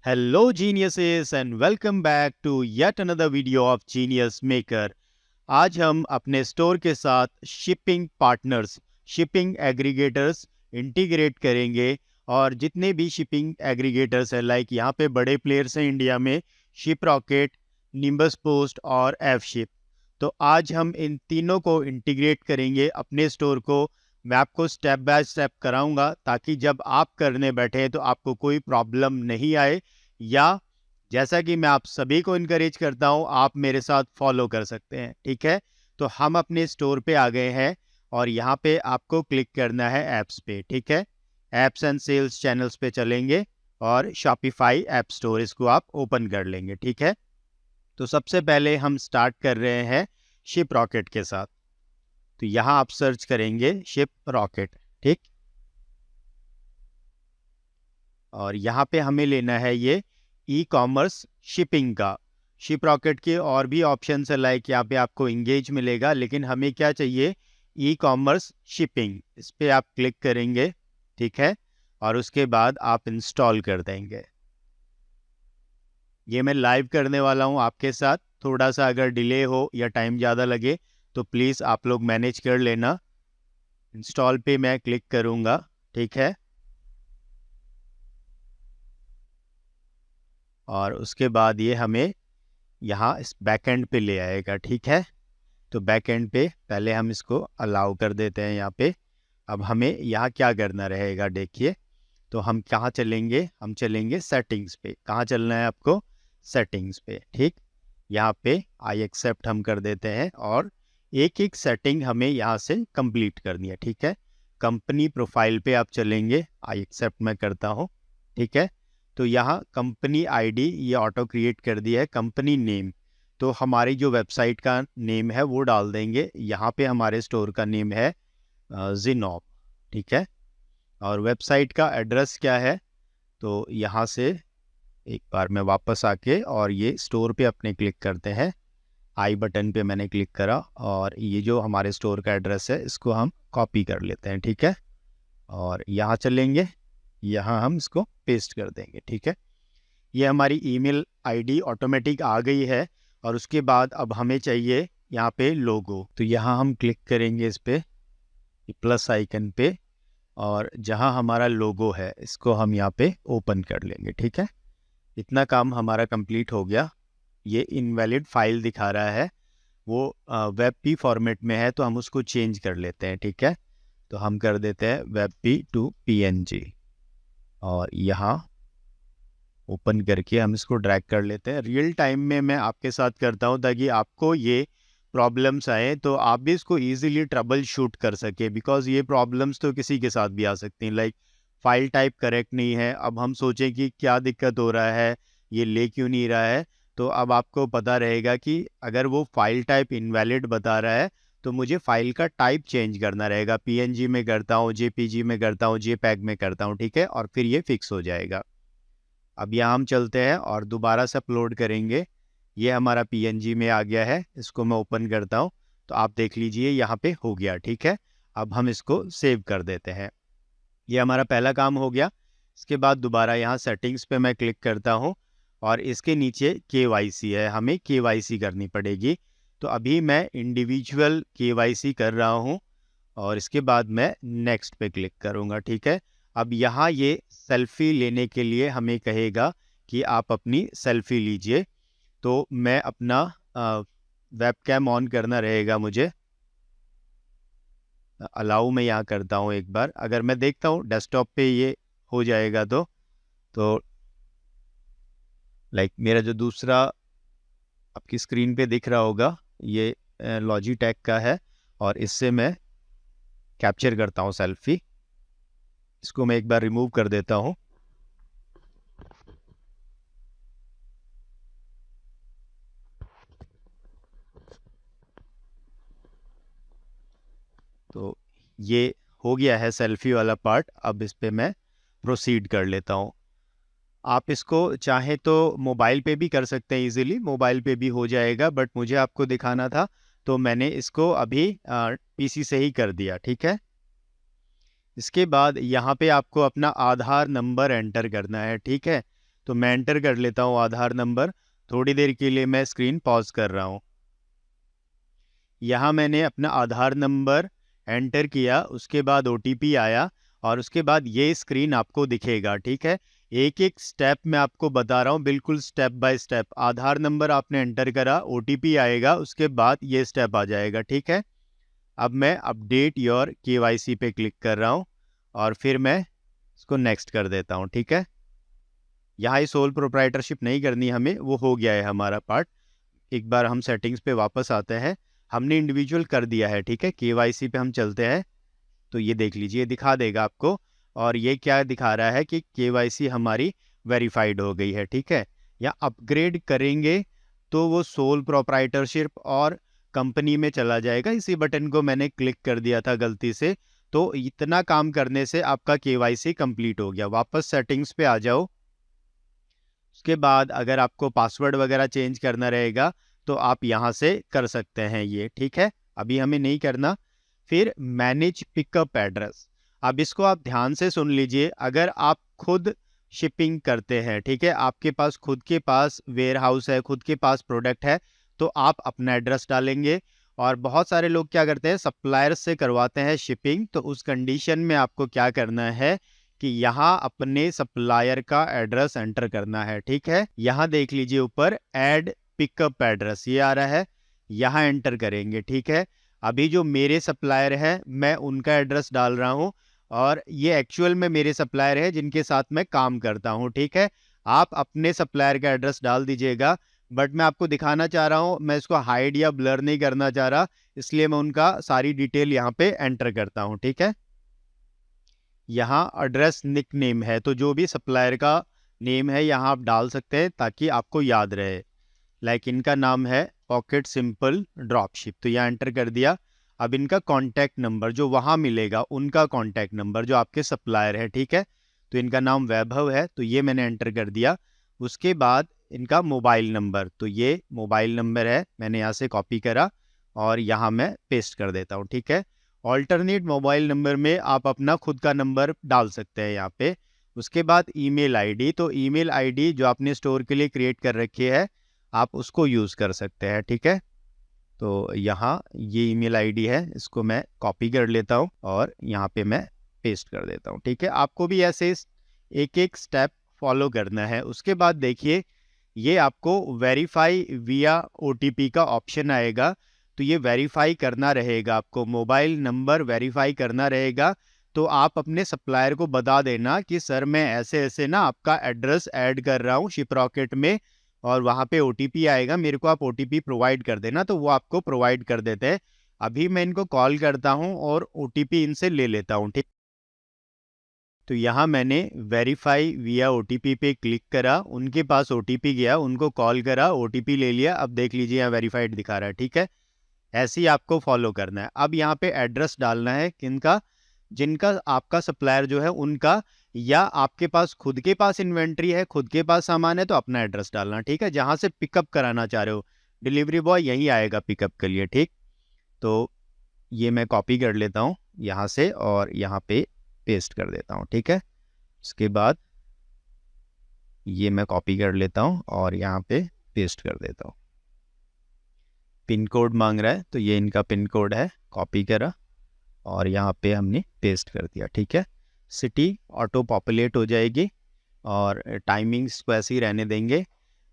Hello geniuses and welcome back to yet another video of Genius Maker। आज हम अपने store के साथ shipping partners, shipping aggregators integrate करेंगे। और जितने भी शिपिंग एग्रीगेटर्स हैं, लाइक यहाँ पे बड़े प्लेयर्स हैं इंडिया में, शिप रॉकेट, निम्बस पोस्ट और एफ शिप। तो आज हम इन तीनों को इंटीग्रेट करेंगे अपने स्टोर को। मैं आपको स्टेप बाय स्टेप कराऊंगा ताकि जब आप करने बैठे तो आपको कोई प्रॉब्लम नहीं आए, या जैसा कि मैं आप सभी को इनकरेज करता हूं, आप मेरे साथ फॉलो कर सकते हैं। ठीक है, तो हम अपने स्टोर पे आ गए हैं और यहाँ पे आपको क्लिक करना है ऐप्स पे। ठीक है, ऐप्स एंड सेल्स चैनल्स पे चलेंगे और शॉपिफाई ऐप स्टोर इसको आप ओपन कर लेंगे। ठीक है, तो सबसे पहले हम स्टार्ट कर रहे हैं शिप रॉकेट के साथ। तो यहाँ आप सर्च करेंगे शिप रॉकेट। ठीक, और यहाँ पे हमें लेना है ये ई कॉमर्स शिपिंग का। शिप रॉकेट के और भी ऑप्शन है, लाइक यहाँ पे आपको इंगेज मिलेगा, लेकिन हमें क्या चाहिए, ई कॉमर्स शिपिंग। इस पे आप क्लिक करेंगे। ठीक है, और उसके बाद आप इंस्टॉल कर देंगे। ये मैं लाइव करने वाला हूँ आपके साथ, थोड़ा सा अगर डिले हो या टाइम ज़्यादा लगे तो प्लीज़ आप लोग मैनेज कर लेना। इंस्टॉल पे मैं क्लिक करूँगा। ठीक है, और उसके बाद ये हमें यहाँ इस बैकएंड पे ले आएगा। ठीक है, तो बैकएंड पे पहले हम इसको अलाउ कर देते हैं यहाँ पे। अब हमें यहाँ क्या करना रहेगा, देखिए। तो हम कहाँ चलेंगे, हम चलेंगे सेटिंग्स पे। कहाँ चलना है आपको, सेटिंग्स पे। ठीक, यहाँ पे आई एक्सेप्ट हम कर देते हैं और एक एक सेटिंग हमें यहाँ से कंप्लीट करनी है। ठीक है, कंपनी प्रोफाइल पे आप चलेंगे, आई एक्सेप्ट मैं करता हूँ। ठीक है, तो यहाँ कंपनी आईडी ये ऑटो क्रिएट कर दिया है। कंपनी नेम, तो हमारी जो वेबसाइट का नेम है वो डाल देंगे। यहाँ पे हमारे स्टोर का नेम है जिनॉप। ठीक है, और वेबसाइट का एड्रेस क्या है, तो यहाँ से एक बार मैं वापस आके और ये स्टोर पे अपने क्लिक करते हैं। आई बटन पे मैंने क्लिक करा और ये जो हमारे स्टोर का एड्रेस है इसको हम कॉपी कर लेते हैं। ठीक है, और यहाँ चलेंगे, यहाँ हम इसको पेस्ट कर देंगे। ठीक है, ये हमारी ईमेल आईडी ऑटोमेटिक आ गई है। और उसके बाद अब हमें चाहिए यहाँ पे लोगो। तो यहाँ हम क्लिक करेंगे इस पे, प्लस आइकन पे, और जहाँ हमारा लोगो है इसको हम यहाँ पे ओपन कर लेंगे। ठीक है, इतना काम हमारा कंप्लीट हो गया। ये इनवैलिड फाइल दिखा रहा है, वो वेब पी फॉर्मेट में है, तो हम उसको चेंज कर लेते हैं। ठीक है, तो हम कर देते हैं वेब पी टू PNG और यहाँ ओपन करके हम इसको ड्रैग कर लेते हैं। रियल टाइम में मैं आपके साथ करता हूँ ताकि आपको ये प्रॉब्लम्स आए तो आप भी इसको इजीली ट्रबल शूट कर सके, बिकॉज ये प्रॉब्लम्स तो किसी के साथ भी आ सकती हैं। लाइक फाइल टाइप करेक्ट नहीं है, अब हम सोचें कि क्या दिक्कत हो रहा है, ये ले क्यों नहीं रहा है। तो अब आपको पता रहेगा कि अगर वो फाइल टाइप इनवैलिड बता रहा है तो मुझे फाइल का टाइप चेंज करना रहेगा। PNG में करता हूँ, JPG में करता हूँ, JPEG में करता हूँ। ठीक है, और फिर ये फिक्स हो जाएगा। अब यहाँ हम चलते हैं और दोबारा से अपलोड करेंगे। ये हमारा PNG में आ गया है, इसको मैं ओपन करता हूँ तो आप देख लीजिए यहाँ पे हो गया। ठीक है, अब हम इसको सेव कर देते हैं। ये हमारा पहला काम हो गया। इसके बाद दोबारा यहाँ सेटिंग्स पे मैं क्लिक करता हूँ और इसके नीचे KYC है, हमें KYC करनी पड़ेगी। तो अभी मैं इंडिविजुअल KYC कर रहा हूँ और इसके बाद मैं नेक्स्ट पे क्लिक करूँगा। ठीक है, अब यहाँ ये सेल्फी लेने के लिए हमें कहेगा कि आप अपनी सेल्फी लीजिए। तो मैं अपना वेबकैम ऑन करना रहेगा मुझे। अलाउ मैं यहाँ करता हूँ एक बार, अगर मैं देखता हूँ डेस्कटॉप पे ये हो जाएगा तो लाइक मेरा जो दूसरा आपकी स्क्रीन पे दिख रहा होगा ये लॉजिटेक का है और इससे मैं कैप्चर करता हूँ सेल्फी। इसको मैं एक बार रिमूव कर देता हूँ। तो ये हो गया है सेल्फी वाला पार्ट। अब इस पे मैं प्रोसीड कर लेता हूँ। आप इसको चाहे तो मोबाइल पे भी कर सकते हैं, इजीली मोबाइल पे भी हो जाएगा, बट मुझे आपको दिखाना था तो मैंने इसको अभी PC से ही कर दिया। ठीक है, इसके बाद यहाँ पे आपको अपना आधार नंबर एंटर करना है। ठीक है, तो मैं एंटर कर लेता हूँ आधार नंबर। थोड़ी देर के लिए मैं स्क्रीन पॉज कर रहा हूँ। यहाँ मैंने अपना आधार नंबर एंटर किया, उसके बाद ओटीपी आया और उसके बाद ये स्क्रीन आपको दिखेगा। ठीक है, एक एक स्टेप मैं आपको बता रहा हूँ, बिल्कुल step by step. Aadhaar number आपने एंटर करा, ओटीपी आएगा, उसके बाद ये स्टेप आ जाएगा। ठीक है, अब मैं अपडेट योर केवाईसी पे क्लिक कर रहा हूँ और फिर मैं इसको नेक्स्ट कर देता हूँ। ठीक है, यहाँ ये सोल प्रोप्राइटरशिप नहीं करनी हमें, वो हो गया है हमारा पार्ट। एक बार हम सेटिंग्स पे वापस आते हैं, हमने इंडिविजुअल कर दिया है। ठीक है, केवाईसी पे हम चलते हैं तो ये देख लीजिए, दिखा देगा आपको। और ये क्या दिखा रहा है कि केवाईसी हमारी वेरीफाइड हो गई है। ठीक है, या अपग्रेड करेंगे तो वो सोल प्रोप्राइटरशिप और कंपनी में चला जाएगा। इसी बटन को मैंने क्लिक कर दिया था गलती से, तो इतना काम करने से आपका केवाईसी कंप्लीट हो गया। वापस सेटिंग्स पे आ जाओ। उसके बाद अगर आपको पासवर्ड वगैरह चेंज करना रहेगा तो आप यहाँ से कर सकते हैं ये। ठीक है, अभी हमें नहीं करना। फिर मैनेज पिकअप एड्रेस, अब इसको आप ध्यान से सुन लीजिए। अगर आप खुद शिपिंग करते हैं, ठीक है, आपके पास खुद के पास वेयर हाउस है, खुद के पास प्रोडक्ट है, तो आप अपना एड्रेस डालेंगे। और बहुत सारे लोग क्या करते हैं, सप्लायर्स से करवाते हैं शिपिंग, तो उस कंडीशन में आपको क्या करना है कि यहाँ अपने सप्लायर का एड्रेस एंटर करना है। ठीक है, यहाँ देख लीजिए ऊपर ऐड पिकअप एड्रेस ये आ रहा है, यहाँ एंटर करेंगे। ठीक है, अभी जो मेरे सप्लायर है मैं उनका एड्रेस डाल रहा हूँ और ये एक्चुअल में मेरे सप्लायर है जिनके साथ मैं काम करता हूँ। ठीक है, आप अपने सप्लायर का एड्रेस डाल दीजिएगा, बट मैं आपको दिखाना चाह रहा हूँ, मैं इसको हाइड या ब्लर नहीं करना चाह रहा, इसलिए मैं उनका सारी डिटेल यहाँ पे एंटर करता हूँ। ठीक है, यहाँ एड्रेस निक नेम है, तो जो भी सप्लायर का नेम है यहाँ आप डाल सकते हैं ताकि आपको याद रहे। लाइक इनका नाम है पॉकेट सिंपल ड्रॉपशिप, तो यहाँ एंटर कर दिया। अब इनका कॉन्टैक्ट नंबर जो वहाँ मिलेगा, उनका कॉन्टैक्ट नंबर जो आपके सप्लायर है, ठीक है, तो इनका नाम वैभव है, तो ये मैंने एंटर कर दिया। उसके बाद इनका मोबाइल नंबर, तो ये मोबाइल नंबर है, मैंने यहाँ से कॉपी करा और यहाँ मैं पेस्ट कर देता हूँ। ठीक है, ऑल्टरनेट मोबाइल नंबर में आप अपना खुद का नंबर डाल सकते हैं यहाँ पे। उसके बाद ईमेल आईडी, तो ईमेल आईडी जो आपने स्टोर के लिए क्रिएट कर रखी है आप उसको यूज़ कर सकते हैं। ठीक है, तो यहाँ ये ईमेल आईडी है, इसको मैं कॉपी कर लेता हूँ और यहाँ पे मैं पेस्ट कर देता हूँ। ठीक है, आपको भी ऐसे एक एक स्टेप फॉलो करना है। उसके बाद देखिए ये आपको वेरीफाई विया ओटीपी का ऑप्शन आएगा, तो ये वेरीफाई करना रहेगा, आपको मोबाइल नंबर वेरीफाई करना रहेगा। तो आप अपने सप्लायर को बता देना कि सर मैं ऐसे ऐसे ना आपका एड्रेस ऐड कर रहा हूँ शिपरॉकेट में और वहाँ पे ओटीपी आएगा, मेरे को आप ओटीपी प्रोवाइड कर देना, तो वो आपको प्रोवाइड कर देते हैं। अभी मैं इनको कॉल करता हूँ और ओटीपी इनसे ले लेता हूँ। ठीक, तो यहाँ मैंने वेरीफाई विया ओटीपी पे क्लिक करा, उनके पास ओटीपी गया, उनको कॉल करा, ओटीपी ले लिया। अब देख लीजिए यहाँ वेरीफाइड दिखा रहा है। ठीक है, ऐसे ही आपको फॉलो करना है। अब यहाँ पे एड्रेस डालना है किनका, जिनका आपका सप्लायर जो है उनका, या आपके पास खुद के पास इन्वेंट्री है, खुद के पास सामान है, तो अपना एड्रेस डालना। ठीक है, जहाँ से पिकअप कराना चाह रहे हो, डिलीवरी बॉय यहीं आएगा पिकअप के लिए। ठीक, तो ये मैं कॉपी कर लेता हूँ यहाँ से और यहाँ पे पेस्ट कर देता हूँ। ठीक है, उसके बाद ये मैं कॉपी कर लेता हूँ और यहाँ पे पेस्ट कर देता हूँ। पिन कोड मांग रहा है, तो ये इनका पिन कोड है, कॉपी करा और यहाँ पे हमने पेस्ट कर दिया। ठीक है, सिटी ऑटो पॉपुलेट हो जाएगी और टाइमिंग्स को ऐसे ही रहने देंगे।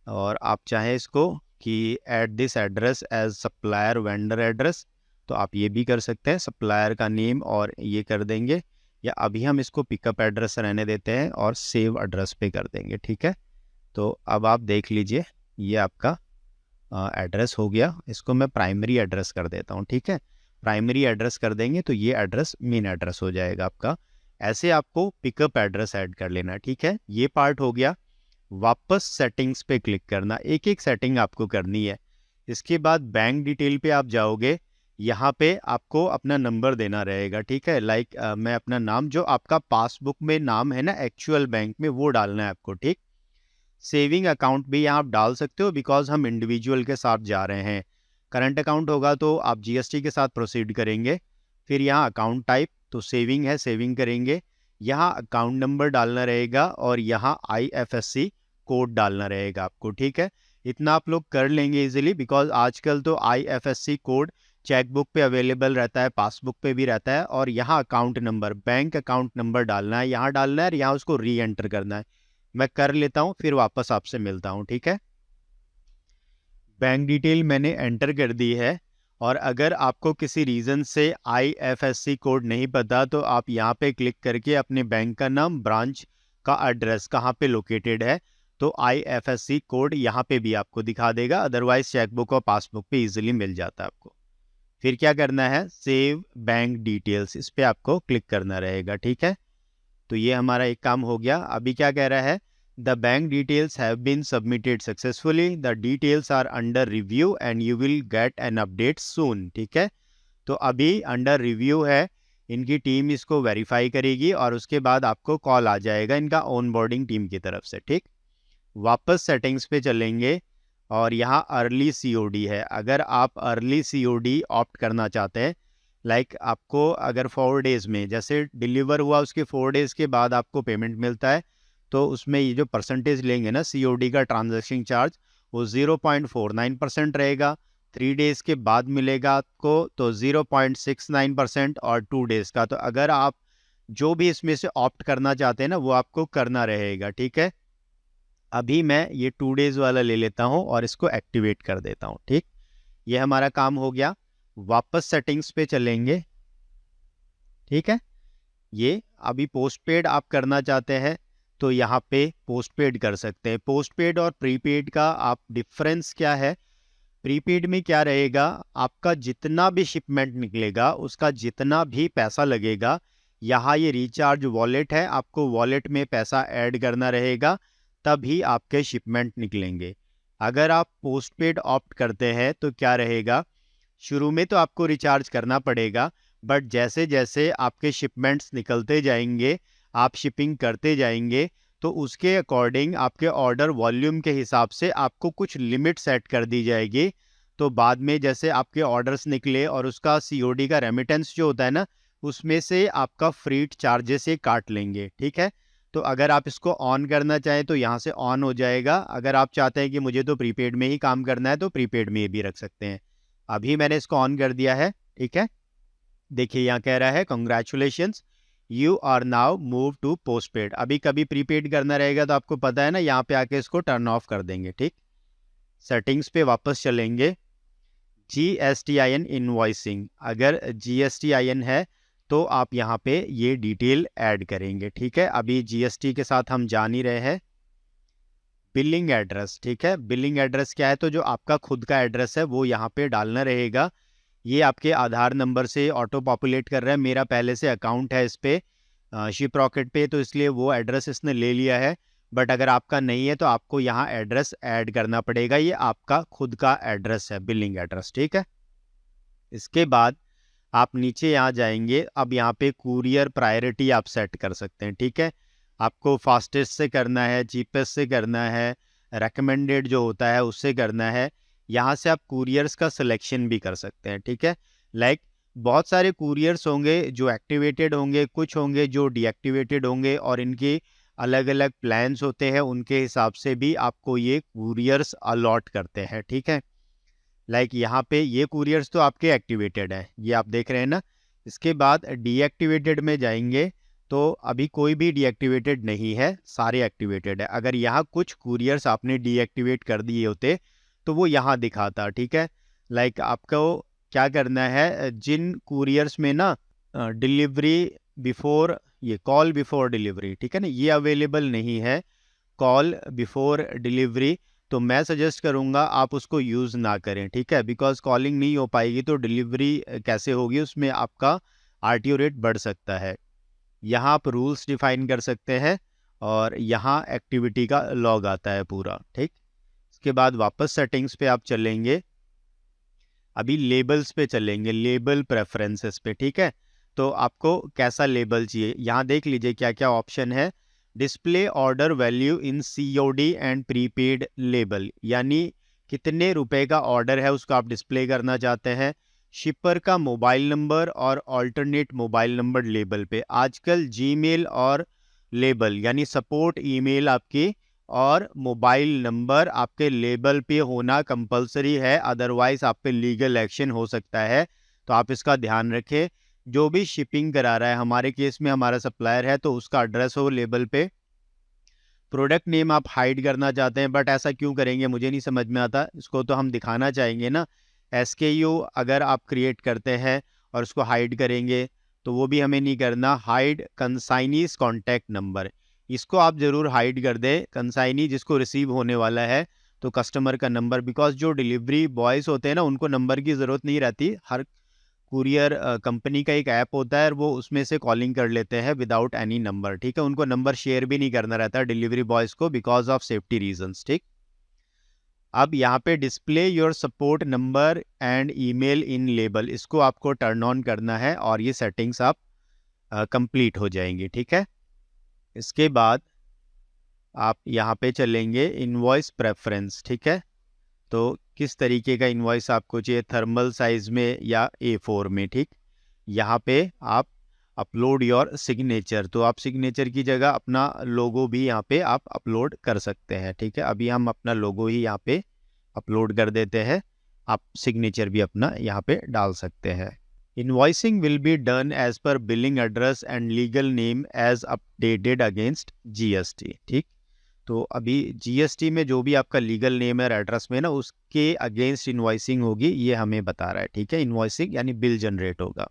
और आप चाहें इसको कि add this address as supplier vendor address, तो आप ये भी कर सकते हैं, सप्लायर का नेम और ये कर देंगे, या अभी हम इसको पिकअप एड्रेस रहने देते हैं और सेव एड्रेस पे कर देंगे। ठीक है, तो अब आप देख लीजिए ये आपका एड्रेस हो गया, इसको मैं प्राइमरी एड्रेस कर देता हूँ। ठीक है, प्राइमरी एड्रेस कर देंगे तो ये एड्रेस मेन एड्रेस हो जाएगा आपका। ऐसे आपको पिकअप एड्रेस ऐड कर लेना। ठीक है, ये पार्ट हो गया। वापस सेटिंग्स पे क्लिक करना, एक एक सेटिंग आपको करनी है। इसके बाद बैंक डिटेल पे आप जाओगे, यहाँ पे आपको अपना नंबर देना रहेगा। ठीक है, लाइक मैं अपना नाम जो आपका पासबुक में नाम है ना एक्चुअल बैंक में, वो डालना है आपको। ठीक, सेविंग अकाउंट भी यहाँ आप डाल सकते हो बिकॉज हम इंडिविजुअल के साथ जा रहे हैं। करंट अकाउंट होगा तो आप जीएसटी के साथ प्रोसीड करेंगे। फिर यहाँ अकाउंट टाइप, तो सेविंग है, सेविंग करेंगे। यहाँ अकाउंट नंबर डालना रहेगा और यहाँ आईएफएससी कोड डालना रहेगा आपको, ठीक है। इतना आप लोग कर लेंगे इजीली, बिकॉज आजकल तो IFSC कोड चेकबुक पे अवेलेबल रहता है, पासबुक पे भी रहता है, और यहाँ account number, bank account number डालना है, यहाँ डालना है और यहाँ उसको री एंटर करना है। मैं कर लेता हूँ, फिर वापस आपसे मिलता हूँ, ठीक है। बैंक डिटेल मैंने एंटर कर दी है, और अगर आपको किसी रीज़न से IFSC कोड नहीं पता तो आप यहाँ पे क्लिक करके अपने बैंक का नाम, ब्रांच का एड्रेस कहाँ पे लोकेटेड है, तो IFSC कोड यहाँ पे भी आपको दिखा देगा, अदरवाइज चेकबुक और पासबुक पे इजीली मिल जाता है आपको। फिर क्या करना है, सेव बैंक डिटेल्स, इस पे आपको क्लिक करना रहेगा, ठीक है। तो ये हमारा एक काम हो गया। अभी क्या कह रहा है, the bank details have been submitted successfully, the details are under review and you will get an update soon, ठीक है। तो अभी अंडर रिव्यू है, इनकी टीम इसको वेरीफाई करेगी और उसके बाद आपको कॉल आ जाएगा इनका ऑनबोर्डिंग टीम की तरफ से, ठीक। वापस सेटिंग्स पे चलेंगे और यहाँ अर्ली COD है। अगर आप अर्ली COD ऑप्ट करना चाहते हैं, लाइक आपको अगर 4 डेज़ में, जैसे डिलीवर हुआ उसके 4 डेज़ के बाद आपको पेमेंट मिलता है, तो उसमें ये जो परसेंटेज लेंगे ना COD का ट्रांजैक्शन चार्ज, वो 0.49% रहेगा। 3 डेज़ के बाद मिलेगा आपको तो 0.69%, और 2 डेज़ का। तो अगर आप जो भी इसमें से ऑप्ट करना चाहते हैं ना, वो आपको करना रहेगा, ठीक है। अभी मैं ये 2 डेज़ वाला ले लेता हूँ और इसको एक्टिवेट कर देता हूँ, ठीक। ये हमारा काम हो गया। वापस सेटिंग्स पे चलेंगे, ठीक है। ये अभी पोस्टपेड आप करना चाहते हैं तो यहाँ पे पोस्टपेड कर सकते हैं। पोस्टपेड और प्रीपेड का आप डिफरेंस क्या है, प्रीपेड में क्या रहेगा, आपका जितना भी शिपमेंट निकलेगा उसका जितना भी पैसा लगेगा, यहाँ ये रिचार्ज वॉलेट है, आपको वॉलेट में पैसा ऐड करना रहेगा, तभी आपके शिपमेंट निकलेंगे। अगर आप पोस्टपेड ऑप्ट करते हैं तो क्या रहेगा, शुरू में तो आपको रिचार्ज करना पड़ेगा, बट जैसे जैसे आपके शिपमेंट्स निकलते जाएंगे, आप शिपिंग करते जाएंगे, तो उसके अकॉर्डिंग आपके ऑर्डर वॉल्यूम के हिसाब से आपको कुछ लिमिट सेट कर दी जाएगी। तो बाद में जैसे आपके ऑर्डर्स निकले और उसका COD का रेमिटेंस जो होता है ना, उसमें से आपका फ्रीट चार्जेस से काट लेंगे, ठीक है। तो अगर आप इसको ऑन करना चाहें तो यहाँ से ऑन हो जाएगा। अगर आप चाहते हैं कि मुझे तो प्रीपेड में ही काम करना है तो प्रीपेड में भी रख सकते हैं। अभी मैंने इसको ऑन कर दिया है, ठीक है। देखिए यहाँ कह रहा है congratulations, you are now move to postpaid. अभी कभी प्रीपेड करना रहेगा तो आपको पता है ना, यहाँ पे आके इसको टर्न ऑफ कर देंगे, ठीक। सेटिंग्स पे वापस चलेंगे। GSTIN इनवॉइसिंग, अगर GSTIN है तो आप यहाँ पे ये डिटेल ऐड करेंगे, ठीक है। अभी GST के साथ हम जान ही रहे हैं। बिलिंग एड्रेस, ठीक है। बिलिंग एड्रेस क्या है, तो जो आपका खुद का एड्रेस है वो यहाँ पे डालना रहेगा। ये आपके आधार नंबर से ऑटो पॉपुलेट कर रहा है। मेरा पहले से अकाउंट है इस पे शिप रॉकेट पे, तो इसलिए वो एड्रेस इसने ले लिया है। बट अगर आपका नहीं है तो आपको यहाँ एड्रेस ऐड करना पड़ेगा। ये आपका खुद का एड्रेस है, बिलिंग एड्रेस, ठीक है। इसके बाद आप नीचे यहाँ जाएंगे। अब यहाँ पे कुरियर प्रायोरिटी आप सेट कर सकते हैं, ठीक है। आपको फास्टेस्ट से करना है, चीपेस्ट से करना है, रेकमेंडेड जो होता है उससे करना है। यहाँ से आप कुरियर्स का सिलेक्शन भी कर सकते हैं, ठीक है। लाइक बहुत सारे कुरियर्स होंगे जो एक्टिवेटेड होंगे, कुछ होंगे जो डीएक्टिवेटेड होंगे, और इनके अलग अलग प्लान्स होते हैं, उनके हिसाब से भी आपको ये कुरियर्स अलॉट करते हैं, ठीक है। लाइक यहाँ पे ये कुरियर्स तो आपके एक्टिवेटेड है, ये आप देख रहे हैं ना। इसके बाद डीएक्टिवेटेड में जाएंगे तो अभी कोई भी डीएक्टिवेटेड नहीं है, सारे एक्टिवेटेड है। अगर यहाँ कुछ कुरियर्स आपने डीएक्टिवेट कर दिए होते तो वो यहाँ दिखाता, ठीक है। लाइक आपको क्या करना है, जिन कुरियर्स में ना डिलीवरी बिफोर, ये कॉल बिफोर डिलीवरी, ठीक है ना, ये अवेलेबल नहीं है, कॉल बिफोर डिलीवरी, तो मैं सजेस्ट करूँगा आप उसको यूज़ ना करें, ठीक है। बिकॉज कॉलिंग नहीं हो पाएगी तो डिलीवरी कैसे होगी, उसमें आपका RTO रेट बढ़ सकता है। यहाँ आप रूल्स डिफाइन कर सकते हैं और यहाँ एक्टिविटी का लॉग आता है पूरा, ठीक। इसके बाद वापस सेटिंग्स पे आप चलेंगे। अभी लेबल्स पे चलेंगे, लेबल प्रेफरेंसेस पे, ठीक है। तो आपको कैसा लेबल चाहिए, यहाँ देख लीजिए क्या क्या ऑप्शन है। Display order value in COD and prepaid label, यानी कितने रुपए का ऑर्डर है उसको आप डिस्प्ले करना चाहते हैं। शिपर का मोबाइल नंबर और ऑल्टरनेट मोबाइल नंबर लेबल पे। आजकल जीमेल और लेबल यानी सपोर्ट ईमेल आपकी और मोबाइल नंबर आपके लेबल पे होना कंपलसरी है, अदरवाइज आप पे लीगल एक्शन हो सकता है। तो आप इसका ध्यान रखें। जो भी शिपिंग करा रहा है, हमारे केस में हमारा सप्लायर है तो उसका एड्रेस हो लेबल पे। प्रोडक्ट नेम आप हाइड करना चाहते हैं, बट ऐसा क्यों करेंगे मुझे नहीं समझ में आता। इसको तो हम दिखाना चाहेंगे ना। SKU अगर आप क्रिएट करते हैं और उसको हाइड करेंगे तो वो भी हमें नहीं करना। हाइड कंसाइनीज कॉन्टैक्ट नंबर, इसको आप ज़रूर हाइड कर दें। कंसाइनी जिसको रिसीव होने वाला है तो कस्टमर का नंबर, बिकॉज जो डिलीवरी बॉयज़ होते हैं ना उनको नंबर की ज़रूरत नहीं रहती। हर कुरियर कंपनी का एक ऐप होता है, वो उसमें से कॉलिंग कर लेते हैं विदाउट एनी नंबर। ठीक है, उनको नंबर शेयर भी नहीं करना रहता डिलीवरी बॉयज़ को, बिकॉज ऑफ सेफ्टी रीजंस। ठीक, अब यहाँ पे display your support number and email in label, इसको आपको टर्न ऑन करना है और ये सेटिंग्स आप कंप्लीट हो जाएंगी। ठीक है, इसके बाद आप यहाँ पे चलेंगे इनवॉइस प्रेफरेंस। ठीक है, तो किस तरीके का इनवॉइस आपको चाहिए, थर्मल साइज में या A4 में। ठीक, यहाँ पे आप अपलोड योर सिग्नेचर, तो आप सिग्नेचर की जगह अपना लोगो भी यहाँ पे आप अपलोड कर सकते हैं। ठीक है, अभी हम अपना लोगो ही यहाँ पे अपलोड कर देते हैं। आप सिग्नेचर भी अपना यहाँ पे डाल सकते हैं। Invoicing will be done as per billing address and legal name as updated against GST। ठीक, तो अभी GST में जो भी आपका लीगल नेम है एड्रेस में ना, उसके अगेंस्ट इनवॉइसिंग होगी, ये हमें बता रहा है। ठीक है, इनवॉइसिंग यानी बिल जनरेट होगा।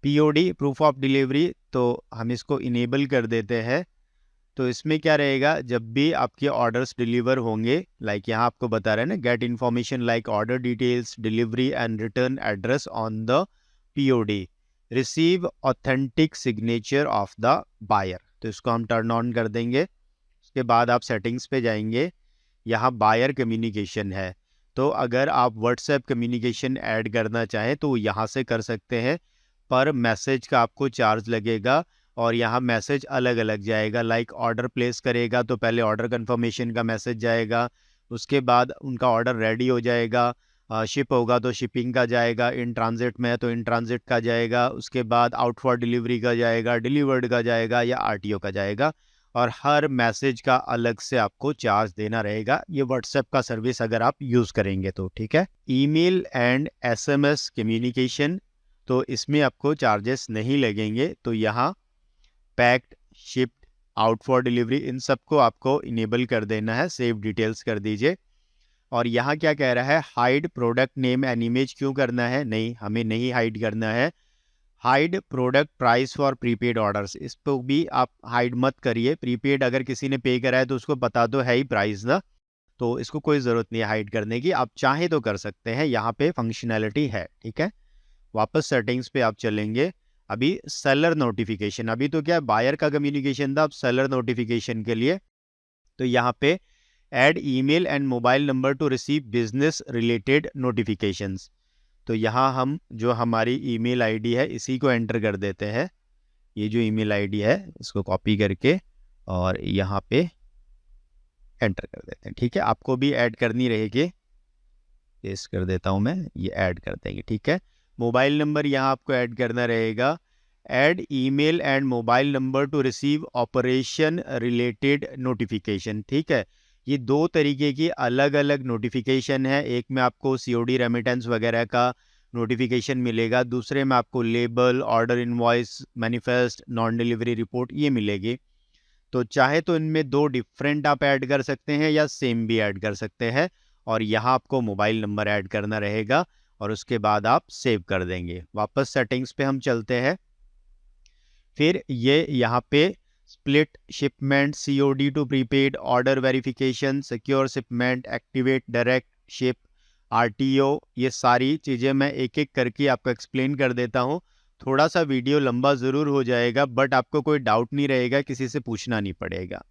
POD प्रूफ ऑफ डिलीवरी, तो हम इसको इनेबल कर देते हैं। तो इसमें क्या रहेगा, जब भी आपके ऑर्डर्स डिलीवर होंगे, लाइक यहाँ आपको बता रहे हैं ना, get information like order details, delivery and return address on the POD, receive authentic signature of the buyer, तो इसको हम टर्न ऑन कर देंगे। उसके बाद आप सेटिंग्स पे जाएंगे, यहाँ बायर कम्युनिकेशन है, तो अगर आप व्हाट्सएप कम्युनिकेशन ऐड करना चाहें तो यहाँ से कर सकते हैं। पर मैसेज का आपको चार्ज लगेगा और यहाँ मैसेज अलग अलग जाएगा। लाइक ऑर्डर प्लेस करेगा तो पहले ऑर्डर कंफर्मेशन का मैसेज जाएगा, उसके बाद उनका ऑर्डर रेडी हो जाएगा, शिप होगा तो शिपिंग का जाएगा, इन ट्रांजिट में है तो इन ट्रांजिट का जाएगा, उसके बाद आउट फॉर डिलीवरी का जाएगा, डिलीवर्ड का जाएगा या RTO का जाएगा। और हर मैसेज का अलग से आपको चार्ज देना रहेगा, ये व्हाट्सएप का सर्विस अगर आप यूज़ करेंगे तो। ठीक है, ईमेल एंड SMS कम्युनिकेशन, तो इसमें आपको चार्जेस नहीं लगेंगे। तो यहाँ packed, shipped, out for delivery, इन सबको आपको इनेबल कर देना है, सेव डिटेल्स कर दीजिए। और यहाँ क्या कह रहा है, hide product name and image, क्यों करना है, नहीं हमें नहीं हाइड करना है। Hide product price for prepaid orders, इस पर भी आप हाइड मत करिए। प्रीपेड अगर किसी ने पे करा है तो उसको पता तो है ही प्राइस ना, तो इसको कोई ज़रूरत नहीं है हाइड करने की। आप चाहें तो कर सकते हैं, यहाँ पे फंक्शनैलिटी है। ठीक है, वापस सेटिंग्स पे आप चलेंगे। अभी सेलर नोटिफिकेशन, अभी तो क्या बायर का कम्युनिकेशन था, अब सेलर नोटिफिकेशन के लिए तो यहाँ पे add email and mobile number two receive business related notifications, तो यहाँ हम जो हमारी ईमेल आईडी है इसी को एंटर कर देते हैं। ये जो ईमेल आईडी है इसको कॉपी करके और यहाँ पे एंटर कर देते हैं। ठीक है, आपको भी ऐड करनी रहेगी, पेस्ट कर देता हूँ मैं, ये ऐड कर देंगे। ठीक है, मोबाइल नंबर यहाँ आपको ऐड करना रहेगा। Add email and mobile number two receive operation related notification. ठीक है, ये दो तरीके की अलग अलग नोटिफिकेशन है। एक में आपको COD रेमिटेंस वगैरह का नोटिफिकेशन मिलेगा, दूसरे में आपको label, order invoice, manifest, non delivery report ये मिलेगी। तो चाहे तो इनमें दो डिफरेंट आप ऐड कर सकते हैं या सेम भी ऐड कर सकते हैं। और यहाँ आपको मोबाइल नंबर ऐड करना रहेगा और उसके बाद आप सेव कर देंगे। वापस सेटिंग्स पे हम चलते हैं। फिर ये यहाँ पे split shipment, COD to prepaid, order verification, secure shipment, activate direct ship, RTO, ये सारी चीज़ें मैं एक एक करके आपको एक्सप्लेन कर देता हूँ। थोड़ा सा वीडियो लंबा ज़रूर हो जाएगा, बट आपको कोई डाउट नहीं रहेगा, किसी से पूछना नहीं पड़ेगा।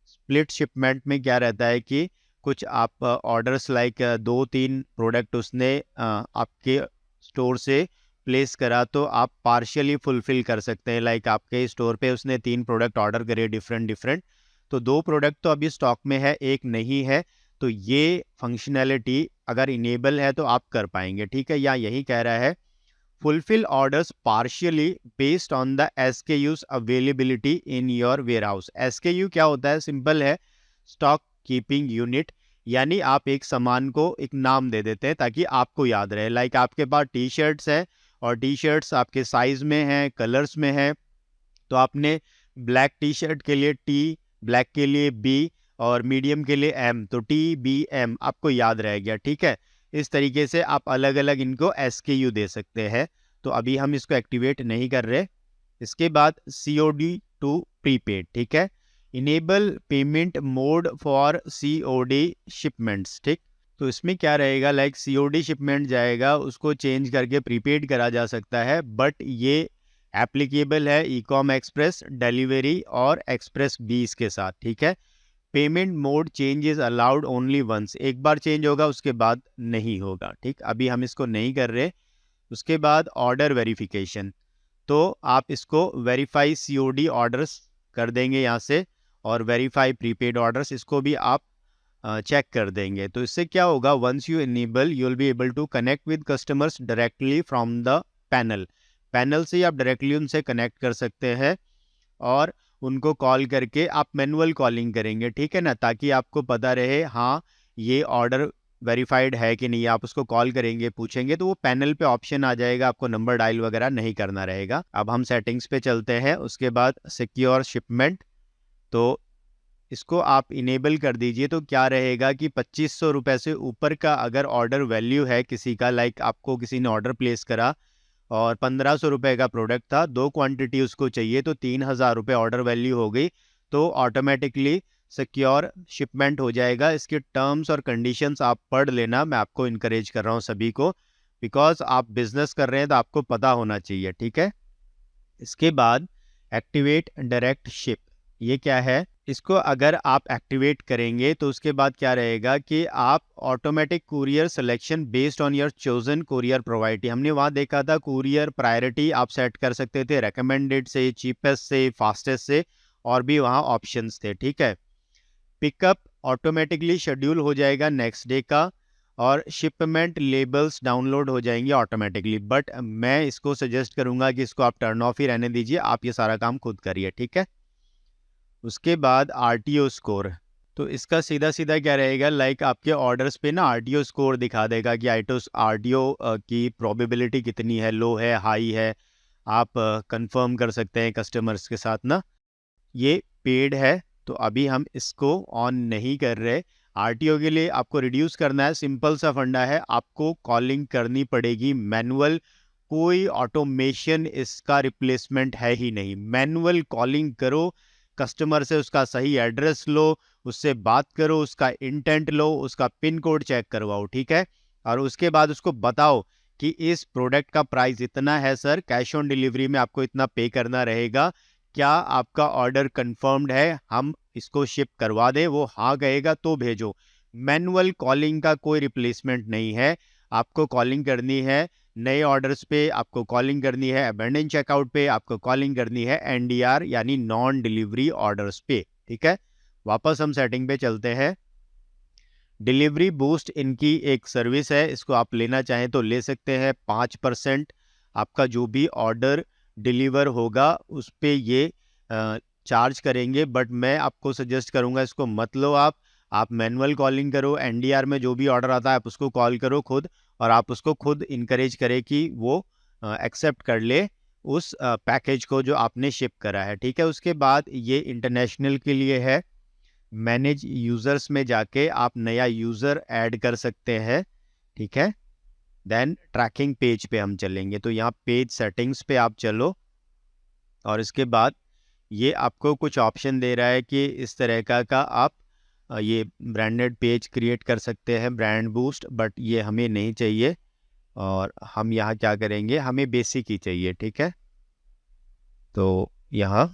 स्प्लिट शिपमेंट में क्या रहता है कि कुछ आप ऑर्डर्स लाइक 2-3 प्रोडक्ट उसने आपके स्टोर से प्लेस करा तो आप पार्शियली फुलफिल कर सकते हैं। लाइक आपके स्टोर पे उसने 3 प्रोडक्ट ऑर्डर करे डिफरेंट, तो 2 प्रोडक्ट तो अभी स्टॉक में है, एक नहीं है, तो ये फंक्शनैलिटी अगर इनेबल है तो आप कर पाएंगे। ठीक है, या यही कह रहा है fulfil orders partially based on the SKUs availability in your warehouse. SKU क्या होता है, सिंपल है, स्टॉक कीपिंग यूनिट, यानी आप एक सामान को एक नाम दे देते हैं ताकि आपको याद रहे। लाइक आपके पास टी शर्ट्स है और टी शर्ट्स आपके साइज में है, कलर्स में है, तो आपने ब्लैक टी शर्ट के लिए टी, ब्लैक के लिए बी और मीडियम के लिए एम, तो टी बी एम आपको याद रह गया। ठीक है, इस तरीके से आप अलग अलग इनको SKU दे सकते हैं। तो अभी हम इसको एक्टिवेट नहीं कर रहे। इसके बाद COD टू प्रीपेड, ठीक है, enable payment mode for COD shipments. ठीक, तो इसमें क्या रहेगा, लाइक COD शिपमेंट जाएगा, उसको चेंज करके प्रीपेड करा जा सकता है, बट ये एप्लीकेबल है ई-कॉम एक्सप्रेस, डिलीवरी और एक्सप्रेस 20 के साथ। ठीक है, payment mode change is allowed only once, एक बार चेंज होगा उसके बाद नहीं होगा। ठीक, अभी हम इसको नहीं कर रहे। उसके बाद ऑर्डर वेरिफिकेशन, तो आप इसको वेरीफाई COD ऑर्डर्स कर देंगे यहाँ से, और वेरीफाई प्रीपेड ऑर्डर्स इसको भी आप चेक कर देंगे। तो इससे क्या होगा, once you enable you will be able to connect with customers directly from the panel, panel से आप डायरेक्टली उनसे कनेक्ट कर सकते हैं और उनको कॉल करके आप मैनुअल कॉलिंग करेंगे। ठीक है ना, ताकि आपको पता रहे हाँ ये ऑर्डर वेरीफाइड है कि नहीं। आप उसको कॉल करेंगे, पूछेंगे, तो वो पैनल पे ऑप्शन आ जाएगा, आपको नंबर डायल वगैरह नहीं करना रहेगा। अब हम सेटिंग्स पे चलते हैं। उसके बाद सिक्योर शिपमेंट, तो इसको आप इनेबल कर दीजिए। तो क्या रहेगा कि 2500 रुपये से ऊपर का अगर ऑर्डर वैल्यू है किसी का, लाइक आपको किसी ने ऑर्डर प्लेस करा और 1500 रुपये का प्रोडक्ट था, 2 क्वांटिटी उसको चाहिए, तो 3000 रुपये ऑर्डर वैल्यू हो गई, तो ऑटोमेटिकली सिक्योर शिपमेंट हो जाएगा। इसके टर्म्स और कंडीशंस आप पढ़ लेना, मैं आपको इनकरेज कर रहा हूँ सभी को, बिकॉज आप बिजनेस कर रहे हैं तो आपको पता होना चाहिए। ठीक है, इसके बाद एक्टिवेट डायरेक्ट शिप, ये क्या है, इसको अगर आप एक्टिवेट करेंगे तो उसके बाद क्या रहेगा कि आप automatic courier selection based on your chosen courier provider, हमने वहाँ देखा था कुरियर प्रायोरिटी आप सेट कर सकते थे, रेकमेंडेड से, चीपेस्ट से, फास्टेस्ट से, और भी वहाँ ऑप्शंस थे। ठीक है, पिकअप ऑटोमेटिकली शेड्यूल हो जाएगा नेक्स्ट डे का, और शिपमेंट लेबल्स डाउनलोड हो जाएंगे ऑटोमेटिकली, बट मैं इसको सजेस्ट करूंगा कि इसको आप टर्न ऑफ ही रहने दीजिए, आप ये सारा काम खुद करिए। ठीक है, उसके बाद RTO स्कोर, तो इसका सीधा सीधा क्या रहेगा, लाइक आपके ऑर्डर्स पे ना RTO स्कोर दिखा देगा कि RTO की प्रोबेबिलिटी कितनी है, लो है, हाई है, आप कंफर्म कर सकते हैं कस्टमर्स के साथ ना। ये पेड है, तो अभी हम इसको ऑन नहीं कर रहे। RTO के लिए आपको रिड्यूस करना है, सिंपल सा फंडा है, आपको कॉलिंग करनी पड़ेगी मैनुअल, कोई ऑटोमेशन इसका रिप्लेसमेंट है ही नहीं। मैनुअल कॉलिंग करो, कस्टमर से उसका सही एड्रेस लो, उससे बात करो, उसका इंटेंट लो, उसका पिन कोड चेक करवाओ। ठीक है, और उसके बाद उसको बताओ कि इस प्रोडक्ट का प्राइस इतना है सर, कैश ऑन डिलीवरी में आपको इतना पे करना रहेगा, क्या आपका ऑर्डर कंफर्म्ड है, हम इसको शिप करवा दें, वो हाँ कहेगा तो भेजो। मैनुअल कॉलिंग का कोई रिप्लेसमेंट नहीं है, आपको कॉलिंग करनी है नए ऑर्डर्स पे, आपको कॉलिंग करनी है अबेंडन चेकआउट पे, आपको कॉलिंग करनी है NDR यानी नॉन डिलीवरी ऑर्डर्स पे। ठीक है, वापस हम सेटिंग पे चलते हैं। डिलीवरी बूस्ट इनकी एक सर्विस है, इसको आप लेना चाहें तो ले सकते हैं। 5% आपका जो भी ऑर्डर डिलीवर होगा उस पे ये चार्ज करेंगे, बट मैं आपको सजेस्ट करूंगा इसको मत लो। आप मैनुअल कॉलिंग करो, NDR में जो भी ऑर्डर आता है आप उसको कॉल करो खुद, और आप उसको खुद इनकरेज करें कि वो एक्सेप्ट कर ले उस पैकेज को जो आपने शिप करा है। ठीक है, उसके बाद ये इंटरनेशनल के लिए है, मैनेज यूजर्स में जाके आप नया यूजर ऐड कर सकते हैं। ठीक है, देन ट्रैकिंग पेज पे हम चलेंगे, तो यहाँ पेज सेटिंग्स पे आप चलो, और इसके बाद ये आपको कुछ ऑप्शन दे रहा है कि इस तरह का आप ये ब्रांडेड पेज क्रिएट कर सकते हैं, ब्रांड बूस्ट, बट ये हमें नहीं चाहिए, और हम यहाँ क्या करेंगे, हमें बेसिक ही चाहिए। ठीक है, तो यहाँ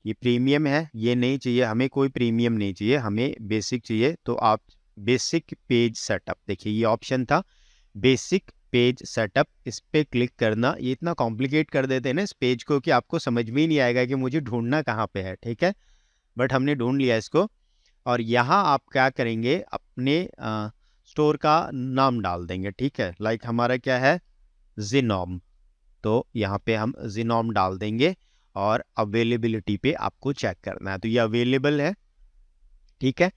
ये प्रीमियम है, ये नहीं चाहिए हमें, कोई प्रीमियम नहीं चाहिए, हमें बेसिक चाहिए। तो आप बेसिक पेज सेटअप, देखिए ये ऑप्शन था बेसिक पेज सेटअप, इस पे क्लिक करना। ये इतना कॉम्प्लिकेट कर देते हैं ना इस पेज को कि आपको समझ में ही नहीं आएगा कि मुझे ढूंढना कहाँ पे है। ठीक है, बट हमने ढूंढ लिया इसको, और यहाँ आप क्या करेंगे, अपने स्टोर का नाम डाल देंगे। ठीक है, लाइक हमारा क्या है, जिनोम, तो यहाँ पे हम जिनोम डाल देंगे, और अवेलेबिलिटी पे आपको चेक करना है, तो ये अवेलेबल है। ठीक है,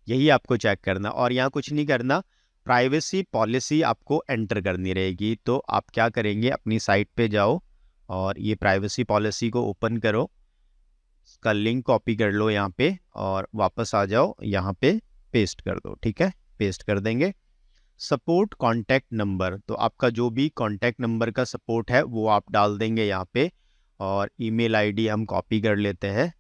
यही आपको चेक करना और यहाँ कुछ नहीं करना। प्राइवेसी पॉलिसी आपको एंटर करनी रहेगी। तो आप क्या करेंगे, अपनी साइट पे जाओ और ये प्राइवेसी पॉलिसी को ओपन करो, इसका लिंक कॉपी कर लो यहाँ पे और वापस आ जाओ, यहाँ पे पेस्ट कर दो। ठीक है, पेस्ट कर देंगे। सपोर्ट कॉन्टैक्ट नंबर, तो आपका जो भी कॉन्टैक्ट नंबर का सपोर्ट है वो आप डाल देंगे यहाँ पे, और ईमेल आईडी हम कॉपी कर लेते हैं।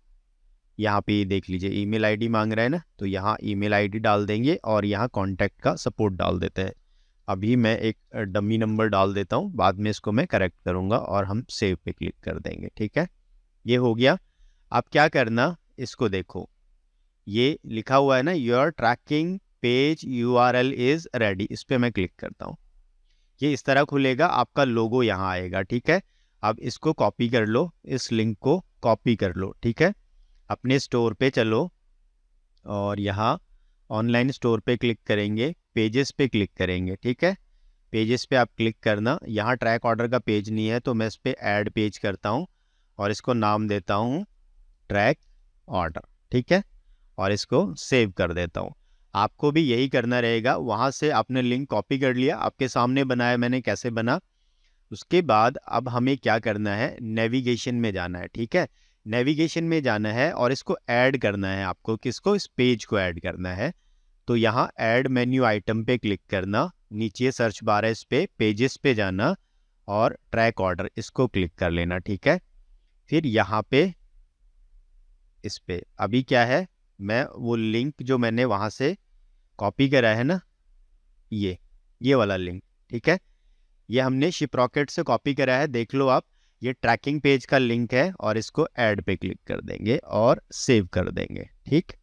यहाँ पे देख लीजिए ईमेल आईडी मांग रहा है ना, तो यहाँ ईमेल आईडी डाल देंगे और यहाँ कॉन्टैक्ट का सपोर्ट डाल देते हैं। अभी मैं एक डमी नंबर डाल देता हूँ, बाद में इसको मैं करेक्ट करूँगा और हम सेव पे क्लिक कर देंगे। ठीक है, ये हो गया। अब क्या करना, इसको देखो, ये लिखा हुआ है ना, your tracking page URL is ready, इस पर मैं क्लिक करता हूँ। ये इस तरह खुलेगा, आपका लोगो यहाँ आएगा। ठीक है, अब इसको कॉपी कर लो, इस लिंक को कॉपी कर लो। ठीक है, अपने स्टोर पे चलो और यहाँ ऑनलाइन स्टोर पे क्लिक करेंगे, पेजेस पे क्लिक करेंगे। ठीक है, पेजेस पे आप क्लिक करना। यहाँ ट्रैक ऑर्डर का पेज नहीं है तो मैं इस पर ऐड पेज करता हूँ और इसको नाम देता हूँ ट्रैक ऑर्डर। ठीक है, और इसको सेव कर देता हूँ। आपको भी यही करना रहेगा। वहाँ से आपने लिंक कॉपी कर लिया, आपके सामने बनाया मैंने, कैसे बना। उसके बाद अब हमें क्या करना है, नेविगेशन में जाना है। ठीक है, नेविगेशन में जाना है और इसको ऐड करना है आपको। किसको, इस पेज को ऐड करना है। तो यहाँ ऐड मेन्यू आइटम पे क्लिक करना, नीचे सर्च बार है, इस पे पेजेस पे जाना और ट्रैक ऑर्डर इसको क्लिक कर लेना। ठीक है, फिर यहाँ पे इस पे अभी क्या है, मैं वो लिंक जो मैंने वहाँ से कॉपी करा है ना, ये वाला लिंक, ठीक है, ये हमने शिपरॉकेट से कॉपी करा है, देख लो आप। ये ट्रैकिंग पेज का लिंक है और इसको ऐड पे क्लिक कर देंगे और सेव कर देंगे। ठीक,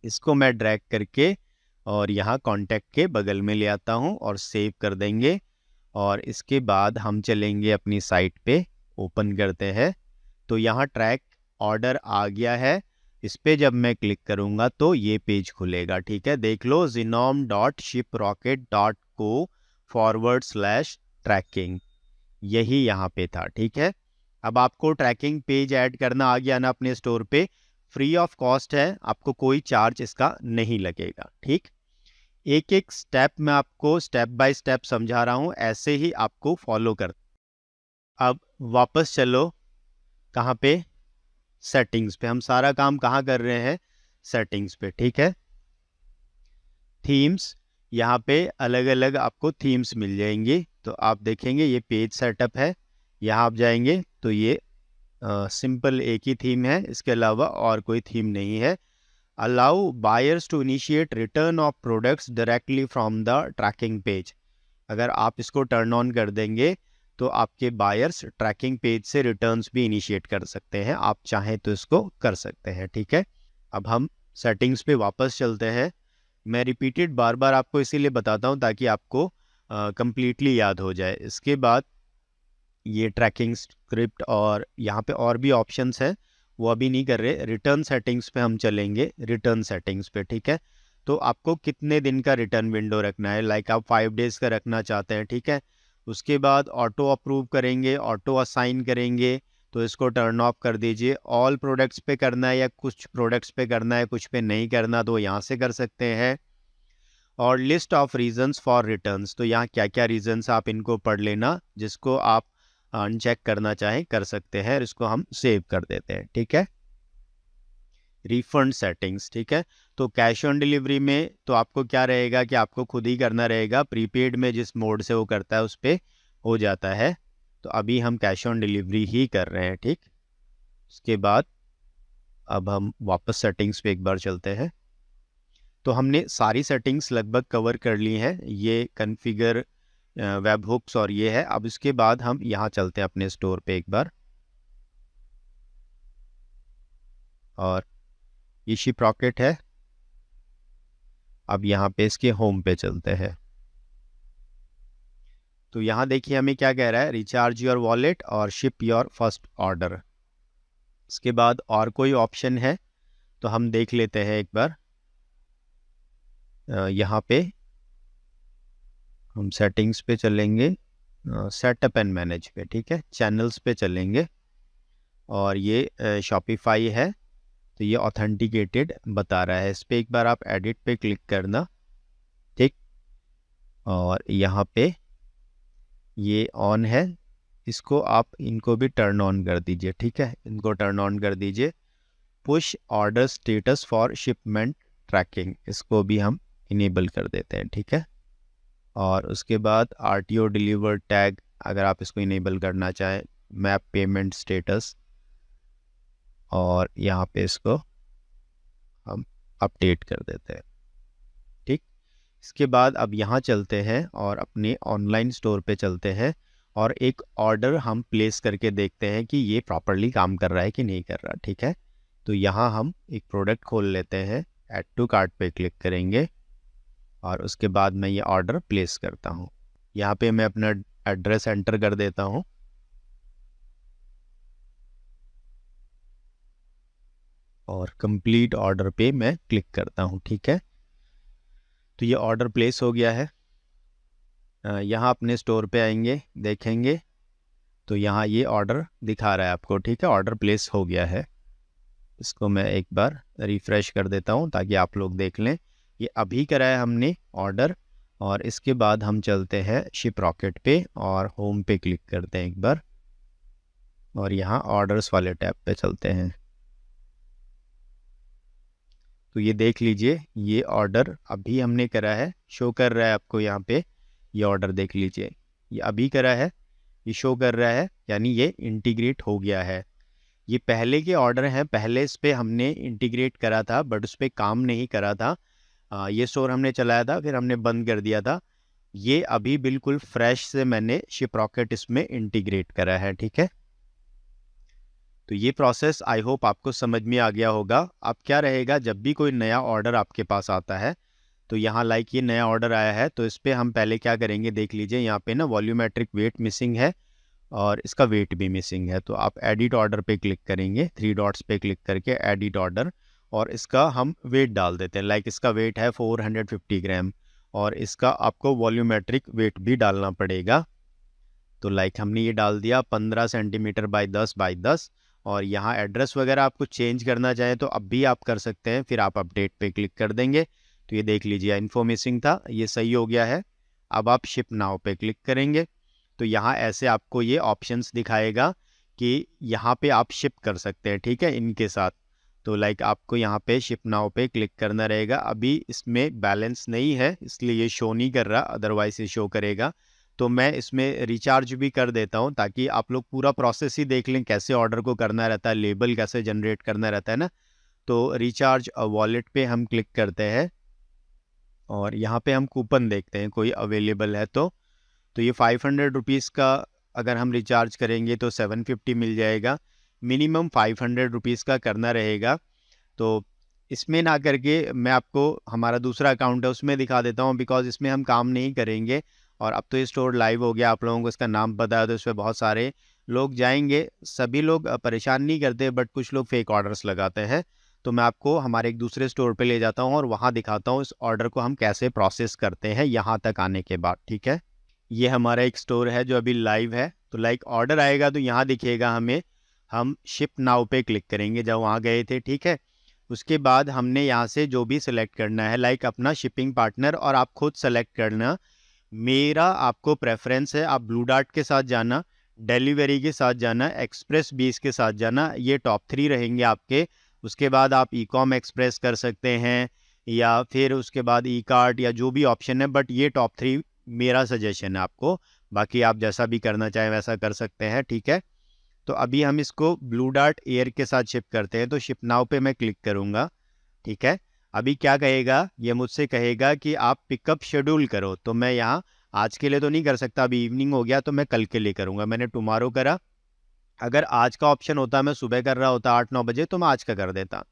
इसको मैं ड्रैग करके और यहाँ कॉन्टैक्ट के बगल में ले आता हूँ और सेव कर देंगे। और इसके बाद हम चलेंगे अपनी साइट पे, ओपन करते हैं। तो यहाँ ट्रैक ऑर्डर आ गया है, इस पे जब मैं क्लिक करूँगा तो ये पेज खुलेगा। ठीक है, देख लो, zinom.shiprocket.co/tracking, यही यहाँ पे था। ठीक है, अब आपको ट्रैकिंग पेज ऐड करना आ गया ना अपने स्टोर पे, फ्री ऑफ कॉस्ट है, आपको कोई चार्ज इसका नहीं लगेगा। ठीक, एक एक स्टेप मैं आपको स्टेप बाय स्टेप समझा रहा हूँ, ऐसे ही आपको फॉलो कर। अब वापस चलो, कहाँ पे, सेटिंग्स पे। हम सारा काम कहाँ कर रहे हैं, सेटिंग्स पे। ठीक है, थीम्स, यहाँ पे अलग अलग आपको थीम्स मिल जाएंगी। तो आप देखेंगे ये पेज सेटअप है, यहाँ आप जाएंगे तो ये सिंपल एक ही थीम है, इसके अलावा और कोई थीम नहीं है। Allow buyers to initiate return of products directly from the tracking page, अगर आप इसको टर्न ऑन कर देंगे तो आपके बायर्स ट्रैकिंग पेज से रिटर्न्स भी इनिशिएट कर सकते हैं, आप चाहें तो इसको कर सकते हैं। ठीक है, अब हम सेटिंग्स पे वापस चलते हैं। मैं रिपीटेड बार बार आपको इसीलिए बताता हूँ ताकि आपको कंप्लीटली याद हो जाए। इसके बाद ये ट्रैकिंग स्क्रिप्ट और यहाँ पे और भी ऑप्शंस है, वो अभी नहीं कर रहे। रिटर्न सेटिंग्स पे हम चलेंगे, रिटर्न सेटिंग्स पे। ठीक है, तो आपको कितने दिन का रिटर्न विंडो रखना है, लाइक आप 5 डेज़ का रखना चाहते हैं। ठीक है, उसके बाद ऑटो अप्रूव करेंगे, ऑटो असाइन करेंगे, तो इसको टर्न ऑफ कर दीजिए। ऑल प्रोडक्ट्स पे करना है या कुछ प्रोडक्ट्स पे करना है, कुछ पे नहीं करना, तो यहाँ से कर सकते हैं। और list of reasons for returns, तो यहाँ क्या क्या रीजंस आप इनको पढ़ लेना, जिसको आप अनचेक करना चाहें कर सकते हैं। इसको हम सेव कर देते हैं। ठीक है, रिफंड सेटिंग्स। ठीक है, तो कैश ऑन डिलीवरी में तो आपको क्या रहेगा कि आपको खुद ही करना रहेगा, प्रीपेड में जिस मोड से वो करता है उस पर हो जाता है। तो अभी हम कैश ऑन डिलीवरी ही कर रहे हैं। ठीक, उसके बाद अब हम वापस सेटिंग्स पे एक बार चलते हैं। तो हमने सारी सेटिंग्स लगभग कवर कर ली हैं, ये कॉन्फ़िगर वेब हुक्स और ये है। अब इसके बाद हम यहाँ चलते हैं अपने स्टोर पे एक बार, और ये शिपरॉकेट है। अब यहाँ पे इसके होम पे चलते हैं। तो यहाँ देखिए हमें क्या कह रहा है, रिचार्ज योर वॉलेट और शिप योर फर्स्ट ऑर्डर। इसके बाद और कोई ऑप्शन है तो हम देख लेते हैं एक बार। यहाँ पे हम सेटिंग्स पे चलेंगे, सेटअप एंड मैनेज पे। ठीक है, चैनल्स पे चलेंगे और ये शॉपिफाई है, तो ये ऑथेंटिकेटेड बता रहा है। इस पर एक बार आप एडिट पे क्लिक करना, ठीक, और यहाँ पे ये ऑन है, इसको आप इनको भी टर्न ऑन कर दीजिए, ठीक है, इनको टर्न ऑन कर दीजिए। Push order status for shipment tracking, इसको भी हम इनेबल कर देते हैं, ठीक है। और उसके बाद RTO डिलीवर टैग, अगर आप इसको इनेबल करना चाहें, मैप पेमेंट स्टेटस, और यहाँ पे इसको हम अपडेट कर देते हैं, ठीक। इसके बाद अब यहाँ चलते हैं और अपने ऑनलाइन स्टोर पे चलते हैं और एक ऑर्डर हम प्लेस करके देखते हैं कि ये प्रॉपरली काम कर रहा है कि नहीं कर रहा, ठीक है। तो यहाँ हम एक प्रोडक्ट खोल लेते हैं, ऐड टू कार्ट पे क्लिक करेंगे और उसके बाद मैं ये ऑर्डर प्लेस करता हूँ। यहाँ पे मैं अपना एड्रेस एंटर कर देता हूँ और कंप्लीट ऑर्डर पे मैं क्लिक करता हूँ, ठीक है। तो ये ऑर्डर प्लेस हो गया है। यहाँ अपने स्टोर पे आएंगे, देखेंगे तो यहाँ ये ऑर्डर दिखा रहा है आपको, ठीक है, ऑर्डर प्लेस हो गया है। इसको मैं एक बार रिफ़्रेश कर देता हूँ ताकि आप लोग देख लें। ये अभी करा है हमने ऑर्डर, और इसके बाद हम चलते हैं शिप रॉकेट पे और होम पे क्लिक करते हैं एक बार, और यहाँ ऑर्डर्स वाले टैब पे चलते हैं। तो ये देख लीजिए, ये ऑर्डर अभी हमने करा है, शो कर रहा है आपको यहाँ पे, ये ऑर्डर देख लीजिए, ये अभी करा है, ये शो कर रहा है, यानी ये इंटीग्रेट हो गया है। ये पहले के ऑर्डर हैं, पहले इस पे हमने इंटीग्रेट करा था बट उस पर काम नहीं करा था। ये स्टोर हमने चलाया था, फिर हमने बंद कर दिया था। ये अभी बिल्कुल फ्रेश से मैंने शिप रॉकेट इसमें इंटीग्रेट करा है, ठीक है। तो ये प्रोसेस आई होप आपको समझ में आ गया होगा। अब क्या रहेगा, जब भी कोई नया ऑर्डर आपके पास आता है, तो यहाँ लाइक ये नया ऑर्डर आया है, तो इस पर हम पहले क्या करेंगे, देख लीजिए यहाँ पे ना वॉल्यूमेट्रिक वेट मिसिंग है और इसका वेट भी मिसिंग है। तो आप एडिट ऑर्डर पे क्लिक करेंगे, 3 डॉट्स पे क्लिक करके एडिट ऑर्डर, और इसका हम वेट डाल देते हैं। लाइक इसका वेट है 450 ग्राम और इसका आपको वॉल्यूमेट्रिक वेट भी डालना पड़ेगा। तो लाइक हमने ये डाल दिया 15 सेंटीमीटर बाई 10 बाई 10। और यहाँ एड्रेस वगैरह आपको चेंज करना चाहें तो अब भी आप कर सकते हैं, फिर आप अपडेट पे क्लिक कर देंगे। तो ये देख लीजिए, इन्फो मिसिंग था, ये सही हो गया है। अब आप शिप नाउ पे क्लिक करेंगे तो यहाँ ऐसे आपको ये ऑप्शंस दिखाएगा कि यहाँ पे आप शिप कर सकते हैं, ठीक है, इनके साथ। तो लाइक आपको यहाँ पे शिप नाउ पे क्लिक करना रहेगा। अभी इसमें बैलेंस नहीं है इसलिए ये शो नहीं कर रहा, अदरवाइज ये शो करेगा। तो मैं इसमें रिचार्ज भी कर देता हूँ ताकि आप लोग पूरा प्रोसेस ही देख लें, कैसे ऑर्डर को करना रहता है, लेबल कैसे जनरेट करना रहता है ना। तो रिचार्ज वॉलेट पे हम क्लिक करते हैं और यहाँ पे हम कूपन देखते हैं कोई अवेलेबल है तो ये 500 रुपीज़ का अगर हम रिचार्ज करेंगे तो 750 मिल जाएगा। मिनिमम 500 रुपीज़ का करना रहेगा। तो इसमें ना करके मैं आपको हमारा दूसरा अकाउंट है उसमें दिखा देता हूँ, बिकॉज इसमें हम काम नहीं करेंगे। और अब तो ये स्टोर लाइव हो गया, आप लोगों को इसका नाम पता है, तो इस पर बहुत सारे लोग जाएंगे। सभी लोग परेशान नहीं करते बट कुछ लोग फेक ऑर्डर्स लगाते हैं। तो मैं आपको हमारे एक दूसरे स्टोर पे ले जाता हूँ और वहाँ दिखाता हूँ इस ऑर्डर को हम कैसे प्रोसेस करते हैं यहाँ तक आने के बाद, ठीक है। ये हमारा एक स्टोर है जो अभी लाइव है। तो लाइक ऑर्डर आएगा तो यहाँ दिखेगा हमें, हम शिप नाउ पे क्लिक करेंगे जब वहाँ गए थे, ठीक है। उसके बाद हमने यहाँ से जो भी सिलेक्ट करना है, लाइक अपना शिपिंग पार्टनर, और आप खुद सेलेक्ट करना। मेरा आपको प्रेफरेंस है आप ब्लू डार्ट के साथ जाना, डिलीवरी के साथ जाना, एक्सप्रेस 20 के साथ जाना, ये टॉप 3 रहेंगे आपके। उसके बाद आप ई कॉम एक्सप्रेस कर सकते हैं या फिर उसके बाद ई कार्ट या जो भी ऑप्शन है, बट ये टॉप 3 मेरा सजेशन है आपको। बाकी आप जैसा भी करना चाहें वैसा कर सकते हैं, ठीक है। तो अभी हम इसको ब्लू डार्ट एयर के साथ शिप करते हैं, तो शिप नाउ पे मैं क्लिक करूँगा, ठीक है। अभी क्या कहेगा, ये मुझसे कहेगा कि आप पिकअप शेड्यूल करो। तो मैं यहाँ आज के लिए तो नहीं कर सकता, अभी इवनिंग हो गया, तो मैं कल के लिए करूँगा। मैंने टुमारो करा। अगर आज का ऑप्शन होता, मैं सुबह कर रहा होता 8-9 बजे, तो मैं आज का कर देता।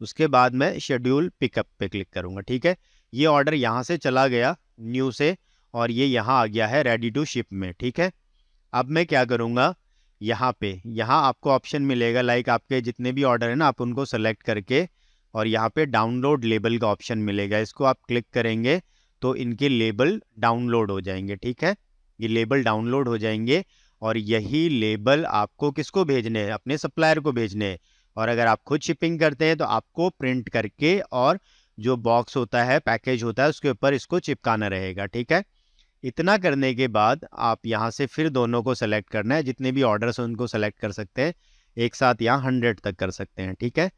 उसके बाद मैं शेड्यूल पिकअप पे क्लिक करूँगा, ठीक है। ये ऑर्डर यहाँ से चला गया न्यू से और ये यहाँ आ गया है रेडी टू शिप में, ठीक है। अब मैं क्या करूँगा, यहाँ आपको ऑप्शन मिलेगा, लाइक आपके जितने भी ऑर्डर है ना, आप उनको सेलेक्ट करके, और यहाँ पे डाउनलोड लेबल का ऑप्शन मिलेगा, इसको आप क्लिक करेंगे तो इनके लेबल डाउनलोड हो जाएंगे, ठीक है। ये लेबल डाउनलोड हो जाएंगे और यही लेबल आपको किसको भेजने हैं, अपने सप्लायर को भेजने हैं। और अगर आप खुद शिपिंग करते हैं तो आपको प्रिंट करके और जो बॉक्स होता है, पैकेज होता है, उसके ऊपर इसको चिपकाना रहेगा। ठीक है, इतना करने के बाद आप यहाँ से फिर दोनों को सेलेक्ट करना है, जितने भी ऑर्डर्स हैं उनको सेलेक्ट कर सकते हैं, एक साथ यहाँ 100 तक कर सकते हैं। ठीक है,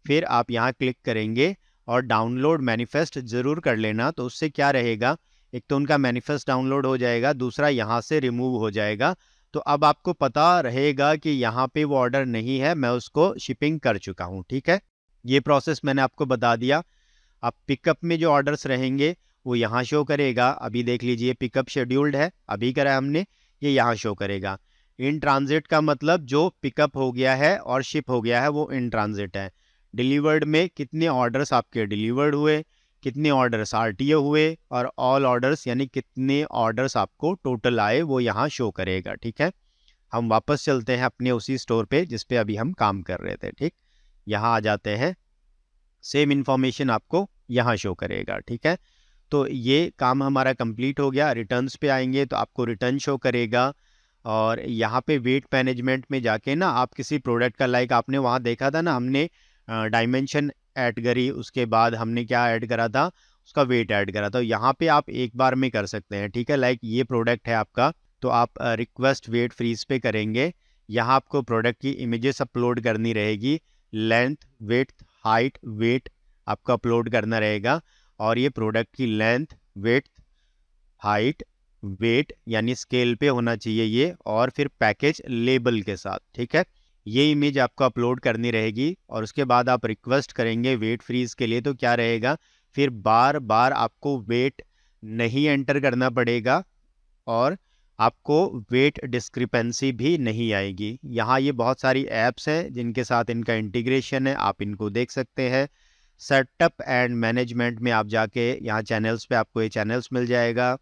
फिर आप यहाँ क्लिक करेंगे और डाउनलोड मैनिफेस्ट ज़रूर कर लेना। तो उससे क्या रहेगा, एक तो उनका मैनिफेस्ट डाउनलोड हो जाएगा, दूसरा यहाँ से रिमूव हो जाएगा। तो अब आपको पता रहेगा कि यहाँ पे वो ऑर्डर नहीं है, मैं उसको शिपिंग कर चुका हूँ। ठीक है, ये प्रोसेस मैंने आपको बता दिया। अब पिकअप में जो ऑर्डर्स रहेंगे वो यहाँ शो करेगा। अभी देख लीजिए पिकअप शेड्यूल्ड है, अभी करा है हमने, ये यहाँ शो करेगा। इन ट्रांजिट का मतलब जो पिकअप हो गया है और शिप हो गया है वो इन ट्रांजिट है। डिलीवर्ड में कितने ऑर्डर्स आपके डिलीवर्ड हुए, कितने ऑर्डर्स आरटीओ हुए, और ऑल ऑर्डर्स यानी कितने ऑर्डर्स आपको टोटल आए वो यहाँ शो करेगा। ठीक है, हम वापस चलते हैं अपने उसी स्टोर पे जिस पे अभी हम काम कर रहे थे। ठीक, यहाँ आ जाते हैं, सेम इन्फॉर्मेशन आपको यहाँ शो करेगा। ठीक है, तो ये काम हमारा कंप्लीट हो गया। रिटर्न्स पे आएंगे तो आपको रिटर्न शो करेगा, और यहाँ पे वेट मैनेजमेंट में जाके ना आप किसी प्रोडक्ट का, लाइक आपने वहाँ देखा था ना, हमने डायमेंशन ऐड करी, उसके बाद हमने क्या ऐड करा था, उसका वेट ऐड करा था। यहाँ पे आप एक बार में कर सकते हैं। ठीक है, लाइक ये प्रोडक्ट है आपका, तो आप रिक्वेस्ट वेट फ्रीज पे करेंगे, यहाँ आपको प्रोडक्ट की इमेजेस अपलोड करनी रहेगी, लेंथ, विड्थ, हाइट, वेट आपको अपलोड करना रहेगा, और ये प्रोडक्ट की लेंथ, विड्थ, हाइट, वेट यानी स्केल पे होना चाहिए ये, और फिर पैकेज लेबल के साथ। ठीक है, ये इमेज आपको अपलोड करनी रहेगी, और उसके बाद आप रिक्वेस्ट करेंगे वेट फ्रीज के लिए। तो क्या रहेगा, फिर बार बार आपको वेट नहीं एंटर करना पड़ेगा, और आपको वेट डिस्क्रिपेंसी भी नहीं आएगी। यहाँ ये बहुत सारी ऐप्स हैं जिनके साथ इनका इंटीग्रेशन है, आप इनको देख सकते हैं। सेटअप एंड मैनेजमेंट में आप जाके यहाँ चैनल्स पे आपको ये चैनल्स मिल जाएगा।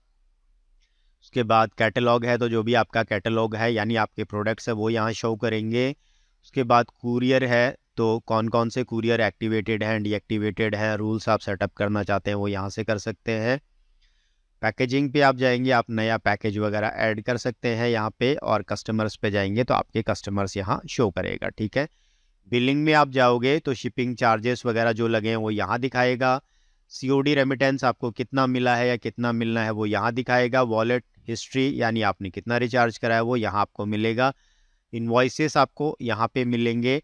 उसके बाद कैटलॉग है, तो जो भी आपका कैटलॉग है यानी आपके प्रोडक्ट्स है वो यहाँ शो करेंगे। उसके बाद कुरियर है, तो कौन कौन से कुरियर एक्टिवेटेड हैं, डीएक्टिवेटेड हैं, रूल्स आप सेटअप करना चाहते हैं वो यहाँ से कर सकते हैं। पैकेजिंग पे आप जाएंगे, आप नया पैकेज वगैरह ऐड कर सकते हैं यहाँ पे, और कस्टमर्स पे जाएंगे तो आपके कस्टमर्स यहाँ शो करेगा। ठीक है, बिलिंग में आप जाओगे तो शिपिंग चार्जेस वगैरह जो लगे हैं वो यहाँ दिखाएगा। सीओडी रेमिटेंस आपको कितना मिला है या कितना मिलना है वो यहाँ दिखाएगा। वॉलेट हिस्ट्री यानी आपने कितना रिचार्ज करा है वो यहाँ आपको मिलेगा। इनवॉइसेस आपको यहाँ पे मिलेंगे।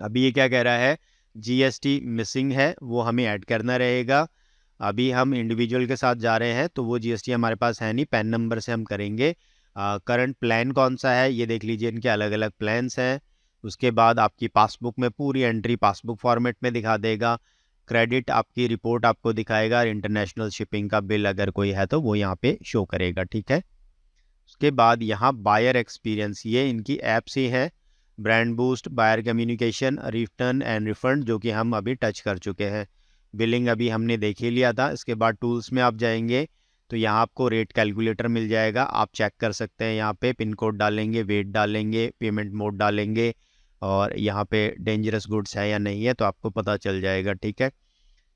अभी ये क्या कह रहा है, जीएसटी मिसिंग है, वो हमें ऐड करना रहेगा। अभी हम इंडिविजुअल के साथ जा रहे हैं तो वो जीएसटी हमारे पास है नहीं, पैन नंबर से हम करेंगे। करंट प्लान कौन सा है ये देख लीजिए, इनके अलग अलग प्लान्स हैं। उसके बाद आपकी पासबुक में पूरी एंट्री पासबुक फॉर्मेट में दिखा देगा। क्रेडिट आपकी रिपोर्ट आपको दिखाएगा, और इंटरनेशनल शिपिंग का बिल अगर कोई है तो वो यहाँ पे शो करेगा। ठीक है, उसके बाद यहाँ बायर एक्सपीरियंस, ये इनकी ऐप्स ही है। Brand boost, buyer communication, return and refund जो कि हम अभी टच कर चुके हैं। बिलिंग अभी हमने देख ही लिया था। इसके बाद टूल्स में आप जाएंगे तो यहाँ आपको रेट कैलकुलेटर मिल जाएगा, आप चेक कर सकते हैं। यहाँ पे पिन कोड डालेंगे, वेट डालेंगे, पेमेंट मोड डालेंगे, और यहाँ पे डेंजरस गुड्स है या नहीं है तो आपको पता चल जाएगा। ठीक है,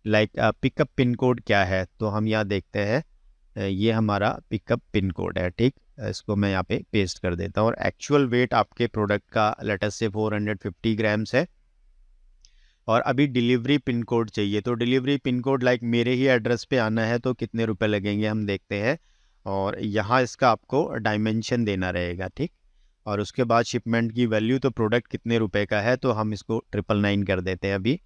लाइक पिकअप पिन कोड क्या है, तो हम यहाँ देखते हैं, ये हमारा पिकअप पिन कोड है। ठीक, इसको मैं यहाँ पे पेस्ट कर देता हूँ, और एक्चुअल वेट आपके प्रोडक्ट का लेटेस्ट से 450 ग्राम्स है। और अभी डिलीवरी पिन कोड चाहिए, तो डिलीवरी पिन कोड लाइक मेरे ही एड्रेस पे आना है तो कितने रुपए लगेंगे हम देखते हैं। और यहाँ इसका आपको डायमेंशन देना रहेगा। ठीक, और उसके बाद शिपमेंट की वैल्यू, तो प्रोडक्ट कितने रुपए का है तो हम इसको 999 कर देते हैं अभी,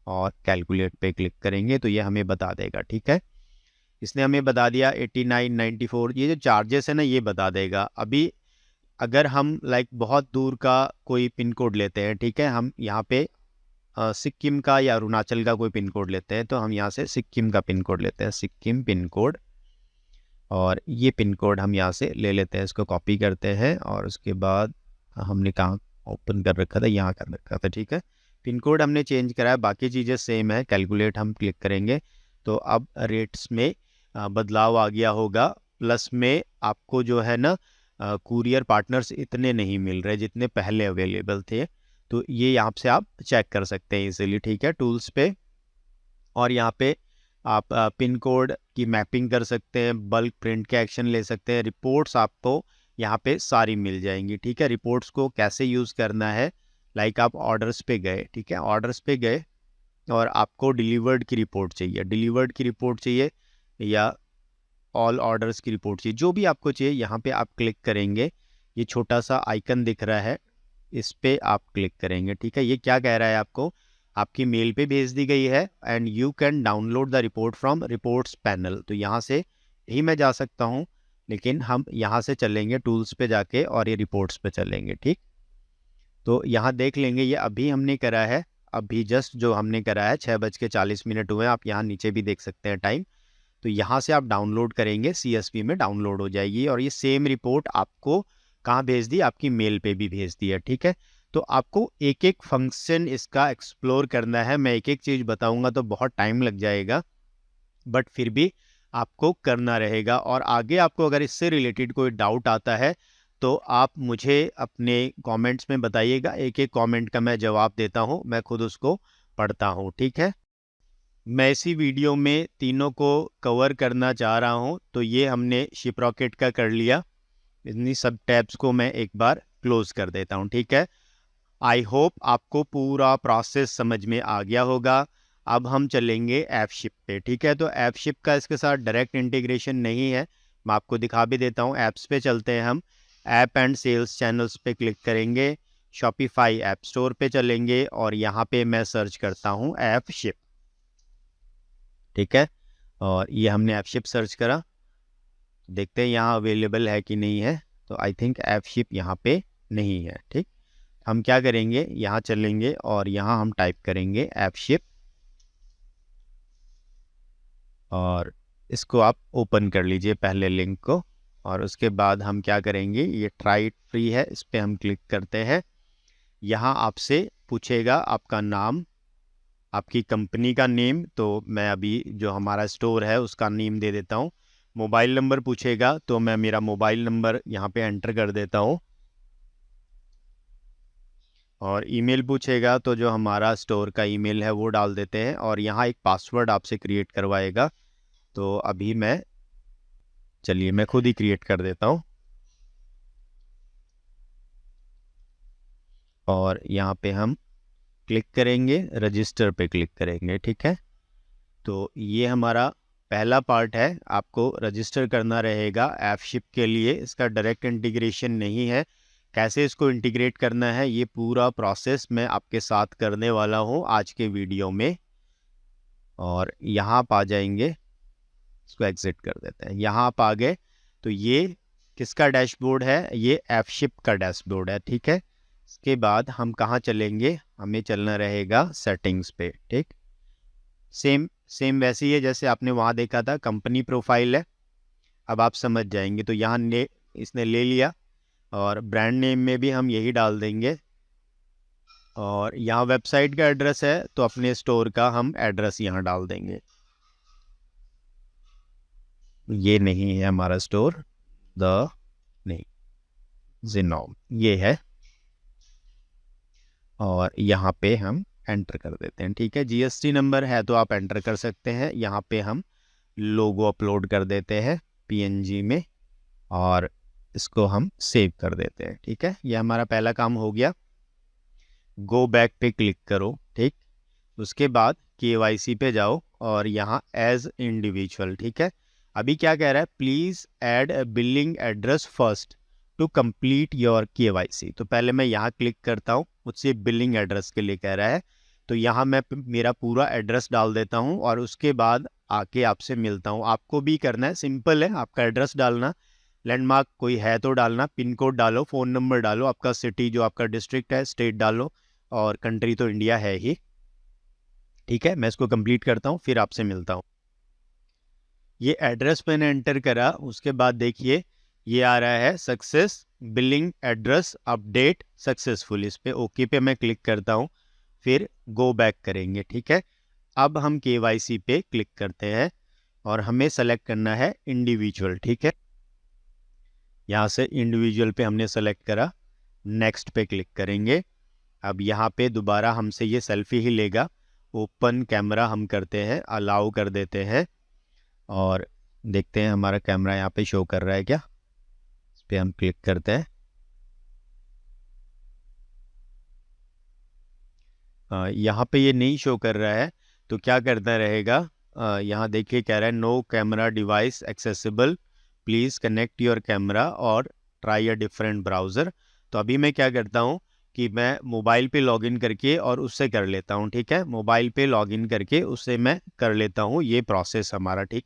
और कैलकुलेट पे क्लिक करेंगे तो ये हमें बता देगा। ठीक है, इसने हमें बता दिया 89.94, ये जो चार्जेस है ना ये बता देगा। अभी अगर हम लाइक बहुत दूर का कोई पिन कोड लेते हैं, ठीक है, हम यहाँ पे सिक्किम का या अरुणाचल का कोई पिन कोड लेते हैं, तो हम यहाँ से सिक्किम का पिन कोड लेते हैं, सिक्किम पिन कोड, और ये पिन कोड हम यहाँ से ले लेते हैं, इसको कॉपी करते हैं, और उसके बाद हमने कहाँ ओपन कर रखा था, यहाँ कर रखा था। ठीक है, पिन कोड हमने चेंज करा है, बाकी चीज़ें सेम है। कैलकुलेट हम क्लिक करेंगे तो अब रेट्स में बदलाव आ गया होगा। प्लस में आपको जो है ना कुरियर पार्टनर्स इतने नहीं मिल रहे जितने पहले अवेलेबल थे, तो ये यहाँ से आप चेक कर सकते हैं इजीली। ठीक है, टूल्स पे, और यहाँ पे आप पिन कोड की मैपिंग कर सकते हैं, बल्क प्रिंट के एक्शन ले सकते हैं। रिपोर्ट्स आपको यहाँ पे सारी मिल जाएंगी। ठीक है, रिपोर्ट्स को कैसे यूज़ करना है लाइक आप ऑर्डर्स पे गए, ठीक है, ऑर्डर्स पे गए और आपको डिलीवर्ड की रिपोर्ट चाहिए, डिलीवर्ड की रिपोर्ट चाहिए या ऑल ऑर्डर्स की रिपोर्ट चाहिए, जो भी आपको चाहिए, यहाँ पे आप क्लिक करेंगे, ये छोटा सा आइकन दिख रहा है, इस पे आप क्लिक करेंगे, ठीक है। ये क्या कह रहा है आपको, आपकी मेल पे भेज दी गई है and you can download the report from reports panel. तो यहाँ से ही मैं जा सकता हूँ, लेकिन हम यहाँ से चलेंगे टूल्स पे जाके और ये रिपोर्ट्स पे चलेंगे, ठीक। तो यहाँ देख लेंगे, ये अभी हमने करा है, अभी जस्ट जो हमने करा है 6:40 हुए, आप यहाँ नीचे भी देख सकते हैं टाइम। तो यहाँ से आप डाउनलोड करेंगे, CSV में डाउनलोड हो जाएगी और ये सेम रिपोर्ट आपको कहाँ भेज दी, आपकी मेल पे भी भेज दी है, ठीक है। तो आपको एक एक फंक्शन इसका एक्सप्लोर करना है, मैं एक एक चीज़ बताऊंगा तो बहुत टाइम लग जाएगा, बट फिर भी आपको करना रहेगा। और आगे आपको अगर इससे रिलेटेड कोई डाउट आता है तो आप मुझे अपने कमेंट्स में बताइएगा, एक एक कमेंट का मैं जवाब देता हूँ, मैं खुद उसको पढ़ता हूँ, ठीक है। मैं इसी वीडियो में तीनों को कवर करना चाह रहा हूँ। तो ये हमने शिपरॉकेट का कर लिया, इन्हीं सब टैब्स को मैं एक बार क्लोज कर देता हूँ, ठीक है। आई होप आपको पूरा प्रोसेस समझ में आ गया होगा। अब हम चलेंगे ऐपशिप पे, ठीक है। तो ऐपशिप का इसके साथ डायरेक्ट इंटीग्रेशन नहीं है, मैं आपको दिखा भी देता हूँ। ऐप्स पे चलते हैं हम, ऐप एंड सेल्स चैनल्स पे क्लिक करेंगे, शॉपिफाई ऐप स्टोर पे चलेंगे और यहाँ पे मैं सर्च करता हूँ ऐपशिप, ठीक है। और ये हमने ऐपशिप सर्च करा, देखते हैं यहाँ अवेलेबल है कि नहीं है। तो आई थिंक ऐपशिप यहाँ पे नहीं है, ठीक। हम क्या करेंगे, यहाँ चलेंगे और यहाँ हम टाइप करेंगे ऐपशिप और इसको आप ओपन कर लीजिए पहले लिंक को। और उसके बाद हम क्या करेंगे, ये ट्राई इट फ्री है, इस पर हम क्लिक करते हैं। यहाँ आपसे पूछेगा आपका नाम, आपकी कंपनी का नेम, तो मैं अभी जो हमारा स्टोर है उसका नेम दे देता हूँ। मोबाइल नंबर पूछेगा तो मैं मेरा मोबाइल नंबर यहाँ पे एंटर कर देता हूँ। और ईमेल पूछेगा तो जो हमारा स्टोर का ईमेल है वो डाल देते हैं और यहाँ एक पासवर्ड आपसे क्रिएट करवाएगा। तो अभी चलिए मैं खुद ही क्रिएट कर देता हूँ और यहाँ पे हम क्लिक करेंगे, रजिस्टर पे क्लिक करेंगे, ठीक है। तो ये हमारा पहला पार्ट है, आपको रजिस्टर करना रहेगा ऐपशिप के लिए। इसका डायरेक्ट इंटीग्रेशन नहीं है, कैसे इसको इंटीग्रेट करना है ये पूरा प्रोसेस मैं आपके साथ करने वाला हूँ आज के वीडियो में। और यहाँ आप आ जाएंगे, इसको एग्जिट कर देते हैं, यहाँ आप आ गए। तो ये किसका डैशबोर्ड है, ये ऐपशिप का डैशबोर्ड है, ठीक है। इसके बाद हम कहाँ चलेंगे, हमें चलना रहेगा सेटिंग्स पे, ठीक। सेम सेम वैसे ही है जैसे आपने वहाँ देखा था, कंपनी प्रोफाइल है, अब आप समझ जाएंगे। तो यहाँ इसने ले लिया और ब्रांड नेम में भी हम यही डाल देंगे। और यहाँ वेबसाइट का एड्रेस है तो अपने स्टोर का हम एड्रेस यहाँ डाल देंगे। ये नहीं है हमारा स्टोर, नहीं ज़ेनोम ये है। और यहाँ पे हम एंटर कर देते हैं, ठीक है। GST नंबर है तो आप एंटर कर सकते हैं। यहाँ पे हम लोगो अपलोड कर देते हैं PNG में और इसको हम सेव कर देते हैं, ठीक है। ये हमारा पहला काम हो गया। गो बैक पे क्लिक करो, ठीक। उसके बाद KYC पे जाओ और यहाँ एज इंडिविजुअल, ठीक है। अभी क्या कह रहा है, please add billing address first to complete your KYC। तो पहले मैं यहाँ क्लिक करता हूँ, मुझसे बिलिंग एड्रेस के लिए कह रहा है। तो यहाँ मैं मेरा पूरा एड्रेस डाल देता हूँ और उसके बाद आके आपसे मिलता हूँ। आपको भी करना है, सिंपल है, आपका एड्रेस डालना, लैंडमार्क कोई है तो डालना, पिन कोड डालो, फ़ोन नंबर डालो, आपका सिटी जो आपका डिस्ट्रिक्ट है, स्टेट डालो और कंट्री तो इंडिया है ही, ठीक है। मैं इसको कंप्लीट करता हूँ फिर आपसे मिलता हूँ। ये एड्रेस मैंने एंटर करा, उसके बाद देखिए ये आ रहा है success billing address update successful. इस पे ओके पे मैं क्लिक करता हूँ, फिर गो बैक करेंगे, ठीक है। अब हम KYC पे क्लिक करते हैं और हमें सेलेक्ट करना है इंडिविजुअल, ठीक है। यहाँ से इंडिविजुअल पे हमने सेलेक्ट करा, नेक्स्ट पे क्लिक करेंगे। अब यहाँ पे दोबारा हमसे ये सेल्फी ही लेगा, ओपन कैमरा हम करते हैं, अलाउ कर देते हैं और देखते हैं हमारा कैमरा यहाँ पे शो कर रहा है क्या। इस पर हम क्लिक करते हैं यहाँ पे ये नहीं शो कर रहा है, तो क्या करना रहेगा, यहाँ देखिए कह रहा है no camera device accessible, please connect your camera और ट्राई अ डिफरेंट ब्राउज़र। तो अभी मैं क्या करता हूँ कि मैं मोबाइल पे लॉगिन करके और उससे कर लेता हूँ, ठीक है। मोबाइल पे लॉगिन करके उससे मैं कर लेता हूँ ये प्रोसेस हमारा, ठीक।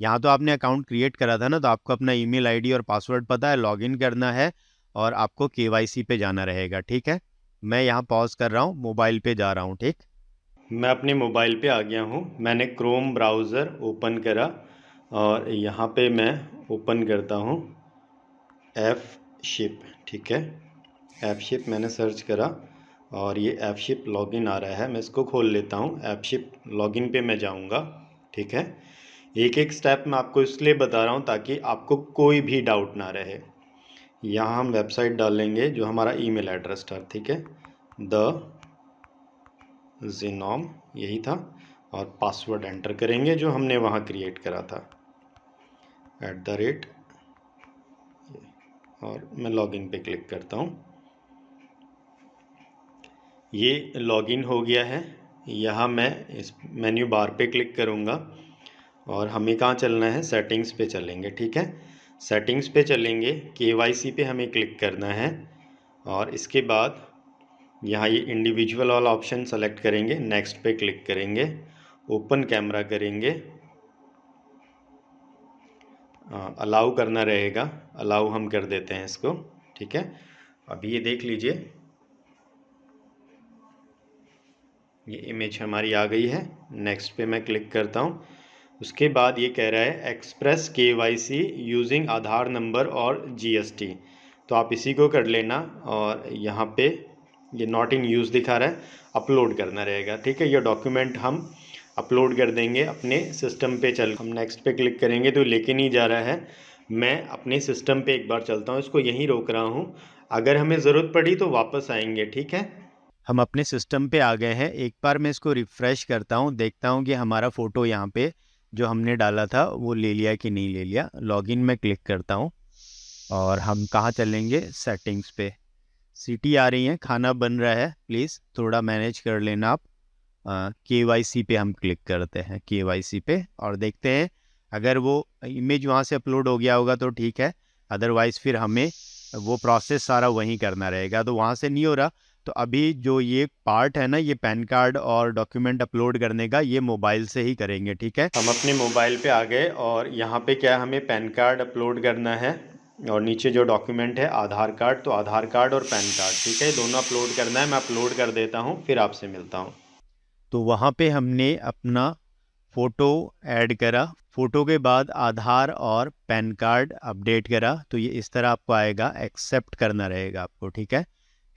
यहाँ तो आपने अकाउंट क्रिएट करा था ना, तो आपको अपना ईमेल आईडी और पासवर्ड पता है, लॉगिन करना है और आपको केवाईसी पे जाना रहेगा, ठीक है। मैं यहाँ पॉज कर रहा हूँ, मोबाइल पे जा रहा हूँ, ठीक। मैं अपने मोबाइल पे आ गया हूँ, मैंने क्रोम ब्राउज़र ओपन करा और यहाँ पे मैं ओपन करता हूँ एफ शिप, ठीक है। एफ शिप मैंने सर्च करा और ये एफ शिप लॉगिन आ रहा है, मैं इसको खोल लेता हूँ। एफ शिप लॉगिन पे मैं जाऊँगा, ठीक है। एक एक स्टेप मैं आपको इसलिए बता रहा हूँ ताकि आपको कोई भी डाउट ना रहे। यहाँ हम वेबसाइट डालेंगे जो हमारा ईमेल एड्रेस था, ठीक है, द ज़ेनॉम यही था, और पासवर्ड एंटर करेंगे जो हमने वहाँ क्रिएट करा था @ और मैं लॉगिन पे क्लिक करता हूँ। ये लॉगिन हो गया है। यहाँ मैं इस मेन्यू बार पे क्लिक करूँगा और हमें कहाँ चलना है, सेटिंग्स पे चलेंगे, ठीक है। सेटिंग्स पे चलेंगे, केवाईसी पे हमें क्लिक करना है और इसके बाद यहाँ ये इंडिविजुअल वाला ऑप्शन सेलेक्ट करेंगे, नेक्स्ट पे क्लिक करेंगे, ओपन कैमरा करेंगे, अलाउ करना रहेगा, अलाउ हम कर देते हैं इसको, ठीक है। अभी ये देख लीजिए, ये इमेज हमारी आ गई है। नेक्स्ट पे मैं क्लिक करता हूँ। उसके बाद ये कह रहा है एक्सप्रेस केवाईसी यूजिंग आधार नंबर और जीएसटी, तो आप इसी को कर लेना। और यहाँ पे ये नॉट इन यूज़ दिखा रहा है, अपलोड करना रहेगा, ठीक है। ये डॉक्यूमेंट हम अपलोड कर देंगे अपने सिस्टम पे। चल हम नेक्स्ट पे क्लिक करेंगे तो लेके नहीं जा रहा है। मैं अपने सिस्टम पे एक बार चलता हूँ, इसको यहीं रोक रहा हूँ, अगर हमें ज़रूरत पड़ी तो वापस आएंगे, ठीक है। हम अपने सिस्टम पे आ गए हैं। एक बार मैं इसको रिफ़्रेश करता हूँ, देखता हूँ कि हमारा फ़ोटो यहाँ पे जो हमने डाला था वो ले लिया कि नहीं ले लिया। लॉगिन में क्लिक करता हूँ और हम कहाँ चलेंगे, सेटिंग्स पे। सीटी आ रही है, खाना बन रहा है, प्लीज़ थोड़ा मैनेज कर लेना आप। केवाईसी पे हम क्लिक करते हैं, केवाईसी पे, और देखते हैं अगर वो इमेज वहाँ से अपलोड हो गया होगा तो ठीक है, अदरवाइज़ फिर हमें वो प्रोसेस सारा वहीं करना रहेगा। तो वहाँ से नहीं हो रहा, तो अभी जो ये पार्ट है ना, ये पैन कार्ड और डॉक्यूमेंट अपलोड करने का, ये मोबाइल से ही करेंगे, ठीक है। हम अपने मोबाइल पे आ गए और यहाँ पे क्या हमें पैन कार्ड अपलोड करना है और नीचे जो डॉक्यूमेंट है आधार कार्ड, तो आधार कार्ड और पैन कार्ड, ठीक है, दोनों अपलोड करना है। मैं अपलोड कर देता हूँ, फिर आपसे मिलता हूँ। तो वहाँ पे हमने अपना फ़ोटो ऐड करा, फ़ोटो के बाद आधार और पैन कार्ड अपडेट करा, तो ये इस तरह आपको आएगा। एक्सेप्ट करना रहेगा आपको, ठीक है।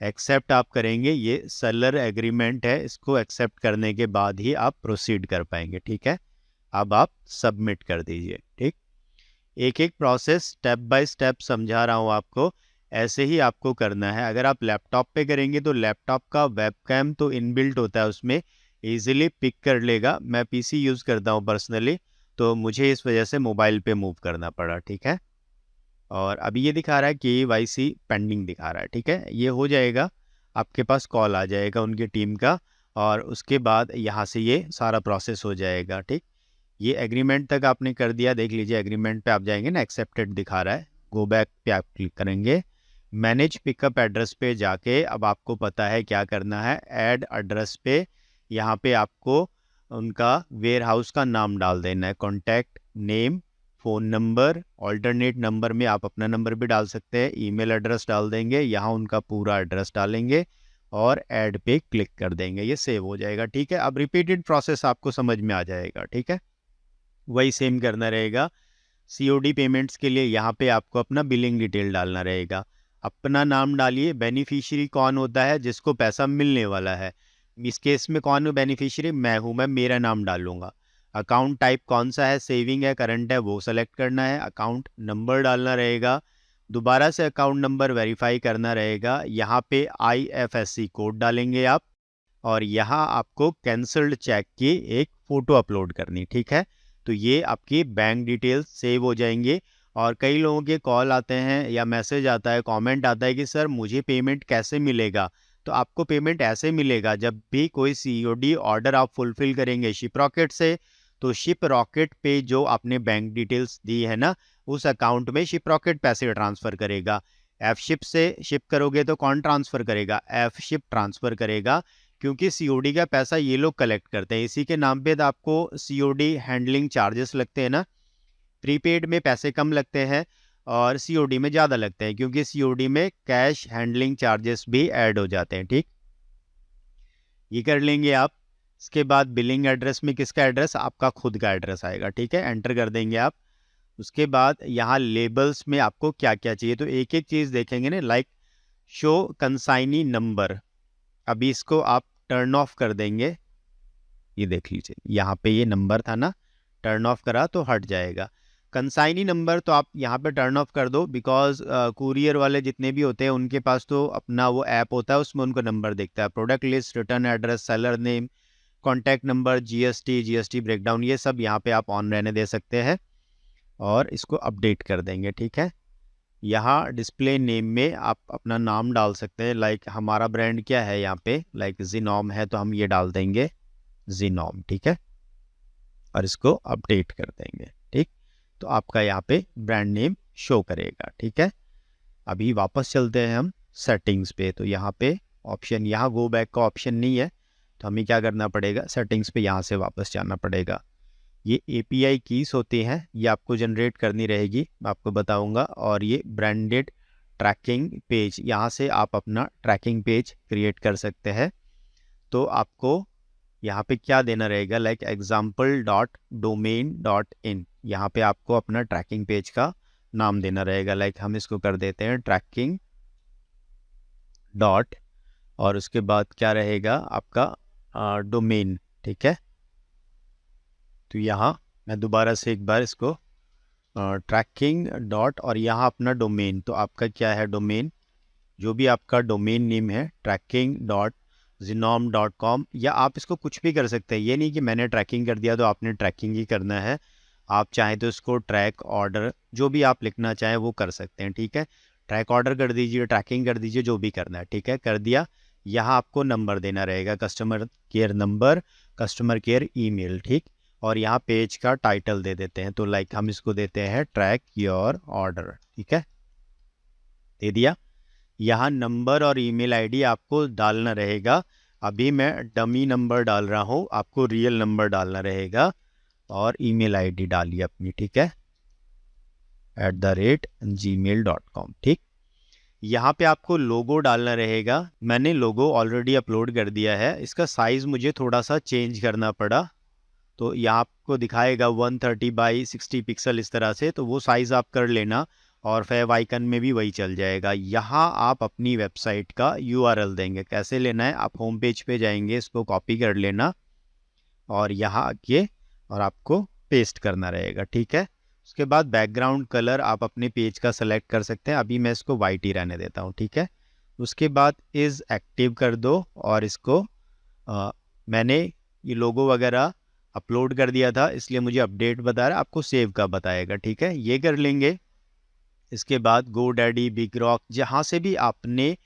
एक्सेप्ट आप करेंगे, ये सेलर एग्रीमेंट है, इसको एक्सेप्ट करने के बाद ही आप प्रोसीड कर पाएंगे, ठीक है। अब आप सबमिट कर दीजिए, ठीक। एक एक प्रोसेस स्टेप बाय स्टेप समझा रहा हूँ आपको, ऐसे ही आपको करना है। अगर आप लैपटॉप पे करेंगे तो लैपटॉप का वेबकैम तो इनबिल्ट होता है, उसमें इजीली पिक कर लेगा। मैं पीसी यूज़ करता हूँ पर्सनली, तो मुझे इस वजह से मोबाइल पे मूव करना पड़ा, ठीक है। और अभी ये दिखा रहा है केवाईसी पेंडिंग दिखा रहा है, ठीक है। ये हो जाएगा, आपके पास कॉल आ जाएगा उनकी टीम का और उसके बाद यहाँ से ये सारा प्रोसेस हो जाएगा, ठीक। ये एग्रीमेंट तक आपने कर दिया, देख लीजिए एग्रीमेंट पे आप जाएंगे ना, एक्सेप्टेड दिखा रहा है, गो बैक पे आप क्लिक करेंगे। मैनेज पिकअप एड्रेस पे जाके अब आपको पता है क्या करना है। ऐड एड्रेस पे यहाँ पे आपको उनका वेयर हाउस का नाम डाल देना है, contact name, phone number, alternate number में आप अपना नंबर भी डाल सकते हैं, ईमेल एड्रेस डाल देंगे, यहाँ उनका पूरा एड्रेस डालेंगे और ऐड पे क्लिक कर देंगे, ये सेव हो जाएगा, ठीक है। अब रिपीटेड प्रोसेस आपको समझ में आ जाएगा, ठीक है। वही सेम करना रहेगा। सीओडी पेमेंट्स के लिए यहाँ पे आपको अपना बिलिंग डिटेल डालना रहेगा। अपना नाम डालिए, बेनिफिशियरी कौन होता है, जिसको पैसा मिलने वाला है। इस केस में कौन बेनिफिशियरी, मैं हूँ, मैं मेरा नाम डालूंगा। अकाउंट टाइप कौन सा है, सेविंग है, करंट है, वो सेलेक्ट करना है। अकाउंट नंबर डालना रहेगा, दोबारा से अकाउंट नंबर वेरीफाई करना रहेगा। यहाँ पे IFSC कोड डालेंगे आप, और यहाँ आपको कैंसल्ड चेक की एक फ़ोटो अपलोड करनी, ठीक है। तो ये आपकी बैंक डिटेल्स सेव हो जाएंगे। और कई लोगों के कॉल आते हैं या मैसेज आता है, कमेंट आता है कि सर मुझे पेमेंट कैसे मिलेगा, तो आपको पेमेंट ऐसे मिलेगा जब भी कोई COD ऑर्डर आप फुलफिल करेंगे शिप रॉकेट से, तो शिप रॉकेट पे जो आपने बैंक डिटेल्स दी है ना, उस अकाउंट में शिप रॉकेट पैसे ट्रांसफ़र करेगा। एफ शिप से शिप करोगे तो कौन ट्रांसफ़र करेगा? एफ शिप ट्रांसफ़र करेगा, क्योंकि COD का पैसा ये लोग कलेक्ट करते हैं। इसी के नाम पे तो आपको COD हैंडलिंग चार्जेस लगते हैं ना। प्रीपेड में पैसे कम लगते हैं और COD में ज़्यादा लगते हैं, क्योंकि COD में कैश हैंडलिंग चार्जेस भी ऐड हो जाते हैं। ठीक, ये कर लेंगे आप। इसके बाद बिलिंग एड्रेस में किसका एड्रेस? आपका खुद का एड्रेस आएगा। ठीक है, एंटर कर देंगे आप। उसके बाद यहाँ लेबल्स में आपको क्या क्या चाहिए, तो एक एक चीज़ देखेंगे ना, लाइक शो कंसाइनी नंबर। अभी इसको आप टर्न ऑफ कर देंगे। ये देख लीजिए, यहाँ पे ये नंबर था ना, टर्न ऑफ करा तो हट जाएगा। कंसाइनी नंबर तो आप यहाँ पे टर्न ऑफ कर दो, बिकॉज कुरियर वाले जितने भी होते हैं उनके पास तो अपना वो ऐप होता है, उसमें उनको नंबर दिखता है। Product list, return address, seller name, contact number, GST breakdown, ये सब यहाँ पे आप ऑन रहने दे सकते हैं और इसको अपडेट कर देंगे। ठीक है, यहाँ डिस्प्ले नेम में आप अपना नाम डाल सकते हैं, लाइक हमारा ब्रांड क्या है यहाँ पे, लाइक जिनोम है तो हम ये डाल देंगे जिनोम। ठीक है, और इसको अपडेट कर देंगे। ठीक, तो आपका यहाँ पे ब्रांड नेम शो करेगा। ठीक है, अभी वापस चलते हैं हम सेटिंग्स पे। तो यहाँ पे ऑप्शन, यहाँ गो बैक का ऑप्शन नहीं है, तो हमें क्या करना पड़ेगा, सेटिंग्स पे यहाँ से वापस जाना पड़ेगा। ये API कीज होती हैं, ये आपको जनरेट करनी रहेगी, मैं आपको बताऊंगा। और ये ब्रांडेड ट्रैकिंग पेज, यहाँ से आप अपना ट्रैकिंग पेज क्रिएट कर सकते हैं। तो आपको यहाँ पे क्या देना रहेगा, लाइक example.domain.in, यहाँ पे आपको अपना ट्रैकिंग पेज का नाम देना रहेगा। लाइक हम इसको कर देते हैं ट्रैकिंग डॉट, और उसके बाद क्या रहेगा आपका डोमेन। ठीक है, तो यहाँ मैं दोबारा से एक बार इसको ट्रैकिंग डॉट और यहाँ अपना डोमेन, तो आपका क्या है डोमेन, जो भी आपका डोमेन नेम है tracking.zinom.com, या आप इसको कुछ भी कर सकते हैं। ये नहीं कि मैंने ट्रैकिंग कर दिया तो आपने ट्रैकिंग ही करना है, आप चाहें तो इसको ट्रैक ऑर्डर, जो भी आप लिखना चाहें वो कर सकते हैं। ठीक है, ट्रैक ऑर्डर कर दीजिए, ट्रैकिंग कर दीजिए, जो भी करना है। ठीक है, कर दिया। यहाँ आपको नंबर देना रहेगा, customer care number, customer care email. ठीक, और यहाँ पेज का टाइटल दे देते हैं, तो लाइक हम इसको देते हैं ट्रैक योर ऑर्डर। ठीक है, दे दिया। यहाँ नंबर और ईमेल आईडी आपको डालना रहेगा। अभी मैं डमी नंबर डाल रहा हूँ, आपको रियल नंबर डालना रहेगा, और ईमेल आईडी डालिए अपनी। ठीक है, @gmail.com। ठीक, यहाँ पे आपको लोगो डालना रहेगा। मैंने लोगो ऑलरेडी अपलोड कर दिया है, इसका साइज़ मुझे थोड़ा सा चेंज करना पड़ा, तो यहाँ आपको दिखाएगा 130 बाई 60 पिक्सल इस तरह से, तो वो साइज़ आप कर लेना, और फेव आइकन में भी वही चल जाएगा। यहाँ आप अपनी वेबसाइट का URL देंगे। कैसे लेना है, आप होम पेज पे जाएंगे, इसको कॉपी कर लेना और यहाँ आके और आपको पेस्ट करना रहेगा। ठीक है, उसके बाद बैकग्राउंड कलर आप अपने पेज का सेलेक्ट कर सकते हैं, अभी मैं इसको वाइट ही रहने देता हूँ। ठीक है, उसके बाद इज़ एक्टिव कर दो, और इसको मैंने ये लोगो वगैरह अपलोड कर दिया था, इसलिए मुझे अपडेट बता रहा है, आपको सेव का बताएगा। ठीक है, ये कर लेंगे। इसके बाद GoDaddy, बिग रॉक, जहाँ से भी आपने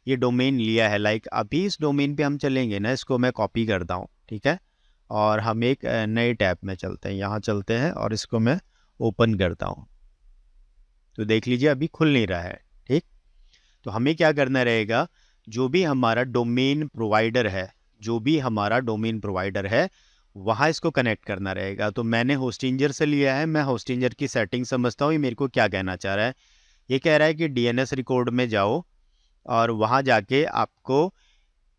ये डोमेन लिया है, लाइक अभी इस डोमेन पे हम चलेंगे ना, इसको मैं कॉपी करता हूँ। ठीक है, और हम एक नए टैब में चलते हैं, यहाँ चलते हैं और इसको मैं ओपन करता हूँ, तो देख लीजिए अभी खुल नहीं रहा है। ठीक, तो हमें क्या करना रहेगा, जो भी हमारा डोमेन प्रोवाइडर है, जो भी हमारा डोमेन प्रोवाइडर है वहाँ इसको कनेक्ट करना रहेगा। तो मैंने होस्टिंजर से लिया है, मैं होस्टिंजर की सेटिंग समझता हूँ ये मेरे को क्या कहना चाह रहा है। ये कह रहा है कि DNS रिकॉर्ड में जाओ और वहाँ जाके आपको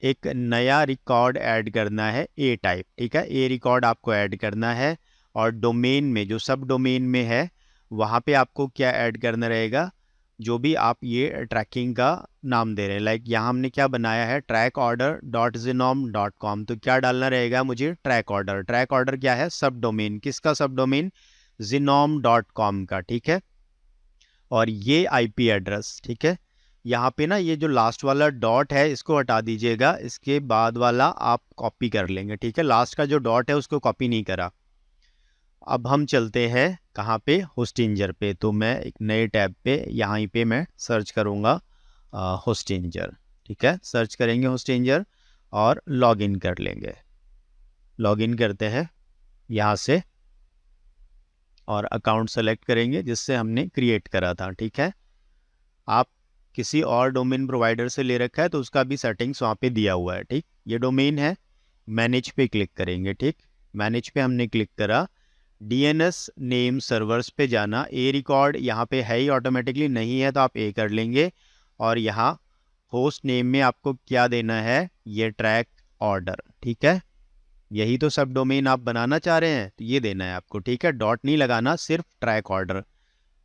एक नया रिकॉर्ड ऐड करना है, A टाइप। ठीक है, A रिकॉर्ड आपको ऐड करना है, और डोमेन में जो सब डोमेन में है वहाँ पे आपको क्या ऐड करना रहेगा, जो भी आप ये ट्रैकिंग का नाम दे रहे हैं। लाइक यहाँ हमने क्या बनाया है, trackorder.zinom.com, तो क्या डालना रहेगा मुझे, ट्रैक ऑर्डर। ट्रैक ऑर्डर क्या है, सब डोमेन, किसका सब डोमेन, zinom.com का। ठीक है, और ये IP एड्रेस। ठीक है, यहाँ पे ना ये जो लास्ट वाला डॉट है इसको हटा दीजिएगा, इसके बाद वाला आप कॉपी कर लेंगे। ठीक है, लास्ट का जो डॉट है उसको कॉपी नहीं करा। अब हम चलते हैं कहाँ पे, होस्टिंजर पे। तो मैं एक नए टैब पे यहाँ पे मैं सर्च करूँगा होस्टिंजर। ठीक है, सर्च करेंगे होस्टिंजर और लॉगिन कर लेंगे। लॉगिन करते हैं यहाँ से और अकाउंट सेलेक्ट करेंगे जिससे हमने क्रिएट करा था। ठीक है, आप किसी और डोमेन प्रोवाइडर से ले रखा है तो उसका भी सेटिंग्स वहाँ पे दिया हुआ है। ठीक, ये डोमेन है, मैनेज पे क्लिक करेंगे। ठीक, मैनेज पे हमने क्लिक करा, डीएनएस नेम सर्वर्स पे जाना, ए रिकॉर्ड यहाँ पे है ही ऑटोमेटिकली, नहीं है तो आप ए कर लेंगे। और यहाँ होस्ट नेम में आपको क्या देना है, ये ट्रैक ऑर्डर। ठीक है, यही तो सब डोमेन आप बनाना चाह रहे हैं, तो ये देना है आपको। ठीक है, डॉट नहीं लगाना, सिर्फ ट्रैक ऑर्डर।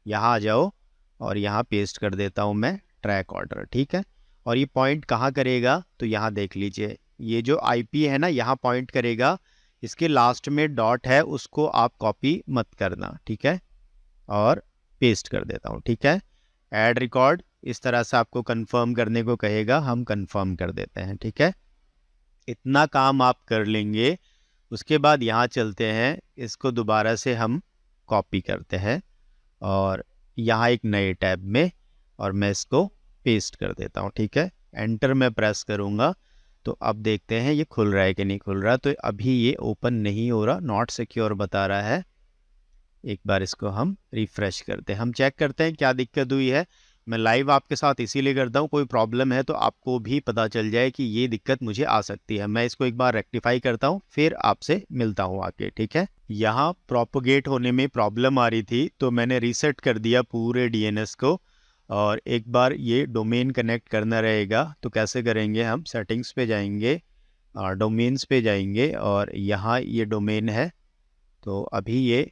यहाँ आ जाओ और यहाँ पेस्ट कर देता हूँ मैं ट्रैक ऑर्डर। ठीक है, और ये पॉइंट कहाँ करेगा, तो यहाँ देख लीजिए, ये जो आईपी है ना, यहाँ पॉइंट करेगा। इसके लास्ट में डॉट है, उसको आप कॉपी मत करना। ठीक है, और पेस्ट कर देता हूँ। ठीक है, ऐड रिकॉर्ड, इस तरह से आपको कंफर्म करने को कहेगा, हम कंफर्म कर देते हैं। ठीक है, इतना काम आप कर लेंगे। उसके बाद यहाँ चलते हैं, इसको दोबारा से हम कॉपी करते हैं और यहाँ एक नए टैब में, और मैं इसको पेस्ट कर देता हूँ। ठीक है, एंटर मैं प्रेस करूँगा तो अब देखते हैं ये खुल रहा है कि नहीं खुल रहा। तो अभी ये ओपन नहीं हो रहा, नॉट सिक्योर बता रहा है। एक बार इसको हम रिफ्रेश करते हैं, हम चेक करते हैं क्या दिक्कत हुई है। मैं लाइव आपके साथ इसीलिए करता हूँ, कोई प्रॉब्लम है तो आपको भी पता चल जाए कि ये दिक्कत मुझे आ सकती है। मैं इसको एक बार रेक्टिफाई करता हूँ, फिर आपसे मिलता हूँ आके। ठीक है, यहाँ प्रोपोगेट होने में प्रॉब्लम आ रही थी तो मैंने रीसेट कर दिया पूरे डीएनएस को, और एक बार ये डोमेन कनेक्ट करना रहेगा। तो कैसे करेंगे, हम सेटिंग्स पे जाएंगे, डोमेन्स पे जाएंगे, और यहाँ ये डोमेन है। तो अभी ये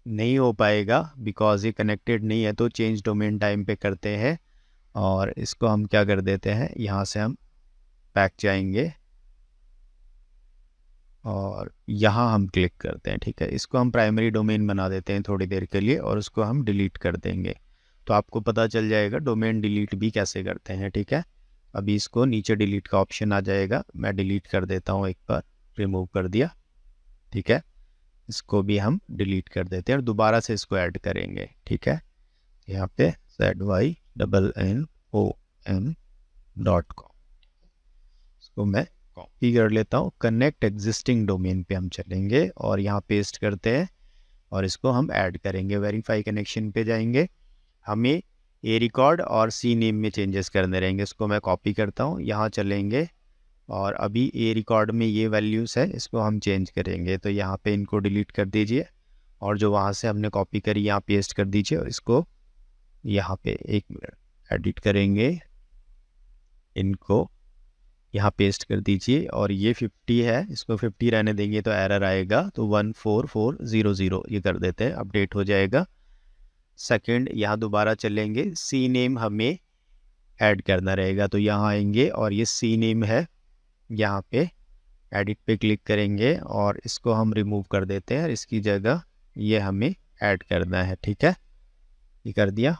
नहीं हो पाएगा बिकॉज ये कनेक्टेड नहीं है, तो चेंज डोमेन टाइम पे करते हैं। और इसको हम क्या कर देते हैं, यहाँ से हम बैक जाएंगे और यहाँ हम क्लिक करते हैं। ठीक है, इसको हम प्राइमरी डोमेन बना देते हैं थोड़ी देर के लिए, और उसको हम डिलीट कर देंगे। तो आपको पता चल जाएगा डोमेन डिलीट भी कैसे करते हैं। ठीक है, अभी इसको नीचे डिलीट का ऑप्शन आ जाएगा, मैं डिलीट कर देता हूँ, एक बार रिमूव कर दिया। ठीक है, इसको भी हम डिलीट कर देते हैं और दोबारा से इसको ऐड करेंगे। ठीक है, यहाँ पे ZYNNOM.com, इसको मैं कॉपी कर लेता हूँ। कनेक्ट एग्जिस्टिंग डोमेन पे हम चलेंगे और यहाँ पेस्ट करते हैं और इसको हम ऐड करेंगे। वेरीफाई कनेक्शन पे जाएंगे, हमें ए रिकॉर्ड और सी नेम में चेंजेस करने रहेंगे। इसको मैं कॉपी करता हूँ, यहाँ चलेंगे और अभी ए रिकॉर्ड में ये वैल्यूज़ है, इसको हम चेंज करेंगे। तो यहाँ पे इनको डिलीट कर दीजिए और जो वहाँ से हमने कॉपी करी यहाँ पेस्ट कर दीजिए, और इसको यहाँ पे 1 मिनट एडिट करेंगे, इनको यहाँ पेस्ट कर दीजिए। और ये 50 है, इसको 50 रहने देंगे तो एरर आएगा, तो 14400 ये कर देते हैं, अपडेट हो जाएगा। सेकंड, यहाँ दोबारा चलेंगे, सी नेम हमें ऐड करना रहेगा, तो यहाँ आएंगे और ये सी नेम है, यहाँ पे एडिट पे क्लिक करेंगे और इसको हम रिमूव कर देते हैं, इसकी जगह ये हमें ऐड करना है। ठीक है, ये कर दिया,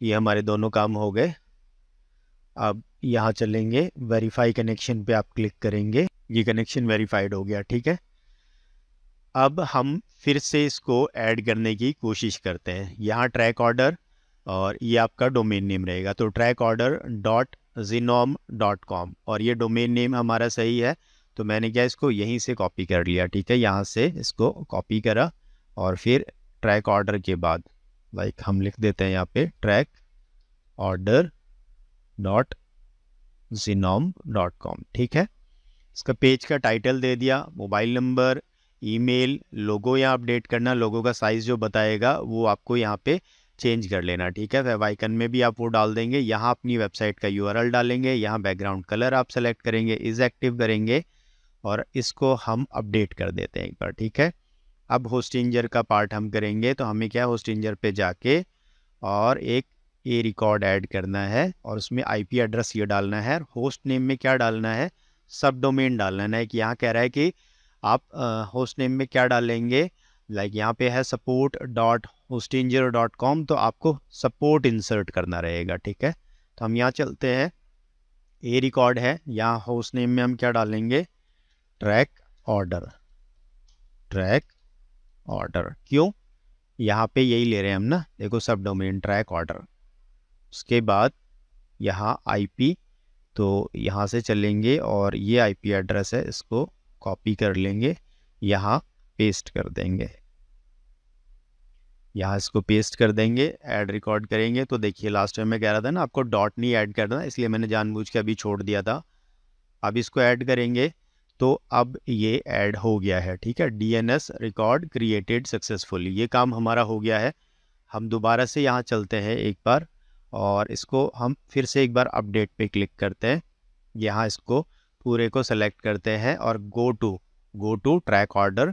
ये हमारे दोनों काम हो गए। अब यहाँ चलेंगे, वेरीफाई कनेक्शन पे आप क्लिक करेंगे, ये कनेक्शन वेरीफाइड हो गया। ठीक है, अब हम फिर से इसको ऐड करने की कोशिश करते हैं। यहाँ ट्रैक ऑर्डर और ये आपका डोमेन नेम रहेगा, तो trackorder.zinom.com, और ये डोमेन नेम हमारा सही है, तो मैंने क्या इसको यहीं से कॉपी कर लिया। ठीक है, यहाँ से इसको कॉपी करा और फिर ट्रैक ऑर्डर के बाद लाइक हम लिख देते हैं यहाँ पे trackorder.zinom.com। ठीक है, इसका पेज का टाइटल दे दिया, मोबाइल नंबर, ईमेल, लोगो यहाँ अपडेट करना, लोगो का साइज़ जो बताएगा वो आपको यहाँ पे चेंज कर लेना। ठीक है, वेब आइकन में भी आप वो डाल देंगे, यहाँ अपनी वेबसाइट का यूआरएल डालेंगे, यहाँ बैकग्राउंड कलर आप सेलेक्ट करेंगे, इज एक्टिव करेंगे और इसको हम अपडेट कर देते हैं एक बार। ठीक है, अब होस्टिंजर का पार्ट हम करेंगे, तो हमें क्या होस्टिंजर पे जाके और एक ए रिकॉर्ड ऐड करना है और उसमें आईपी एड्रेस ये डालना है। होस्ट नेम में क्या डालना है, सब डोमेन डालना है। कि यहाँ कह रहा है कि आप होस्ट नेम में क्या डालेंगे, लाइक यहाँ पे है support.hostinger.com, तो आपको सपोर्ट इंसर्ट करना रहेगा। ठीक है, तो हम यहाँ चलते हैं, ए रिकॉर्ड है, यहाँ होस्ट नेम में हम क्या डालेंगे, ट्रैक ऑर्डर। ट्रैक ऑर्डर क्यों, यहाँ पे यही ले रहे हैं हम ना, देखो सब डोमेन ट्रैक ऑर्डर। उसके बाद यहाँ आईपी तो यहाँ से चलेंगे और ये आईपी एड्रेस है, इसको कॉपी कर लेंगे, यहाँ पेस्ट कर देंगे, यहाँ इसको पेस्ट कर देंगे, ऐड रिकॉर्ड करेंगे। तो देखिए लास्ट टाइम मैं कह रहा था ना आपको डॉट नहीं ऐड करना, इसलिए मैंने जानबूझ के अभी छोड़ दिया था। अब इसको ऐड करेंगे तो अब ये ऐड हो गया है, ठीक है। डीएनएस रिकॉर्ड क्रिएटेड सक्सेसफुली, ये काम हमारा हो गया है। हम दोबारा से यहाँ चलते हैं एक बार और इसको हम फिर से एक बार अपडेट पे क्लिक करते हैं। यहाँ इसको पूरे को सेलेक्ट करते हैं और गो टू ट्रैक ऑर्डर,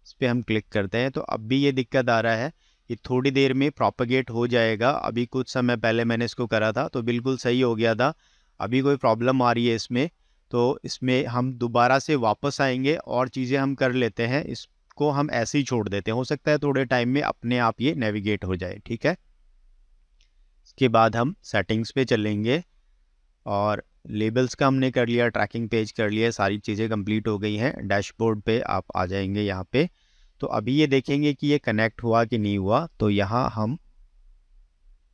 इस पर हम क्लिक करते हैं। तो अब भी ये दिक्कत आ रहा है, ये थोड़ी देर में प्रोपेगेट हो जाएगा। अभी कुछ समय पहले मैंने इसको करा था तो बिल्कुल सही हो गया था, अभी कोई प्रॉब्लम आ रही है इसमें। तो इसमें हम दोबारा से वापस आएंगे और चीज़ें हम कर लेते हैं, इसको हम ऐसे ही छोड़ देते हैं, हो सकता है थोड़े टाइम में अपने आप ये नेविगेट हो जाए, ठीक है। इसके बाद हम सेटिंग्स पे चलेंगे और लेबल्स का हमने कर लिया, ट्रैकिंग पेज कर लिया, सारी चीज़ें कंप्लीट हो गई हैं। डैशबोर्ड पे आप आ जाएंगे यहाँ पे, तो अभी ये देखेंगे कि ये कनेक्ट हुआ कि नहीं हुआ। तो यहाँ हम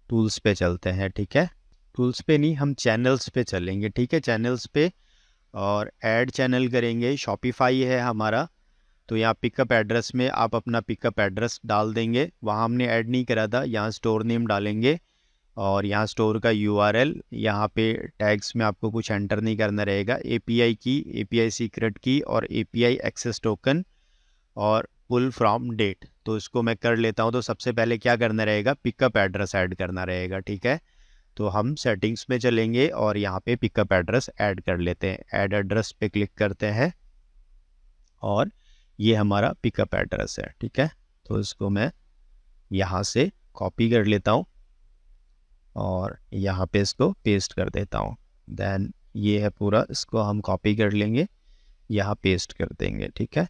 टूल्स पे चलते हैं, ठीक है। टूल्स पे नहीं, हम चैनल्स पे चलेंगे, ठीक है। चैनल्स पे और ऐड चैनल करेंगे, शॉपिफाई है हमारा, तो यहाँ पिकअप एड्रेस में आप अपना पिकअप एड्रेस डाल देंगे, वहाँ हमने ऐड नहीं करा था। यहाँ स्टोर नेम डालेंगे और यहाँ स्टोर का यूआरएल, यहाँ पे टैग्स में आपको कुछ एंटर नहीं करना रहेगा। एपीआई की, एपीआई सीक्रेट की और एपीआई एक्सेस टोकन और पुल फ्रॉम डेट, तो इसको मैं कर लेता हूँ। तो सबसे पहले क्या करना रहेगा, पिकअप एड्रेस ऐड करना रहेगा, ठीक है। तो हम सेटिंग्स में चलेंगे और यहाँ पे पिकअप एड्रेस ऐड कर लेते हैं। ऐड एड्रेस पे क्लिक करते हैं और ये हमारा पिकअप एड्रेस है, ठीक है। तो इसको मैं यहाँ से कॉपी कर लेता हूँ और यहाँ पे इसको पेस्ट कर देता हूँ। देन ये है पूरा, इसको हम कॉपी कर लेंगे, यहाँ पेस्ट कर देंगे, ठीक है।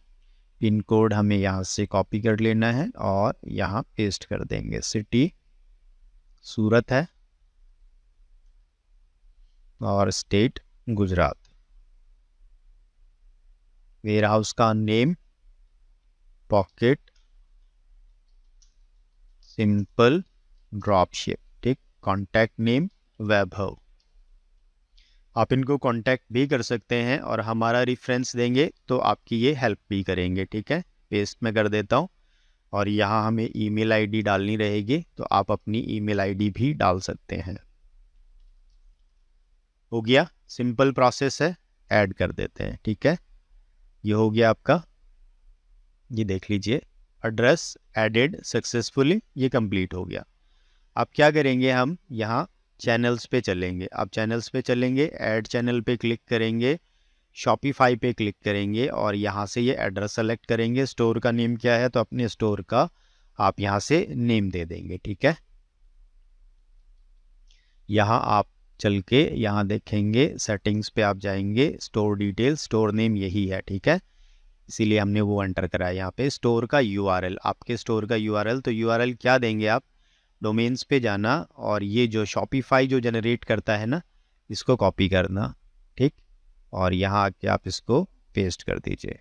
पिन कोड हमें यहाँ से कॉपी कर लेना है और यहाँ पेस्ट कर देंगे। सिटी सूरत है और स्टेट गुजरात। वेयर हाउस का नेम पॉकेट सिंपल ड्रॉपशिप, ठीक। कॉन्टैक्ट नेम वैभव, आप इनको कांटेक्ट भी कर सकते हैं और हमारा रेफरेंस देंगे तो आपकी ये हेल्प भी करेंगे, ठीक है। पेस्ट में कर देता हूँ और यहाँ हमें ईमेल आईडी डालनी रहेगी, तो आप अपनी ईमेल आईडी भी डाल सकते हैं। हो गया, सिंपल प्रोसेस है, ऐड कर देते हैं, ठीक है। ये हो गया आपका, ये देख लीजिए, एड्रेस एडेड सक्सेसफुली, ये कंप्लीट हो गया। अब क्या करेंगे, हम यहाँ चैनल्स पे चलेंगे। अब चैनल्स पे चलेंगे, ऐड चैनल पे क्लिक करेंगे, शॉपिफाई पे क्लिक करेंगे और यहाँ से ये एड्रेस सेलेक्ट करेंगे। स्टोर का नेम क्या है, तो अपने स्टोर का आप यहाँ से नेम दे देंगे, ठीक है। यहाँ आप चल के यहाँ देखेंगे, सेटिंग्स पे आप जाएंगे, स्टोर डिटेल, स्टोर नेम यही है, ठीक है, इसीलिए हमने वो एंटर करा है। यहाँ पे स्टोर का यूआरएल, आपके स्टोर का यूआरएल, तो यूआरएल क्या देंगे आप, डोमेन्स पे जाना और ये जो शॉपिफाई जो जनरेट करता है ना, इसको कॉपी करना, ठीक। और यहाँ आके आप इसको पेस्ट कर दीजिए,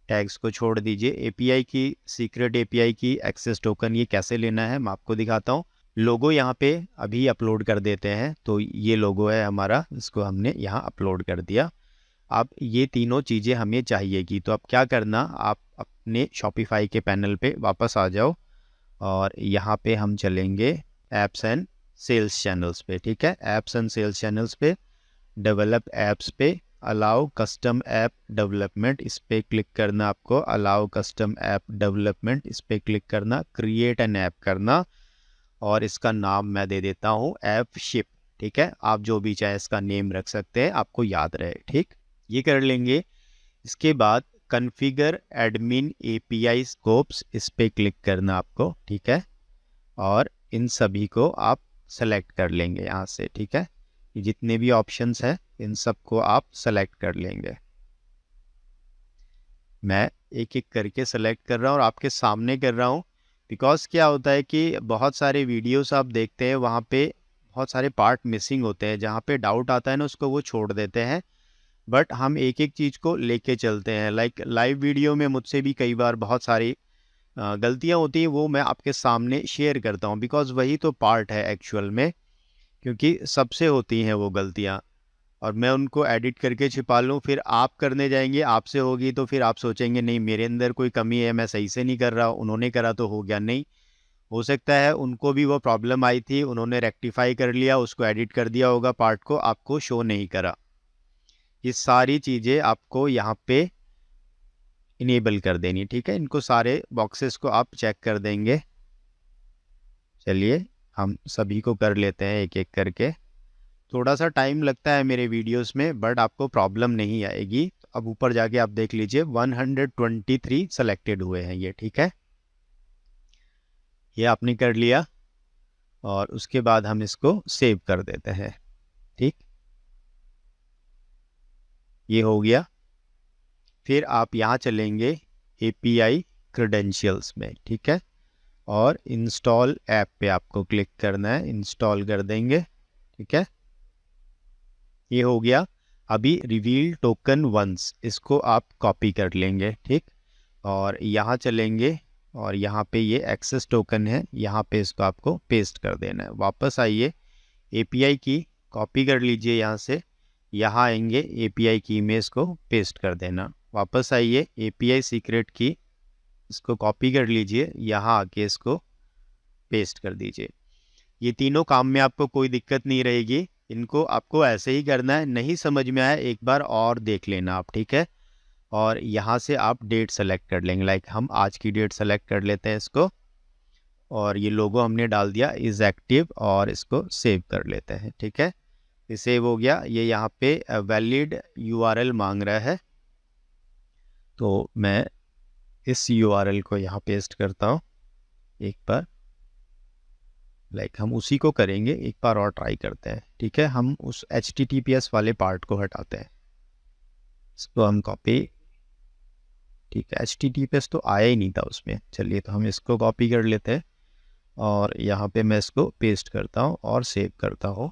टैग्स को छोड़ दीजिए। एपीआई की, सीक्रेट एपीआई की एक्सेस टोकन ये कैसे लेना है मैं आपको दिखाता हूँ। लोगो यहाँ पे अभी अपलोड कर देते हैं, तो ये लोगो है हमारा, इसको हमने यहाँ अपलोड कर दिया। अब ये तीनों चीज़ें हमें चाहिएगी, तो अब क्या करना, आप अपने शॉपिफाई के पैनल पे वापस आ जाओ और यहाँ पे हम चलेंगे एप्स एंड सेल्स चैनल्स पे, ठीक है। एप्स एंड सेल्स चैनल्स पे, डेवलप एप्स पे, अलाउ कस्टम ऐप डेवलपमेंट, इस पे क्लिक करना आपको। अलाउ कस्टम ऐप डेवलपमेंट, इस पे क्लिक करना। क्रिएट एन ऐप करना और इसका नाम मैं दे देता हूँ ऐप शिप, ठीक है। आप जो भी चाहे इसका नेम रख सकते हैं, आपको याद रहे, ठीक। ये कर लेंगे। इसके बाद कॉन्फ़िगर एडमिन एपीआई स्कोप्स, इस पे क्लिक करना आपको, ठीक है। और इन सभी को आप सेलेक्ट कर लेंगे यहाँ से, ठीक है। ये जितने भी ऑप्शंस हैं इन सब को आप सेलेक्ट कर लेंगे। मैं एक एक करके सेलेक्ट कर रहा हूँ और आपके सामने कर रहा हूँ, बिकॉज क्या होता है कि बहुत सारे वीडियोस आप देखते हैं, वहाँ पे बहुत सारे पार्ट मिसिंग होते हैं, जहाँ पे डाउट आता है ना उसको वो छोड़ देते हैं। बट हम एक एक चीज़ को लेके चलते हैं। लाइक लाइव वीडियो में मुझसे भी कई बार बहुत सारी गलतियाँ होती हैं, वो मैं आपके सामने शेयर करता हूँ, बिकॉज वही तो पार्ट है एक्चुअल में, क्योंकि सबसे होती हैं वो गलतियाँ। और मैं उनको एडिट करके छिपा लूँ, फिर आप करने जाएंगे, आपसे होगी तो फिर आप सोचेंगे नहीं मेरे अंदर कोई कमी है, मैं सही से नहीं कर रहा, उन्होंने करा तो हो गया। नहीं, हो सकता है उनको भी वो प्रॉब्लम आई थी, उन्होंने रेक्टिफाई कर लिया, उसको एडिट कर दिया होगा पार्ट को, आपको शो नहीं करा। ये सारी चीज़ें आपको यहाँ पे इनेबल कर देनी, ठीक है। इनको सारे बॉक्सेस को आप चेक कर देंगे। चलिए हम सभी को कर लेते हैं एक एक करके। थोड़ा सा टाइम लगता है मेरे वीडियोस में, बट आपको प्रॉब्लम नहीं आएगी। अब ऊपर जाके आप देख लीजिए 123 सेलेक्टेड हुए हैं ये, ठीक है। ये आपने कर लिया और उसके बाद हम इसको सेव कर देते हैं, ठीक। ये हो गया। फिर आप यहाँ चलेंगे API क्रेडेंशियल्स में, ठीक है, और इंस्टॉल ऐप पे आपको क्लिक करना है, इंस्टॉल कर देंगे, ठीक है। ये हो गया। अभी रिवील टोकन वंस, इसको आप कॉपी कर लेंगे, ठीक, और यहाँ चलेंगे और यहाँ पे ये एक्सेस टोकन है, यहाँ पे इसको आपको पेस्ट कर देना है। वापस आइए, API की कॉपी कर लीजिए यहाँ से, यहाँ आएंगे API की में इसको पेस्ट कर देना। वापस आइए, API सीक्रेट की इसको कॉपी कर लीजिए, यहाँ आके इसको पेस्ट कर दीजिए। ये तीनों काम में आपको कोई दिक्कत नहीं रहेगी, इनको आपको ऐसे ही करना है। नहीं समझ में आया एक बार और देख लेना आप, ठीक है। और यहाँ से आप डेट सेलेक्ट कर लेंगे, लाइक हम आज की डेट सेलेक्ट कर लेते हैं इसको, और ये लोगो हमने डाल दिया इज़ एक्टिव, और इसको सेव कर लेते हैं, ठीक है। ये सेव हो गया। ये यहाँ पे वैलिड URL मांग रहा है, तो मैं इस URL को यहाँ पेस्ट करता हूँ एक बार, लाइक हम उसी को करेंगे, एक बार और ट्राई करते हैं, ठीक है। हम उस HTTPS वाले पार्ट को हटाते हैं, इसको हम कॉपी, ठीक है। HTTPS तो आया ही नहीं था उसमें, चलिए तो हम इसको कॉपी कर लेते हैं और यहाँ पे मैं इसको पेस्ट करता हूँ और सेव करता हूँ।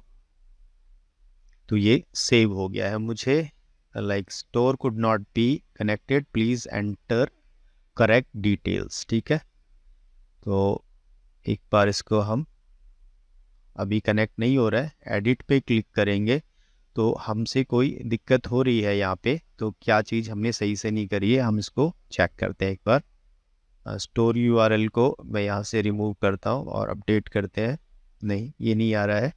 तो ये सेव हो गया है। मुझे like store could not be connected, please enter correct details, ठीक है। तो एक बार इसको हम, अभी कनेक्ट नहीं हो रहा है, एडिट पे क्लिक करेंगे तो हमसे कोई दिक्कत हो रही है यहाँ पे, तो क्या चीज़ हमने सही से नहीं करी है, हम इसको चेक करते हैं एक बार। स्टोर URL को मैं यहाँ से रिमूव करता हूँ और अपडेट करते हैं। नहीं, ये नहीं आ रहा है।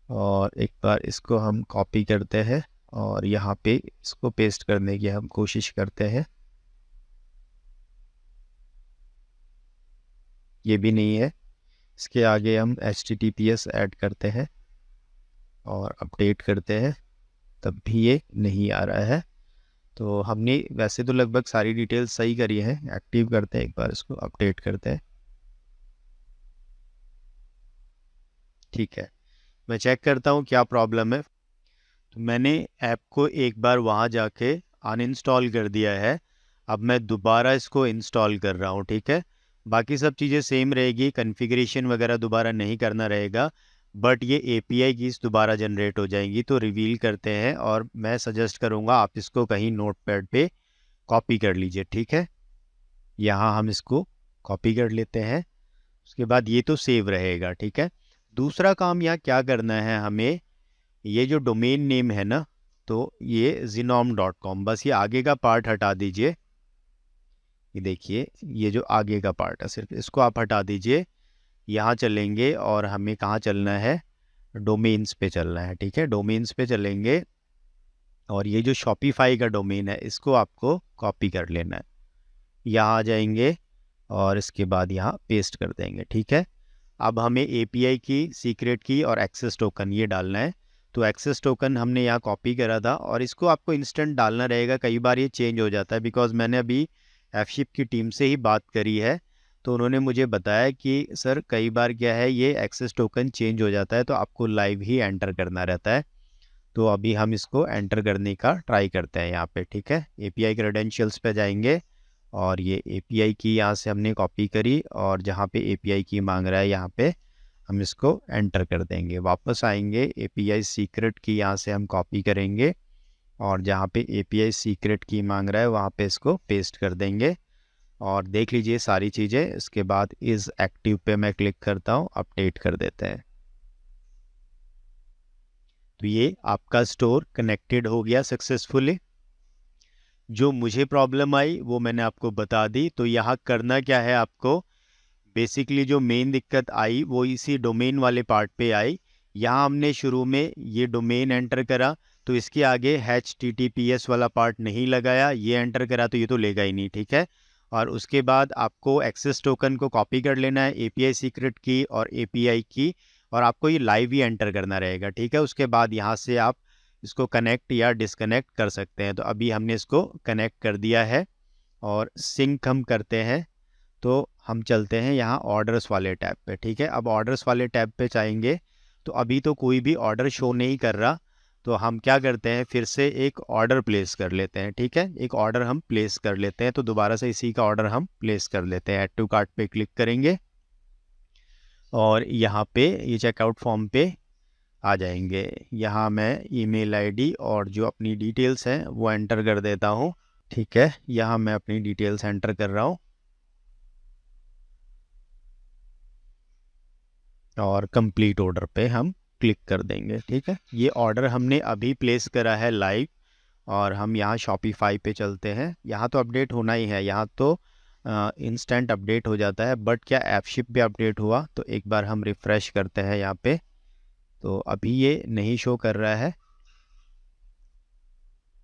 और एक बार इसको हम कॉपी करते हैं और यहाँ पे इसको पेस्ट करने की हम कोशिश करते हैं। ये भी नहीं है। इसके आगे हम HTTPS ऐड करते हैं और अपडेट करते हैं, तब भी ये नहीं आ रहा है। तो हमने वैसे तो लगभग सारी डिटेल्स सही करी है। एक्टिव करते हैं एक बार, इसको अपडेट करते हैं, ठीक है। मैं चेक करता हूँ क्या प्रॉब्लम है। तो मैंने ऐप को एक बार वहाँ जाके अनइंस्टॉल कर दिया है, अब मैं दोबारा इसको इंस्टॉल कर रहा हूँ, ठीक है। बाकी सब चीज़ें सेम रहेगी, कॉन्फ़िगरेशन वगैरह दोबारा नहीं करना रहेगा, बट ये API कीज़ दोबारा जनरेट हो जाएंगी। तो रिवील करते हैं और मैं सजेस्ट करूँगा आप इसको कहीं नोटपैड पे कॉपी कर लीजिए, ठीक है। यहाँ हम इसको कॉपी कर लेते हैं, उसके बाद ये तो सेव रहेगा, ठीक है। दूसरा काम यहाँ क्या करना है हमें, ये जो डोमेन नेम है ना, तो ये Xinom.com, बस ये आगे का पार्ट हटा दीजिए। ये देखिए, ये जो आगे का पार्ट है सिर्फ इसको आप हटा दीजिए। यहाँ चलेंगे और हमें कहाँ चलना है, डोमेन्स पे चलना है, ठीक है। डोमेन्स पे चलेंगे और ये जो शॉपिफाई का डोमेन है इसको आपको कॉपी कर लेना है। यहाँ आ जाएंगे और इसके बाद यहाँ पेस्ट कर देंगे, ठीक है। अब हमें API की सीक्रेट की और एक्सेस टोकन ये डालना है। तो एक्सेस टोकन हमने यहाँ कॉपी करा था और इसको आपको इंस्टेंट डालना रहेगा। कई बार ये चेंज हो जाता है, बिकॉज मैंने अभी Fship की टीम से ही बात करी है, तो उन्होंने मुझे बताया कि सर कई बार क्या है ये एक्सेस टोकन चेंज हो जाता है, तो आपको लाइव ही एंटर करना रहता है। तो अभी हम इसको एंटर करने का ट्राई करते हैं यहाँ पे, ठीक है। API क्रेडेंशियल्स पे जाएंगे और ये API की यहाँ से हमने कॉपी करी और जहाँ पे API की मांग रहा है यहाँ पे हम इसको एंटर कर देंगे। वापस आएंगे, API सीक्रेट की यहाँ से हम कॉपी करेंगे और जहाँ पे API सीक्रेट की मांग रहा है वहाँ पे इसको पेस्ट कर देंगे और देख लीजिए सारी चीज़ें। इसके बाद इज़ एक्टिव पे मैं क्लिक करता हूँ, अपडेट कर देते हैं। तो ये आपका स्टोर कनेक्टेड हो गया सक्सेसफुली। जो मुझे प्रॉब्लम आई वो मैंने आपको बता दी। तो यहाँ करना क्या है आपको, बेसिकली जो मेन दिक्कत आई वो इसी डोमेन वाले पार्ट पे आई। यहाँ हमने शुरू में ये डोमेन एंटर करा तो इसके आगे HTTPS वाला पार्ट नहीं लगाया, ये एंटर करा तो ये तो लेगा ही नहीं, ठीक है। और उसके बाद आपको एक्सेस टोकन को कॉपी कर लेना है, API सीक्रेट की और API की, और आपको ये लाइव ही एंटर करना रहेगा, ठीक है। उसके बाद यहाँ से आप इसको कनेक्ट या डिसकनेक्ट कर सकते हैं। तो अभी हमने इसको कनेक्ट कर दिया है और सिंक हम करते हैं। तो हम चलते हैं यहाँ ऑर्डर्स वाले टैब पे, ठीक है। अब ऑर्डर्स वाले टैब पे जाएंगे तो अभी तो कोई भी ऑर्डर शो नहीं कर रहा, तो हम क्या करते हैं, फिर से एक ऑर्डर प्लेस कर लेते हैं, ठीक है। एक ऑर्डर हम प्लेस कर लेते हैं, तो दोबारा से इसी का ऑर्डर हम प्लेस कर लेते हैं। ऐड टू कार्ट पे क्लिक करेंगे और यहाँ पे ये चेकआउट फॉर्म पे आ जाएंगे। यहाँ मैं ईमेल आईडी और जो अपनी डिटेल्स हैं वो एंटर कर देता हूँ, ठीक है। यहाँ मैं अपनी डिटेल्स एंटर कर रहा हूँ और कंप्लीट ऑर्डर पे हम क्लिक कर देंगे, ठीक है। ये ऑर्डर हमने अभी प्लेस करा है लाइव, और हम यहाँ शॉपिफाई पे चलते हैं। यहाँ तो अपडेट होना ही है, यहाँ तो इंस्टेंट अपडेट हो जाता है, बट क्या ऐपशिप पे अपडेट हुआ? तो एक बार हम रिफ़्रेश करते हैं यहाँ पे, तो अभी ये नहीं शो कर रहा है,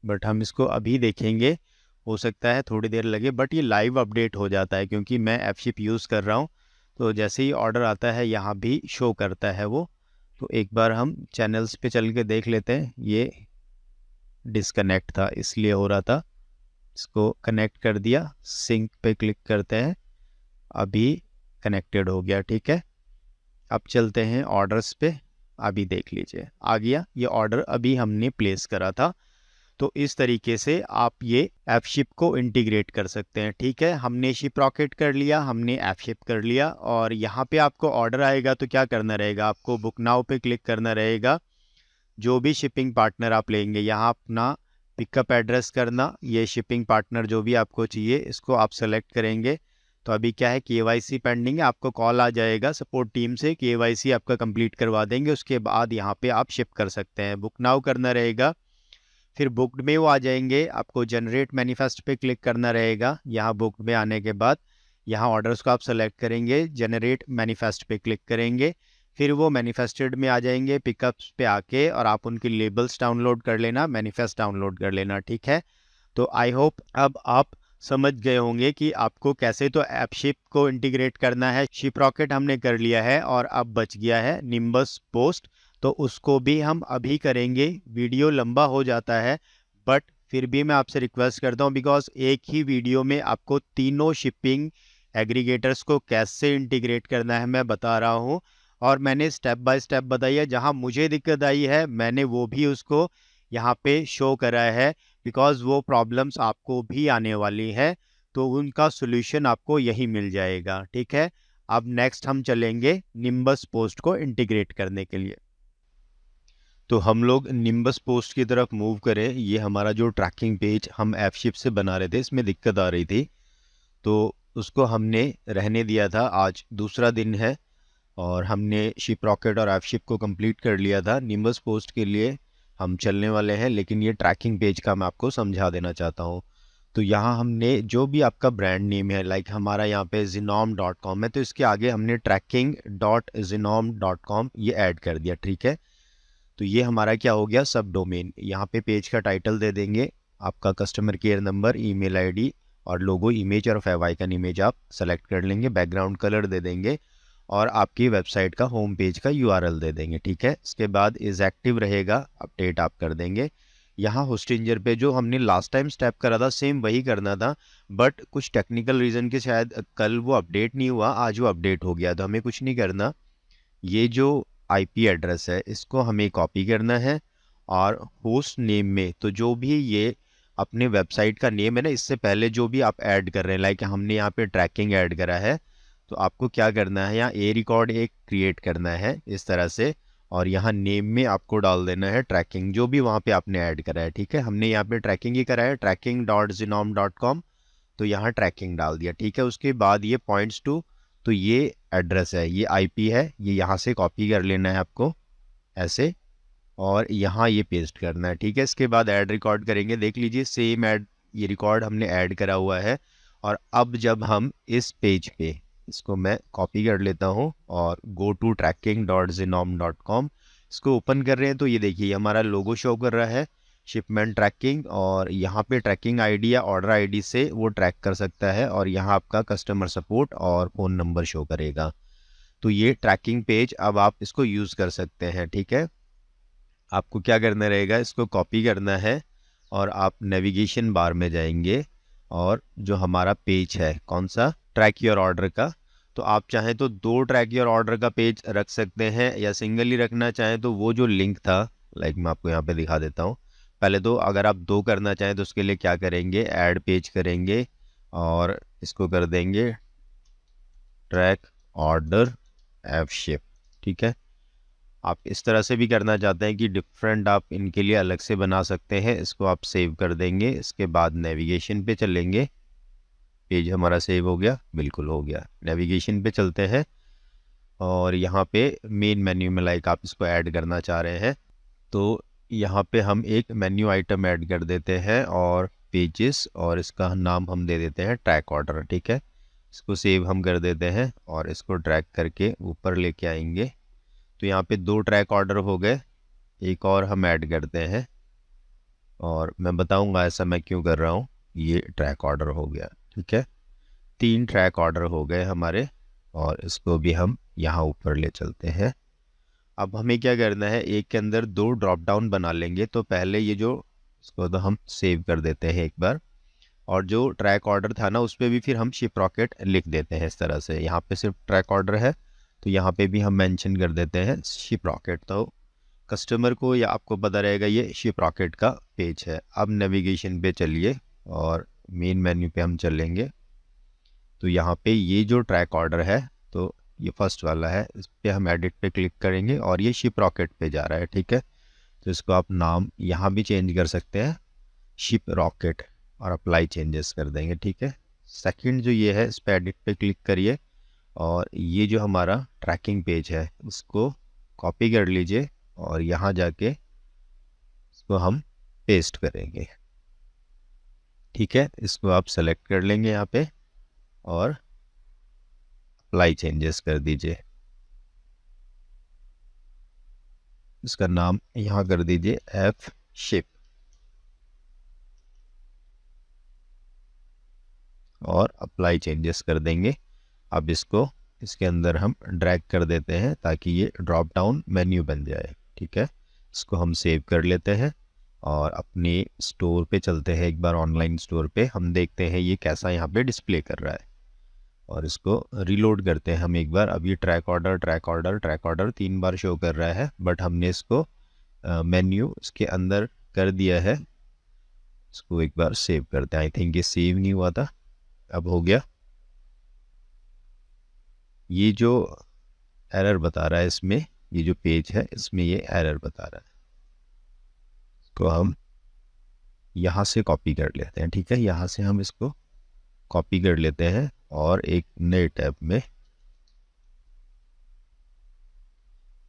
बट हम इसको अभी देखेंगे। हो सकता है थोड़ी देर लगे, बट ये लाइव अपडेट हो जाता है क्योंकि मैं ऐपशिप यूज़ कर रहा हूँ। तो जैसे ही ऑर्डर आता है यहाँ भी शो करता है वो। तो एक बार हम चैनल्स पे चल के देख लेते हैं। ये डिस्कनेक्ट था इसलिए हो रहा था, इसको कनेक्ट कर दिया, सिंक पे क्लिक करते हैं, अभी कनेक्टेड हो गया, ठीक है। अब चलते हैं ऑर्डर्स पे, अभी देख लीजिए आ गया ये ऑर्डर, अभी हमने प्लेस करा था। तो इस तरीके से आप ये ऐपशिप को इंटीग्रेट कर सकते हैं, ठीक है। हमने शिप रॉकेट कर लिया, हमने ऐपशिप कर लिया, और यहाँ पे आपको ऑर्डर आएगा तो क्या करना रहेगा, आपको बुक नाउ पे क्लिक करना रहेगा। जो भी शिपिंग पार्टनर आप लेंगे यहाँ अपना पिकअप एड्रेस करना, ये शिपिंग पार्टनर जो भी आपको चाहिए इसको आप सेलेक्ट करेंगे। तो अभी क्या है, KYC पेंडिंग है, आपको कॉल आ जाएगा सपोर्ट टीम से, KYC आपका कंप्लीट करवा देंगे, उसके बाद यहाँ पे आप शिप कर सकते हैं। बुक नाउ करना रहेगा, फिर बुकड में वो आ जाएंगे, आपको जनरेट मैनिफेस्ट पे क्लिक करना रहेगा। यहाँ बुकड में आने के बाद यहाँ ऑर्डर्स को आप सेलेक्ट करेंगे, जनरेट मैनिफेस्ट पे क्लिक करेंगे, फिर वो मैनिफेस्टेड में आ जाएंगे पिकअप्स पे आके, और आप उनकी लेबल्स डाउनलोड कर लेना, मैनिफेस्ट डाउनलोड कर लेना, ठीक है। तो आई होप अब आप समझ गए होंगे कि आपको कैसे तो ऐपशिप को इंटीग्रेट करना है। शिप रॉकेट हमने कर लिया है और अब बच गया है निम्बस पोस्ट, तो उसको भी हम अभी करेंगे। वीडियो लंबा हो जाता है, बट फिर भी मैं आपसे रिक्वेस्ट करता हूँ, बिकॉज एक ही वीडियो में आपको तीनों शिपिंग एग्रीगेटर्स को कैसे इंटीग्रेट करना है मैं बता रहा हूँ, और मैंने स्टेप बाय स्टेप बताई है। जहाँ मुझे दिक्कत आई है मैंने वो भी उसको यहाँ पे शो करा है, बिकॉज वो प्रॉब्लम्स आपको भी आने वाली है, तो उनका सोल्यूशन आपको यही मिल जाएगा, ठीक है। अब नेक्स्ट हम चलेंगे निम्बस पोस्ट को इंटीग्रेट करने के लिए। तो हम लोग निम्बस पोस्ट की तरफ मूव करें। ये हमारा जो ट्रैकिंग पेज हम ऐपशिप से बना रहे थे, इसमें दिक्कत आ रही थी, तो उसको हमने रहने दिया था। आज दूसरा दिन है और हमने शिप रॉकेट और ऐपशिप को कंप्लीट कर लिया था। निम्बस पोस्ट के लिए हम चलने वाले हैं, लेकिन ये ट्रैकिंग पेज का मैं आपको समझा देना चाहता हूँ। तो यहाँ हमने जो भी आपका ब्रांड नेम है, लाइक हमारा यहाँ पे zinom.com है, तो इसके आगे हमने tracking.zinom.com ये ऐड कर दिया, ठीक है। तो ये हमारा क्या हो गया, सब डोमेन। यहाँ पे पेज का टाइटल दे देंगे, आपका customer care number, email ID और लोगो इमेज और favicon इमेज आप सेलेक्ट कर लेंगे, बैकग्राउंड कलर दे देंगे, और आपकी वेबसाइट का होम पेज का URL दे देंगे, ठीक है। इसके बाद इज़ एक्टिव रहेगा, अपडेट आप कर देंगे। यहाँ होस्टिंजर पे जो हमने लास्ट टाइम स्टेप करा था सेम वही करना था, बट कुछ टेक्निकल रीज़न के शायद कल वो अपडेट नहीं हुआ, आज वो अपडेट हो गया। तो हमें कुछ नहीं करना, ये जो IP एड्रेस है इसको हमें कॉपी करना है, और होस्ट नेम में तो जो भी ये अपने वेबसाइट का नेम है ना, इससे पहले जो भी आप ऐड कर रहे हैं, लाइक हमने यहाँ पे ट्रैकिंग ऐड करा है, तो आपको क्या करना है, यहाँ रिकॉर्ड एक क्रिएट करना है इस तरह से, और यहाँ नेम में आपको डाल देना है ट्रैकिंग, जो भी वहाँ पे आपने ऐड करा है, ठीक है। हमने यहाँ पे ट्रैकिंग ही करा है, tracking.zinom.com, तो यहाँ ट्रैकिंग डाल दिया, ठीक है। उसके बाद ये पॉइंट्स टू, तो ये एड्रेस है, ये IP है, ये यहाँ से कॉपी कर लेना है आपको ऐसे, और यहाँ ये पेस्ट करना है, ठीक है। इसके बाद ऐड रिकॉर्ड करेंगे, देख लीजिए सेम ऐड, ये रिकॉर्ड हमने ऐड करा हुआ है। और अब जब हम इस पेज पे, इसको मैं कॉपी कर लेता हूँ और go-to-tracking.zinom.com इसको ओपन कर रहे हैं, तो ये देखिए हमारा लोगो शो कर रहा है, शिपमेंट ट्रैकिंग। और यहाँ पे ट्रैकिंग आईडी या ऑर्डर आईडी से वो ट्रैक कर सकता है, और यहाँ आपका कस्टमर सपोर्ट और फ़ोन नंबर शो करेगा। तो ये ट्रैकिंग पेज अब आप इसको यूज़ कर सकते हैं, ठीक है। आपको क्या करना रहेगा, इसको कॉपी करना है और आप नेविगेशन बार में जाएंगे, और जो हमारा पेज है कौन सा, ट्रैक योर ऑर्डर का, तो आप चाहें तो 2 ट्रैक योर ऑर्डर का पेज रख सकते हैं, या सिंगल ही रखना चाहें तो वो जो लिंक था, लाइक मैं आपको यहाँ पे दिखा देता हूँ। पहले तो अगर आप 2 करना चाहें तो उसके लिए क्या करेंगे, ऐड पेज करेंगे और इसको कर देंगे ट्रैक ऑर्डर एफ शिप, ठीक है। आप इस तरह से भी करना चाहते हैं कि डिफरेंट आप इनके लिए अलग से बना सकते हैं, इसको आप सेव कर देंगे। इसके बाद नेविगेशन पे चलेंगे, पेज हमारा सेव हो गया, बिल्कुल हो गया। नेविगेशन पे चलते हैं और यहाँ पे मेन मेन्यू में लाइक आप इसको ऐड करना चाह रहे हैं, तो यहाँ पे हम एक मेन्यू आइटम ऐड कर देते हैं और पेजेस, और इसका नाम हम दे देते हैं ट्रैक ऑर्डर, ठीक है। इसको सेव हम कर देते हैं और इसको ड्रैग करके ऊपर लेके आएंगे। तो यहाँ पे 2 ट्रैक ऑर्डर हो गए, एक और हम ऐड करते हैं और मैं बताऊंगा ऐसा मैं क्यों कर रहा हूँ। ये ट्रैक ऑर्डर हो गया, ठीक है। 3 ट्रैक ऑर्डर हो गए हमारे, और इसको भी हम यहाँ ऊपर ले चलते हैं। अब हमें क्या करना है, एक के अंदर 2 ड्रॉप डाउन बना लेंगे। तो पहले ये जो, इसको तो हम सेव कर देते हैं एक बार, और जो ट्रैक ऑर्डर था ना उस पर भी फिर हम शिप रॉकेट लिख देते हैं इस तरह से। यहाँ पे सिर्फ ट्रैक ऑर्डर है तो यहाँ पे भी हम मेंशन कर देते हैं शिप रॉकेट, तो कस्टमर को या आपको पता रहेगा ये शिप रॉकेट का पेज है। अब नेविगेशन पे चलिए और मेन मेन्यू पे हम चलेंगे, तो यहाँ पे ये जो ट्रैक ऑर्डर है, तो ये फर्स्ट वाला है, इस पर हम एडिट पे क्लिक करेंगे और ये शिप रॉकेट पे जा रहा है, ठीक है। तो इसको आप नाम यहाँ भी चेंज कर सकते हैं, शिप रॉकेट, और अप्लाई चेंजेस कर देंगे, ठीक है। सेकंड जो ये है, इस पर एडिट पे क्लिक करिए और ये जो हमारा ट्रैकिंग पेज है उसको कॉपी कर लीजिए और यहाँ जाके इसको हम पेस्ट करेंगे, ठीक है। इसको आप सेलेक्ट कर लेंगे यहाँ पे और अप्लाई चेंजेस कर दीजिए। इसका नाम यहाँ कर दीजिए एफ शिप, और अप्लाई चेंजेस कर देंगे। अब इसको इसके अंदर हम ड्रैग कर देते हैं ताकि ये ड्रॉप डाउन मेन्यू बन जाए, ठीक है। इसको हम सेव कर लेते हैं और अपने स्टोर पे चलते हैं एक बार, ऑनलाइन स्टोर पे हम देखते हैं ये कैसा यहाँ पे डिस्प्ले कर रहा है, और इसको रीलोड करते हैं हम एक बार। अब ये track order track order track order 3 बार शो कर रहा है, बट हमने इसको मेन्यू इसके अंदर कर दिया है। इसको एक बार सेव करते हैं, आई थिंक ये सेव नहीं हुआ था, अब हो गया। ये जो एरर बता रहा है इसमें, ये जो पेज है इसमें ये एरर बता रहा है, इसको हम यहाँ से कॉपी कर लेते हैं, ठीक है। यहाँ से हम इसको कॉपी कर लेते हैं और एक नए टैब में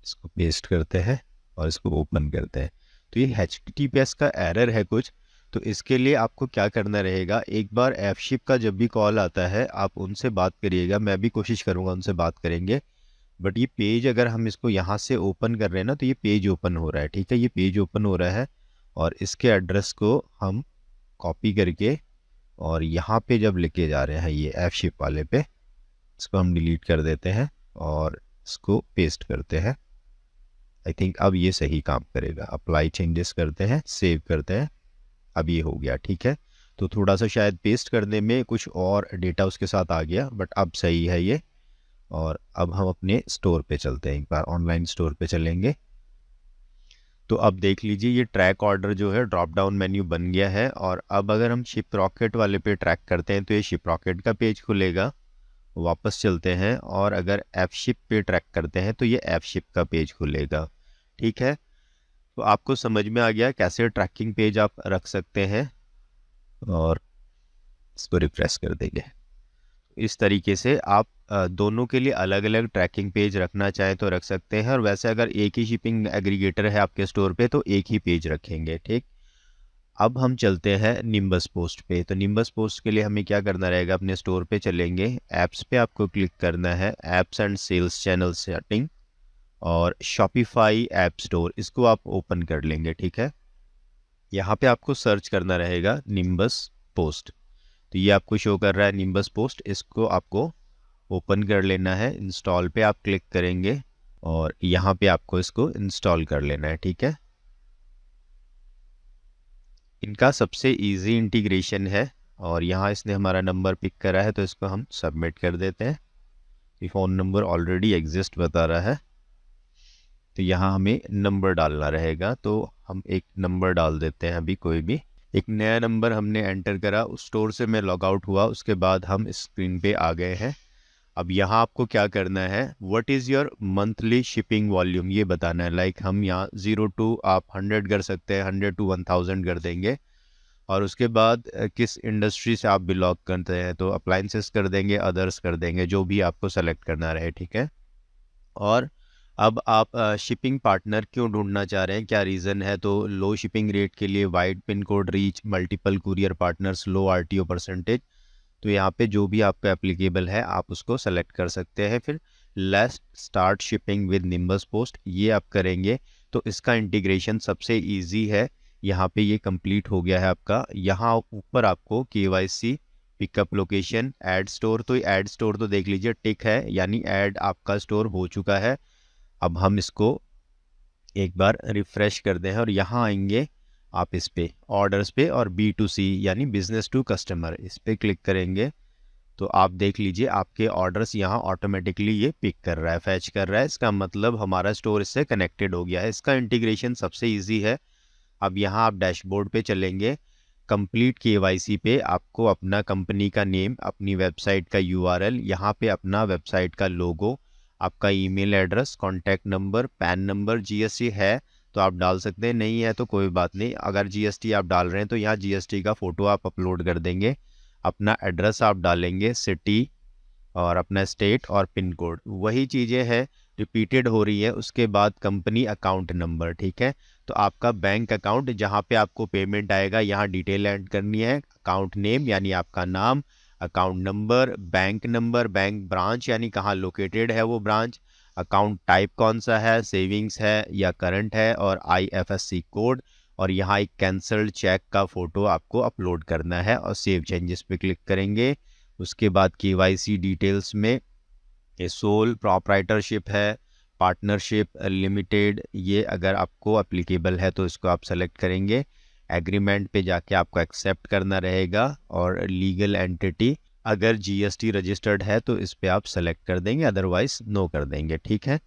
इसको पेस्ट करते हैं और इसको ओपन करते हैं। तो ये HTTPS का एरर है कुछ, तो इसके लिए आपको क्या करना रहेगा, एक बार एफशिप का जब भी कॉल आता है आप उनसे बात करिएगा, मैं भी कोशिश करूँगा उनसे बात करेंगे। बट ये पेज अगर हम इसको यहाँ से ओपन कर रहे हैं ना, तो ये पेज ओपन हो रहा है, ठीक है। ये पेज ओपन हो रहा है और इसके एड्रेस को हम कॉपी करके और यहाँ पे जब लेके जा रहे हैं ये एफशिप वाले पे, इसको हम डिलीट कर देते हैं और इसको पेस्ट करते हैं। आई थिंक अब ये सही काम करेगा। अप्लाई चेंजेस करते हैं, सेव करते हैं, अब ये हो गया, ठीक है। तो थोड़ा सा शायद पेस्ट करने में कुछ और डेटा उसके साथ आ गया, बट अब सही है ये। और अब हम अपने स्टोर पे चलते हैं, एक बार ऑनलाइन स्टोर पे चलेंगे। तो अब देख लीजिए ये ट्रैक ऑर्डर जो है ड्रॉप डाउन मेन्यू बन गया है, और अब अगर हम शिप रॉकेट वाले पे ट्रैक करते हैं तो ये शिप रॉकेट का पेज खुलेगा। वापस चलते हैं और अगर एफ शिप पे ट्रैक करते हैं तो ये एफ शिप का पेज खुलेगा, ठीक है। तो आपको समझ में आ गया कैसे ट्रैकिंग पेज आप रख सकते हैं, और इसको रिफ्रेश कर देंगे। इस तरीके से आप दोनों के लिए अलग अलग ट्रैकिंग पेज रखना चाहें तो रख सकते हैं, और वैसे अगर एक ही शिपिंग एग्रीगेटर है आपके स्टोर पे तो एक ही पेज रखेंगे। ठीक, अब हम चलते हैं निम्बस पोस्ट पे। तो निम्बस पोस्ट के लिए हमें क्या करना रहेगा, अपने स्टोर पे चलेंगे, ऐप्स पे आपको क्लिक करना है, apps and sales channel setting, और शॉपिफाई ऐप स्टोर, इसको आप ओपन कर लेंगे। ठीक है, यहाँ पे आपको सर्च करना रहेगा निम्बस पोस्ट। तो ये आपको शो कर रहा है निम्बस पोस्ट, इसको आपको ओपन कर लेना है। इंस्टॉल पे आप क्लिक करेंगे और यहाँ पे आपको इसको इंस्टॉल कर लेना है। ठीक है, इनका सबसे इजी इंटीग्रेशन है, और यहाँ इसने हमारा नंबर पिक करा है तो इसको हम सबमिट कर देते हैं। ये फ़ोन नंबर ऑलरेडी एग्जिस्ट बता रहा है, तो यहाँ हमें नंबर डालना रहेगा। तो हम एक नंबर डाल देते हैं, अभी कोई भी एक नया नंबर हमने एंटर करा। उस स्टोर से मैं लॉग आउट हुआ, उसके बाद हम स्क्रीन पे आ गए हैं। अब यहाँ आपको क्या करना है, what is your monthly shipping volume, ये बताना है। लाइक हम यहाँ 0 to आप 100 कर सकते हैं, 100 to 1000 कर देंगे। और उसके बाद किस इंडस्ट्री से आप बिलोंग करते हैं, तो अप्लाइंसेस कर देंगे, अदर्स कर देंगे, जो भी आपको सेलेक्ट करना रहे। ठीक है, और अब आप शिपिंग पार्टनर क्यों ढूंढना चाह रहे हैं, क्या रीज़न है, तो लो शिपिंग रेट के लिए, wide pin code reach, multiple courier partners, low RTO percentage. तो यहाँ पे जो भी आपका एप्लीकेबल है आप उसको सेलेक्ट कर सकते हैं। फिर let's start shipping with nimbus post, ये आप करेंगे तो इसका इंटीग्रेशन सबसे इजी है। यहाँ पे ये कंप्लीट हो गया है आपका। यहाँ ऊपर आपको KYC, pickup location, add store, तो ऐड स्टोर तो देख लीजिए टिक है, यानी ऐड आपका स्टोर हो चुका है। अब हम इसको एक बार रिफ्रेश कर दें और यहाँ आएंगे आप इस पे ऑर्डर्स पे, और B2C यानी बिजनेस टू कस्टमर, इस पे क्लिक करेंगे तो आप देख लीजिए आपके ऑर्डर्स यहाँ ऑटोमेटिकली ये पिक कर रहा है, फैच कर रहा है। इसका मतलब हमारा स्टोर इससे कनेक्टेड हो गया है। इसका इंटीग्रेशन सबसे ईजी है। अब यहाँ आप डैशबोर्ड पे चलेंगे, कंप्लीट KYC पे आपको अपना कंपनी का नेम, अपनी वेबसाइट का URL, यहाँ पे अपना वेबसाइट का लोगो, आपका email address, contact number, pan number, GST है तो आप डाल सकते हैं, नहीं है तो कोई बात नहीं। अगर GST आप डाल रहे हैं तो यहाँ GST का फ़ोटो आप अपलोड कर देंगे। अपना एड्रेस आप डालेंगे, सिटी और अपना स्टेट और पिन कोड, वही चीज़ें हैं रिपीटेड हो रही है। उसके बाद कंपनी अकाउंट नंबर, ठीक है, तो आपका बैंक अकाउंट जहाँ पे आपको पेमेंट आएगा यहाँ डिटेल ऐड करनी है। अकाउंट नेम यानी आपका नाम, अकाउंट नंबर, बैंक ब्रांच यानी कहाँ लोकेटेड है वो ब्रांच, अकाउंट टाइप कौन सा है, सेविंग्स है या करंट है, और IFSC कोड, और यहाँ एक कैंसल्ड चेक का फ़ोटो आपको अपलोड करना है और सेव चेंजेस पे क्लिक करेंगे। उसके बाद KYC डिटेल्स में ये सोल प्रोप्राइटरशिप है, पार्टनरशिप, लिमिटेड, ये अगर आपको एप्लीकेबल है तो इसको आप सेलेक्ट करेंगे। एग्रीमेंट पे जाके आपको एक्सेप्ट करना रहेगा, और लीगल एंटिटी अगर GST रजिस्टर्ड है तो इस पे आप सेलेक्ट कर देंगे, अदरवाइज नो कर देंगे। ठीक है,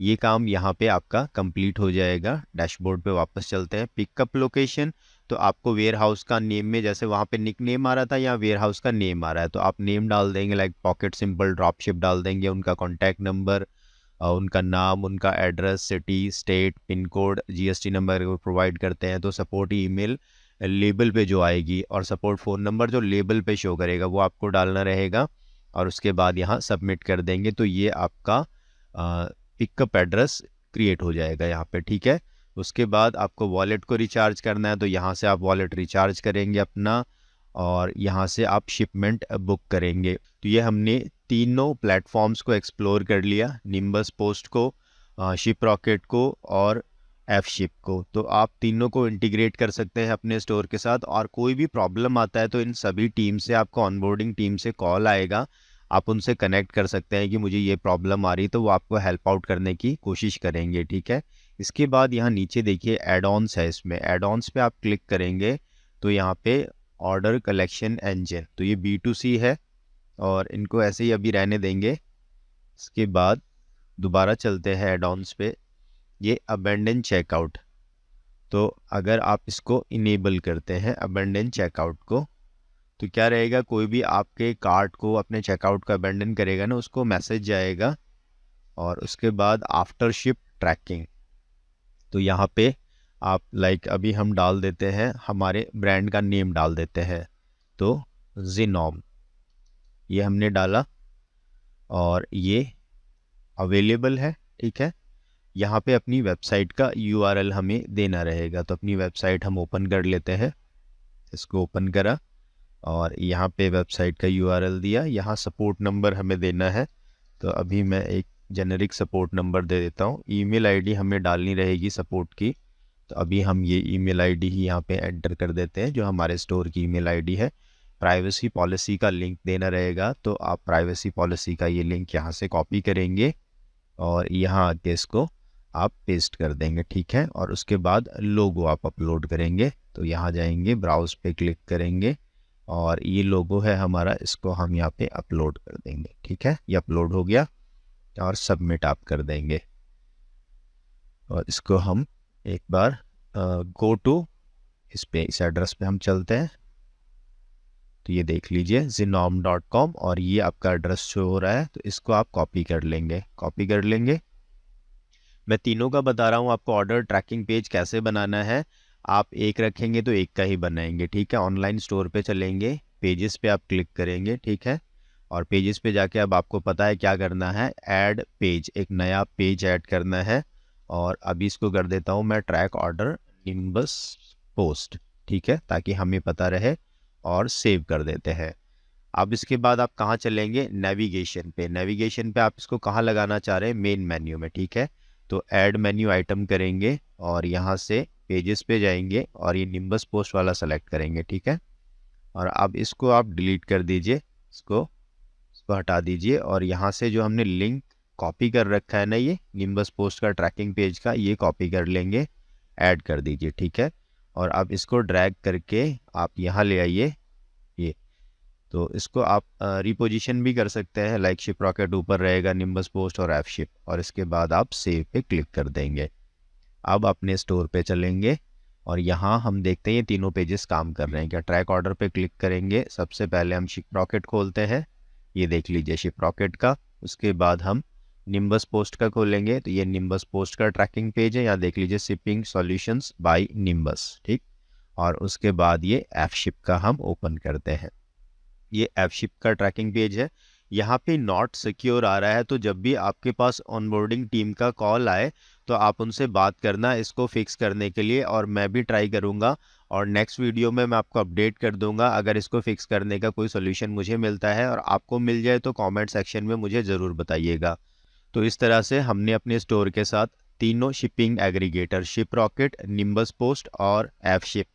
ये काम यहाँ पे आपका कंप्लीट हो जाएगा। डैशबोर्ड पे वापस चलते हैं। पिकअप लोकेशन, तो आपको वेयर हाउस का नेम में जैसे वहाँ पे निक नेम आ रहा था, यहाँ वेयर हाउस का नेम आ रहा है, तो आप नेम डाल देंगे, लाइक पॉकेट सिंपल ड्रॉपशिप डाल देंगे, उनका कॉन्टैक्ट नंबर, उनका नाम, उनका address, city, state, pin code, GST number अगर प्रोवाइड करते हैं तो सपोर्ट ईमेल लेबल पे जो आएगी, और सपोर्ट फ़ोन नंबर जो लेबल पे शो करेगा वो आपको डालना रहेगा, और उसके बाद यहाँ सबमिट कर देंगे तो ये आपका पिकअप एड्रेस क्रिएट हो जाएगा यहाँ पे। ठीक है, उसके बाद आपको वॉलेट को रिचार्ज करना है तो यहाँ से आप वॉलेट रिचार्ज करेंगे अपना, और यहाँ से आप शिपमेंट बुक करेंगे। तो ये हमने तीनों प्लेटफॉर्म्स को एक्सप्लोर कर लिया, निम्बस पोस्ट को, शिप रॉकेट को और Fship को। तो आप तीनों को इंटीग्रेट कर सकते हैं अपने स्टोर के साथ, और कोई भी प्रॉब्लम आता है तो इन सभी टीम से आपको ऑनबोर्डिंग टीम से कॉल आएगा, आप उनसे कनेक्ट कर सकते हैं कि मुझे ये प्रॉब्लम आ रही, तो वो आपको हेल्प आउट करने की कोशिश करेंगे। ठीक है, इसके बाद यहाँ नीचे देखिए एड ऑन्स है, इसमें एड ऑन्स पे आप क्लिक करेंगे तो यहाँ पे ऑर्डर कलेक्शन इंजन, तो ये B2C है और इनको ऐसे ही अभी रहने देंगे। इसके बाद दोबारा चलते हैं एड ऑन्स पे, ये अबेंडन चेकआउट, तो अगर आप इसको इनेबल करते हैं अबेंडन चेकआउट को, तो क्या रहेगा, कोई भी आपके कार्ट को, अपने चेकआउट को अबेंडन करेगा ना, उसको मैसेज जाएगा। और उसके बाद आफ्टर शिप ट्रैकिंग, तो यहाँ पे आप लाइक अभी हम डाल देते हैं, हमारे ब्रांड का नेम डाल देते हैं, तो जिनोम ये हमने डाला। और ये अवेलेबल है, ठीक है। यहाँ पे अपनी वेबसाइट का URL हमें देना रहेगा, तो अपनी वेबसाइट हम ओपन कर लेते हैं। इसको ओपन करा और यहाँ पे वेबसाइट का URL दिया, यहाँ सपोर्ट नंबर हमें देना है। तो अभी मैं एक जेनेरिक सपोर्ट नंबर दे देता हूँ। ईमेल आईडी हमें डालनी रहेगी सपोर्ट की, तो अभी हम ये ईमेल आईडी ही यहाँ पे एंटर कर देते हैं जो हमारे स्टोर की ईमेल आईडी है। प्राइवेसी पॉलिसी का लिंक देना रहेगा, तो आप प्राइवेसी पॉलिसी का ये लिंक यहाँ से कॉपी करेंगे और यहाँ आके इसको आप पेस्ट कर देंगे, ठीक है। और उसके बाद लोगो आप अपलोड करेंगे, तो यहाँ जाएंगे, ब्राउज पे क्लिक करेंगे और ये लोगो है हमारा, इसको हम यहाँ पे अपलोड कर देंगे, ठीक है। ये अपलोड हो गया और सबमिट आप कर देंगे। और इसको हम एक बार गो टू इस एड्रेस पे हम चलते हैं, तो ये देख लीजिए zinom.com और ये आपका एड्रेस शो हो रहा है, तो इसको आप कॉपी कर लेंगे। मैं तीनों का बता रहा हूँ आपको ऑर्डर ट्रैकिंग पेज कैसे बनाना है। आप एक रखेंगे तो एक का ही बनाएंगे, ठीक है। ऑनलाइन स्टोर पे चलेंगे, पेजेस पे आप क्लिक करेंगे, ठीक है। और पेजेस पे जाके अब आपको पता है क्या करना है, ऐड पेज, एक नया पेज ऐड करना है। और अभी इसको कर देता हूँ मैं ट्रैक ऑर्डर निम्बस पोस्ट, ठीक है, ताकि हमें पता रहे, और सेव कर देते हैं। अब इसके बाद आप कहाँ चलेंगे, नेविगेशन पे आप इसको कहाँ लगाना चाह रहे हैं, मेन मेन्यू में, ठीक है। तो ऐड मेन्यू आइटम करेंगे और यहाँ से पेजेस पे जाएंगे और ये निम्बस पोस्ट वाला सेलेक्ट करेंगे, ठीक है। और अब इसको आप डिलीट कर दीजिए, इसको हटा दीजिए और यहाँ से जो हमने लिंक कॉपी कर रखा है ना, ये निम्बस पोस्ट का ट्रैकिंग पेज का, ये कॉपी कर लेंगे, ऐड कर दीजिए, ठीक है। और अब इसको ड्रैग करके आप यहाँ ले आइए, ये, तो इसको आप रिपोजिशन भी कर सकते हैं, लाइक शिप रॉकेट ऊपर रहेगा, निम्बस पोस्ट और F-Ship, और इसके बाद आप सेव पे क्लिक कर देंगे। अब अपने स्टोर पे चलेंगे और यहाँ हम देखते हैं ये तीनों पेजेस काम कर रहे हैं क्या। ट्रैक ऑर्डर पे क्लिक करेंगे, सबसे पहले हम शिप रॉकेट खोलते हैं, ये देख लीजिए शिप रॉकेट का। उसके बाद हम निम्बस पोस्ट का खोलेंगे, तो ये निम्बस पोस्ट का ट्रैकिंग पेज है, यहाँ देख लीजिए शिपिंग सॉल्यूशंस बाय निम्बस, ठीक। और उसके बाद ये F-Ship का हम ओपन करते हैं, ये F-Ship का ट्रैकिंग पेज है। यहाँ पे नॉट सिक्योर आ रहा है, तो जब भी आपके पास ऑनबोर्डिंग टीम का कॉल आए तो आप उनसे बात करना इसको फिक्स करने के लिए, और मैं भी ट्राई करूँगा और नेक्स्ट वीडियो में मैं आपको अपडेट कर दूंगा अगर इसको फिक्स करने का कोई सोल्यूशन मुझे मिलता है, और आपको मिल जाए तो कमेंट सेक्शन में मुझे ज़रूर बताइएगा। तो इस तरह से हमने अपने स्टोर के साथ तीनों shipping aggregator, ship rocket, nimbus post और F-Ship,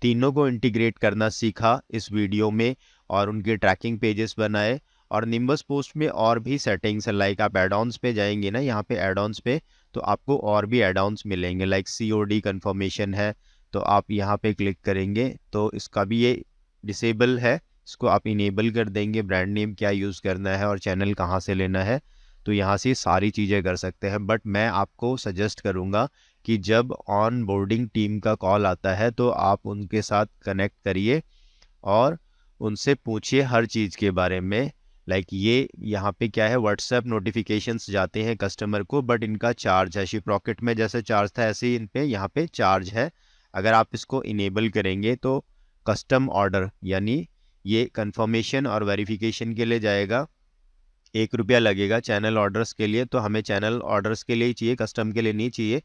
तीनों को इंटीग्रेट करना सीखा इस वीडियो में, और उनके ट्रैकिंग पेजेस बनाए। और निम्बस पोस्ट में और भी सेटिंग्स है, लाइक आप एड ऑन्स पे जाएंगे ना, यहाँ पे एड ऑन्स पे, तो आपको और भी एड ऑन्स मिलेंगे, लाइक COD कन्फर्मेशन है, तो आप यहाँ पे क्लिक करेंगे तो इसका भी ये डिसेबल है, इसको आप इनेबल कर देंगे, ब्रांड नेम क्या यूज़ करना है और चैनल कहाँ से लेना है, तो यहाँ से सारी चीज़ें कर सकते हैं। बट मैं आपको सजेस्ट करूँगा कि जब ऑन बोर्डिंग टीम का कॉल आता है तो आप उनके साथ कनेक्ट करिए और उनसे पूछिए हर चीज़ के बारे में। लाइक ये यहाँ पे क्या है, व्हाट्सएप नोटिफिकेशंस जाते हैं कस्टमर को, बट इनका चार्ज है, शिप रॉकेट में जैसे चार्ज था ऐसे ही इन पे यहाँ पे चार्ज है। अगर आप इसको इनेबल करेंगे तो कस्टम ऑर्डर, यानी ये कंफर्मेशन और वेरिफिकेशन के लिए जाएगा, ₹1 लगेगा चैनल ऑर्डर्स के लिए, तो हमें चैनल ऑर्डर्स के लिए ही चाहिए, कस्टम के लिए नहीं चाहिए।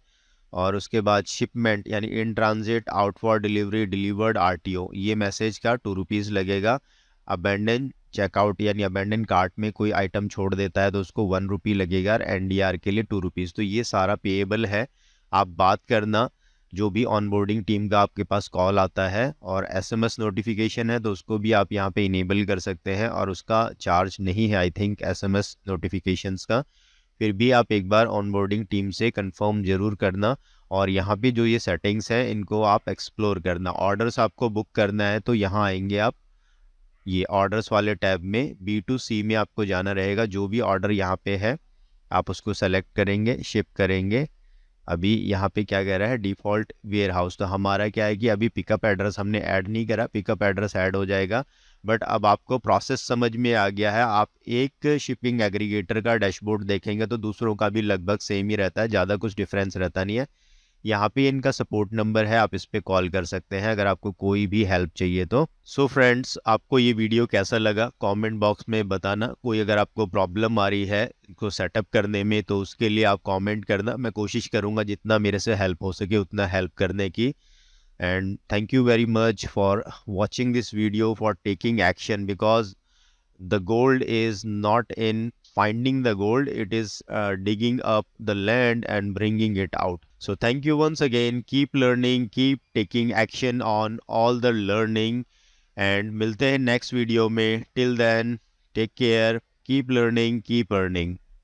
और उसके बाद शिपमेंट यानी in transit, out for delivery, delivered, RTO, ये मैसेज का ₹2 लगेगा। अबेंडन चेकआउट यानी अबेंडन कार्ट में कोई आइटम छोड़ देता है तो उसको ₹1 लगेगा, और NDR के लिए ₹2। तो ये सारा पेएबल है। आप बात करना जो भी ऑनबोर्डिंग टीम का आपके पास कॉल आता है, और SMS नोटिफिकेशन है तो उसको भी आप यहाँ पे इनेबल कर सकते हैं, और उसका चार्ज नहीं है आई थिंक SMS नोटिफिकेशंस का। फिर भी आप एक बार ऑनबोर्डिंग टीम से कंफर्म ज़रूर करना, और यहाँ पे जो ये सेटिंग्स हैं इनको आप एक्सप्लोर करना। ऑर्डर्स आपको बुक करना है तो यहाँ आएंगे आप, ये ऑर्डर्स वाले टैब में B2C में आपको जाना रहेगा, जो भी ऑर्डर यहाँ पे है आप उसको सेलेक्ट करेंगे, शिप करेंगे। अभी यहाँ पे क्या कह रहा है, डिफ़ॉल्ट वेयर हाउस, तो हमारा क्या है कि अभी पिकअप एड्रेस हमने ऐड नहीं करा, पिकअप एड्रेस ऐड हो जाएगा। बट अब आपको प्रोसेस समझ में आ गया है। आप एक शिपिंग एग्रीगेटर का डैशबोर्ड देखेंगे तो दूसरों का भी लगभग सेम ही रहता है, ज़्यादा कुछ डिफरेंस रहता नहीं है। यहाँ पे इनका सपोर्ट नंबर है, आप इस पे कॉल कर सकते हैं अगर आपको कोई भी हेल्प चाहिए तो। सो फ्रेंड्स, आपको ये वीडियो कैसा लगा कमेंट बॉक्स में बताना। कोई अगर आपको प्रॉब्लम आ रही है इनको सेटअप करने में तो उसके लिए आप कमेंट करना, मैं कोशिश करूँगा जितना मेरे से हेल्प हो सके उतना हेल्प करने की। And thank you very much for watching this video, for taking action, because the gold is not in finding the gold, it is digging up the land and bringing it out. So thank you once again, keep learning, keep taking action on all the learning, and मिलते हैं next video में. Till then, take care, keep learning, keep earning.